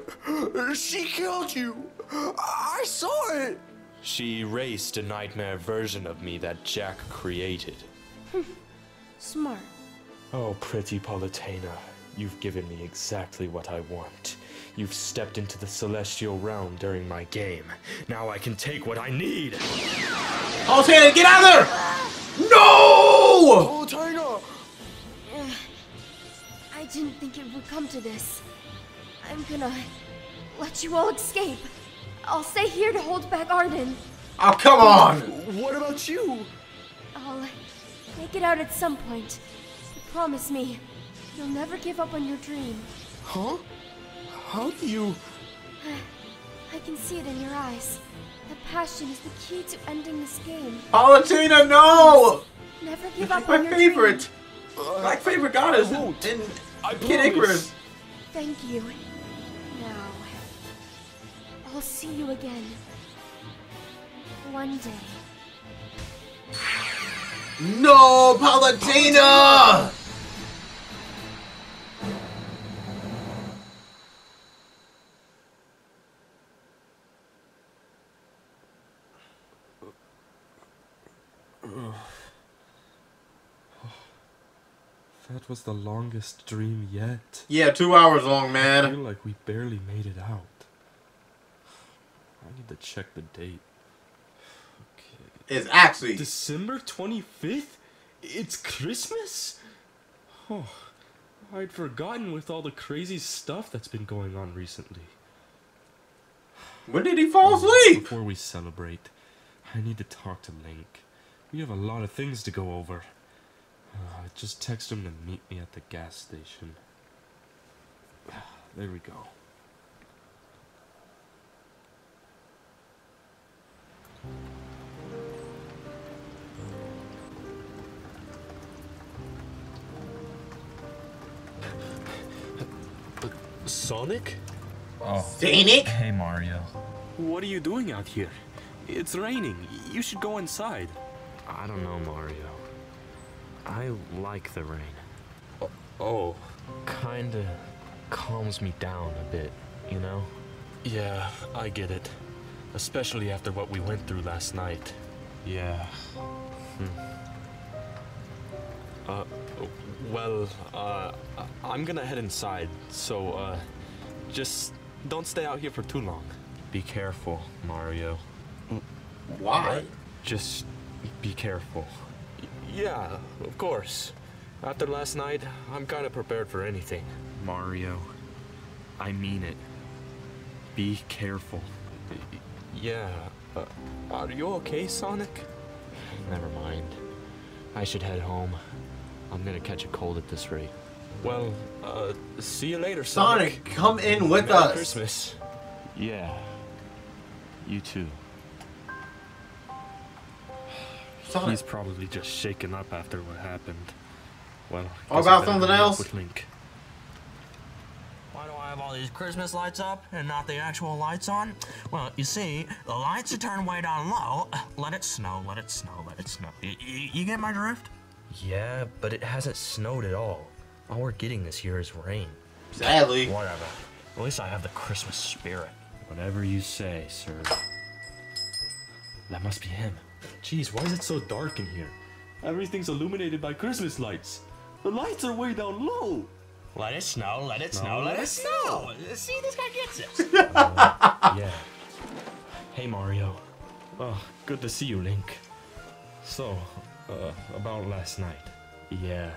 Speaker 8: She killed you. I saw it.
Speaker 11: She erased a nightmare version of me that Jack created.
Speaker 4: Smart.
Speaker 11: Oh, pretty Palutena, you've given me exactly what I want. You've stepped into the celestial realm during my game. Now I can take what I need.
Speaker 1: Palutena, get out of there! No!
Speaker 8: Palutena!
Speaker 4: I didn't think it would come to this. I'm gonna let you all escape. I'll stay here to hold back Arden.
Speaker 1: Oh, come on!
Speaker 8: What about you?
Speaker 4: I'll make it out at some point. But promise me, you'll never give up on your dream.
Speaker 8: Huh? How do you...
Speaker 4: I can see it in your eyes. That passion is the key to ending this game.
Speaker 1: Palutena, no!
Speaker 4: Never give up
Speaker 1: My
Speaker 4: on your
Speaker 1: favorite!
Speaker 4: dream.
Speaker 1: My favorite goddess in Kid Icarus.
Speaker 4: Thank you. Now, I'll see you again. One day.
Speaker 1: No, Palutena!
Speaker 3: That was the longest dream yet.
Speaker 1: Yeah, 2 hours long,
Speaker 3: I
Speaker 1: man.
Speaker 3: feel like we barely made it out. I need to check the date. Okay.
Speaker 1: It's actually
Speaker 3: December 25th? It's Christmas? Oh, I'd forgotten with all the crazy stuff that's been going on recently.
Speaker 1: When did he fall asleep?
Speaker 3: Before we celebrate, I need to talk to Link. We have a lot of things to go over. Just text him to meet me at the gas station. There we go.
Speaker 5: Sonic?
Speaker 3: Oh.
Speaker 1: Sonic?
Speaker 3: Hey, Mario. What are you doing out here? It's raining. You should go inside.
Speaker 11: I don't know, Mario. I like the rain.
Speaker 3: Oh.
Speaker 11: Kinda calms me down a bit, you know?
Speaker 3: Yeah, I get it. Especially after what we went through last night. Yeah. I'm gonna head inside, so, just don't stay out here for too long.
Speaker 11: Be careful, Mario.
Speaker 1: Why?
Speaker 3: Just be careful. Yeah, of course. After last night, I'm kinda prepared for anything.
Speaker 11: Mario, I mean it. Be careful.
Speaker 3: Yeah, are you okay, Sonic?
Speaker 11: Never mind. I should head home. I'm gonna catch a cold at this rate.
Speaker 3: Well, see you later,
Speaker 1: Sonic, come in with
Speaker 3: Merry
Speaker 1: us.
Speaker 3: Christmas.
Speaker 11: Yeah. You too.
Speaker 1: Sonic.
Speaker 3: He's probably just shaken up after what happened. Well,
Speaker 1: How about something else?
Speaker 3: With Link.
Speaker 12: Why do I have all these Christmas lights up and not the actual lights on? Well, you see, the lights are turned way down low. Let it snow, let it snow, let it snow. You get my drift?
Speaker 11: Yeah, but it hasn't snowed at all. All we're getting this year is rain.
Speaker 1: Sadly.
Speaker 12: Whatever. At least I have the Christmas spirit.
Speaker 3: Whatever you say, sir. That must be him. Jeez, why is it so dark in here? Everything's illuminated by Christmas lights. The lights are way down low.
Speaker 12: Let it snow, let it snow, let it snow. See, this guy gets it.
Speaker 3: Yeah. Hey, Mario. Oh, good to see you, Link. So, about last night. Yeah,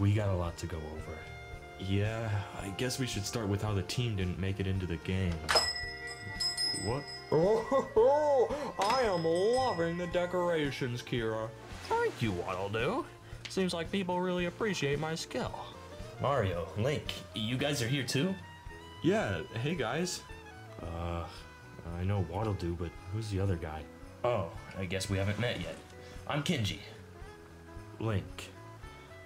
Speaker 3: we got a lot to go over. Yeah, I guess we should start with how the team didn't make it into the game. What? Oh, I am loving the decorations, Kira.
Speaker 12: Thank you, what'll do. Seems like people really appreciate my skill.
Speaker 11: Mario, Link, you guys are here too?
Speaker 3: Yeah, hey guys. I know what'll do, but who's the other guy?
Speaker 11: Oh, I guess we haven't met yet. I'm Kenji.
Speaker 3: Link.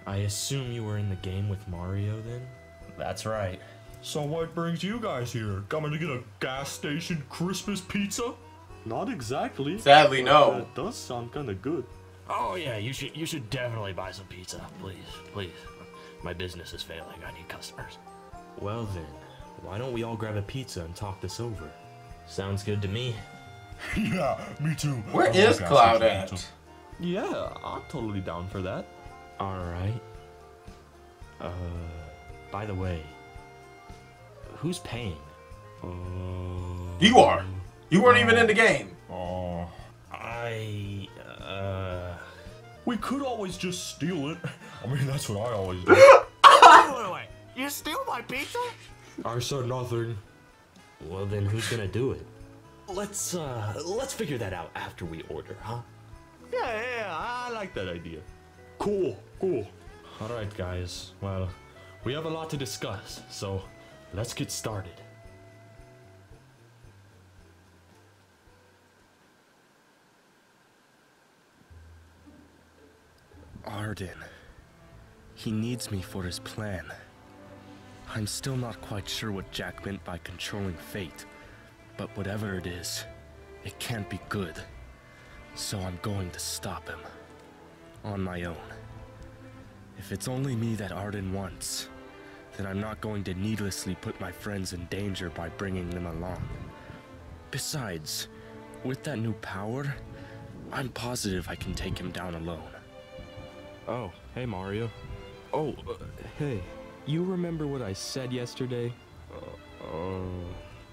Speaker 3: I assume you were in the game with Mario then?
Speaker 11: That's right.
Speaker 8: So what brings you guys here? Coming to get a gas station Christmas pizza?
Speaker 3: Not exactly.
Speaker 1: Sadly, no.
Speaker 3: That does sound kinda good.
Speaker 12: Oh yeah, you should definitely buy some pizza, please. My business is failing. I need customers.
Speaker 3: Well then, why don't we all grab a pizza and talk this over?
Speaker 11: Sounds good to me.
Speaker 8: Yeah, me too.
Speaker 1: Where is Cloud at?
Speaker 3: Yeah, I'm totally down for that. Alright. By the way, who's paying?
Speaker 1: You are. You weren't even in the game.
Speaker 8: We could always just steal it. I mean, that's what I always do.
Speaker 12: Wait. You steal my pizza?
Speaker 3: I said nothing.
Speaker 11: Well then, who's gonna do it?
Speaker 3: Let's figure that out after we order, huh? Yeah, I like that idea. Cool. Alright, guys. Well, we have a lot to discuss, so let's get started.
Speaker 13: Arden. He needs me for his plan. I'm still not quite sure what Jack meant by controlling fate, but whatever it is, it can't be good. So I'm going to stop him. On my own. If it's only me that Arden wants, then I'm not going to needlessly put my friends in danger by bringing them along. Besides, with that new power, I'm positive I can take him down alone.
Speaker 3: Oh, hey Mario. Oh, hey. You remember what I said yesterday?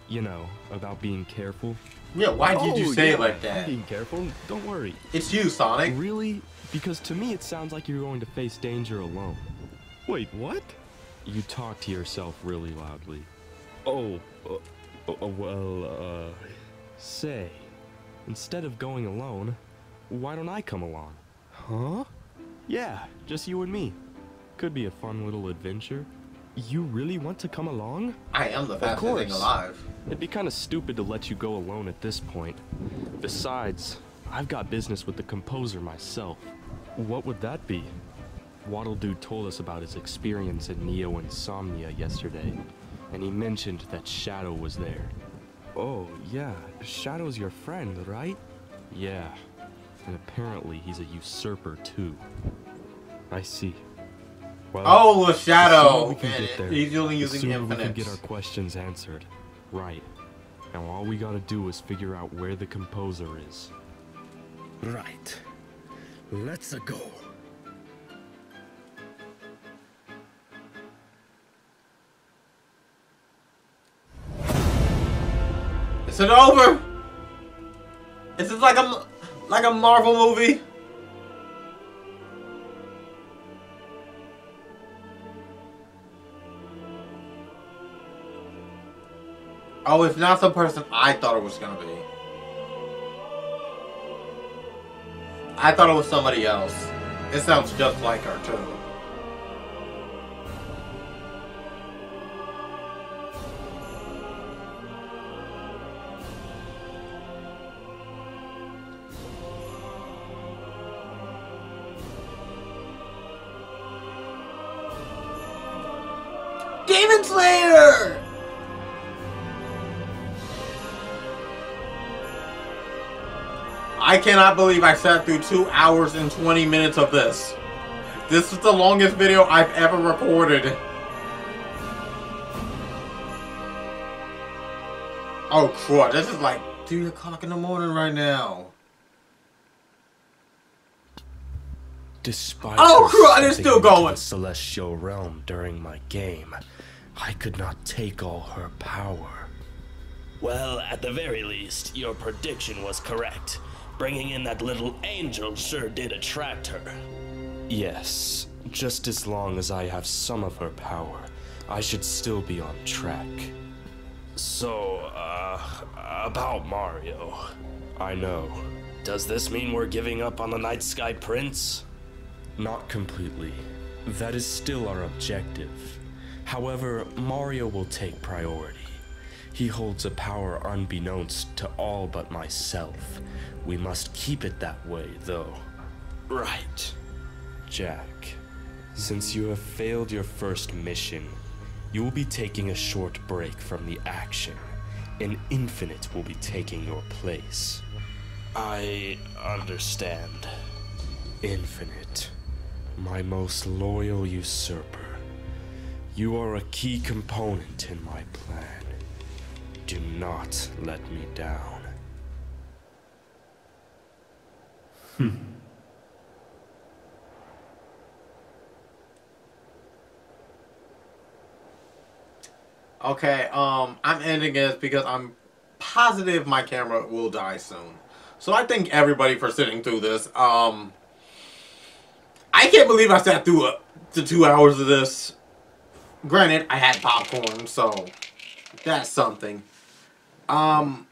Speaker 3: You know, about being careful?
Speaker 1: Yeah, why did you say it like
Speaker 3: I'm
Speaker 1: that?
Speaker 3: being careful, don't worry.
Speaker 1: It's you, Sonic.
Speaker 3: Really? Because to me it sounds like you're going to face danger alone. Wait, what? You talk to yourself really loudly. Say, instead of going alone, why don't I come along? Huh? Yeah, just you and me. Could be a fun little adventure. You really want to come along?
Speaker 1: I am the fastest thing alive.
Speaker 3: It'd be kind of stupid to let you go alone at this point. Besides, I've got business with the composer myself. What would that be? Waddle Dude told us about his experience in Neo Insomnia yesterday.
Speaker 13: and he mentioned that Shadow was there. Oh, yeah, Shadow's your friend, right? Yeah, and apparently he's a usurper too. I see. Well,
Speaker 1: oh, the Shadow!
Speaker 13: We can get there,
Speaker 1: He's only
Speaker 13: the
Speaker 1: using
Speaker 13: sooner we
Speaker 1: infinite.
Speaker 13: can get our questions answered. Right. Now all we gotta do is figure out where the composer is.
Speaker 14: Right. Let's go.
Speaker 1: Is it over? Is this like a Marvel movie? Oh, it's not the person I thought it was gonna be. I thought it was somebody else. It sounds just like her too. Demon Slayer! I cannot believe I sat through 2 hours and 20 minutes of this. This is the longest video I've ever recorded. Oh crud, this is like 3 o'clock in the morning right now.
Speaker 13: Despite
Speaker 1: oh crud, it's still
Speaker 13: into
Speaker 1: going.
Speaker 13: the celestial realm during my game, I could not take all her power.
Speaker 15: Well, at the very least, your prediction was correct. Bringing in that little angel sure did attract her.
Speaker 13: Yes, just as long as I have some of her power, I should still be on track.
Speaker 15: So, about Mario.
Speaker 13: I know.
Speaker 15: Does this mean we're giving up on the Night Sky Prince?
Speaker 13: Not completely. That is still our objective. However, Mario will take priority. He holds a power unbeknownst to all but myself. We must keep it that way, though.
Speaker 15: Right.
Speaker 13: Jack, since you have failed your first mission, you will be taking a short break from the action, and Infinite will be taking your place.
Speaker 15: I understand.
Speaker 13: Infinite, my most loyal usurper. You are a key component in my plan. Do not let me down.
Speaker 1: Okay, I'm ending this because I'm positive my camera will die soon. So I thank everybody for sitting through this. I can't believe I sat through the 2 hours of this. Granted, I had popcorn, so that's something. I'm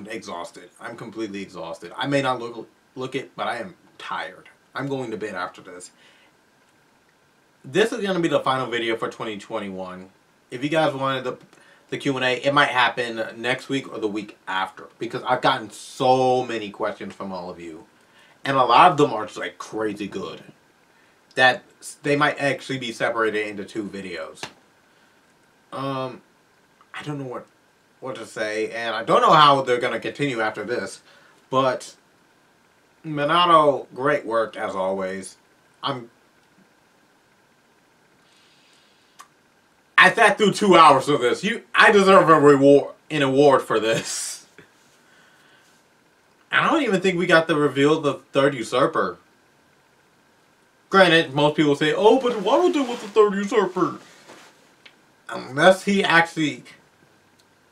Speaker 1: exhausted. I'm completely exhausted. I may not look it, but I am tired. I'm going to bed after this. This is going to be the final video for 2021. If you guys wanted the Q&A, it might happen next week or the week after, because I've gotten so many questions from all of you. And a lot of them are just like crazy good, that they might actually be separated into 2 videos. I don't know what to say, and I don't know how they're going to continue after this, but Monado, great work as always. I sat through 2 hours of this. I deserve an award for this. I don't even think we got to reveal the 3rd usurper. Granted, most people say, oh, but why would do with the 3rd usurper? Unless he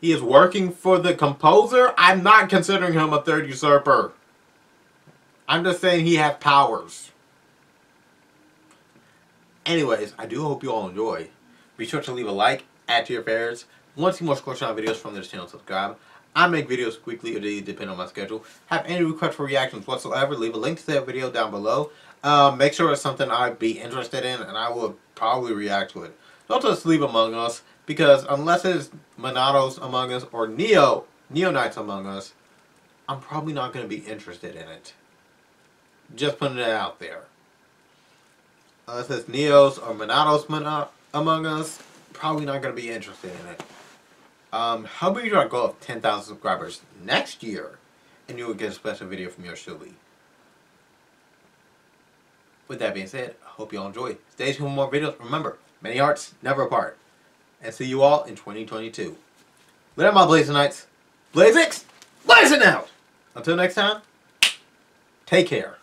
Speaker 1: is working for the composer, I'm not considering him a 3rd usurper. I'm just saying he has powers. Anyways, I do hope you all enjoy. Be sure to leave a like, add to your favorites. Want to see more Scorch Out videos from this channel, subscribe. I make videos weekly or daily depending on my schedule. Have any requests for reactions whatsoever, leave a link to that video down below. Make sure it's something I'd be interested in, and I will probably react to it. Don't just leave Among Us, because unless it's Monado's Among Us or Neo Knight's Among Us, I'm probably not going to be interested in it. Just putting it out there. Unless it's Neo's or Monado's Among Us, probably not going to be interested in it. Help me reach our goal of 10,000 subscribers next year, and you will get a special video from yours truly. With that being said, I hope you all enjoy. Stay tuned for more videos. Remember, many hearts, never apart. And see you all in 2022. Let out my Blazing Knights. Blazeix, blazing out! Until next time, take care.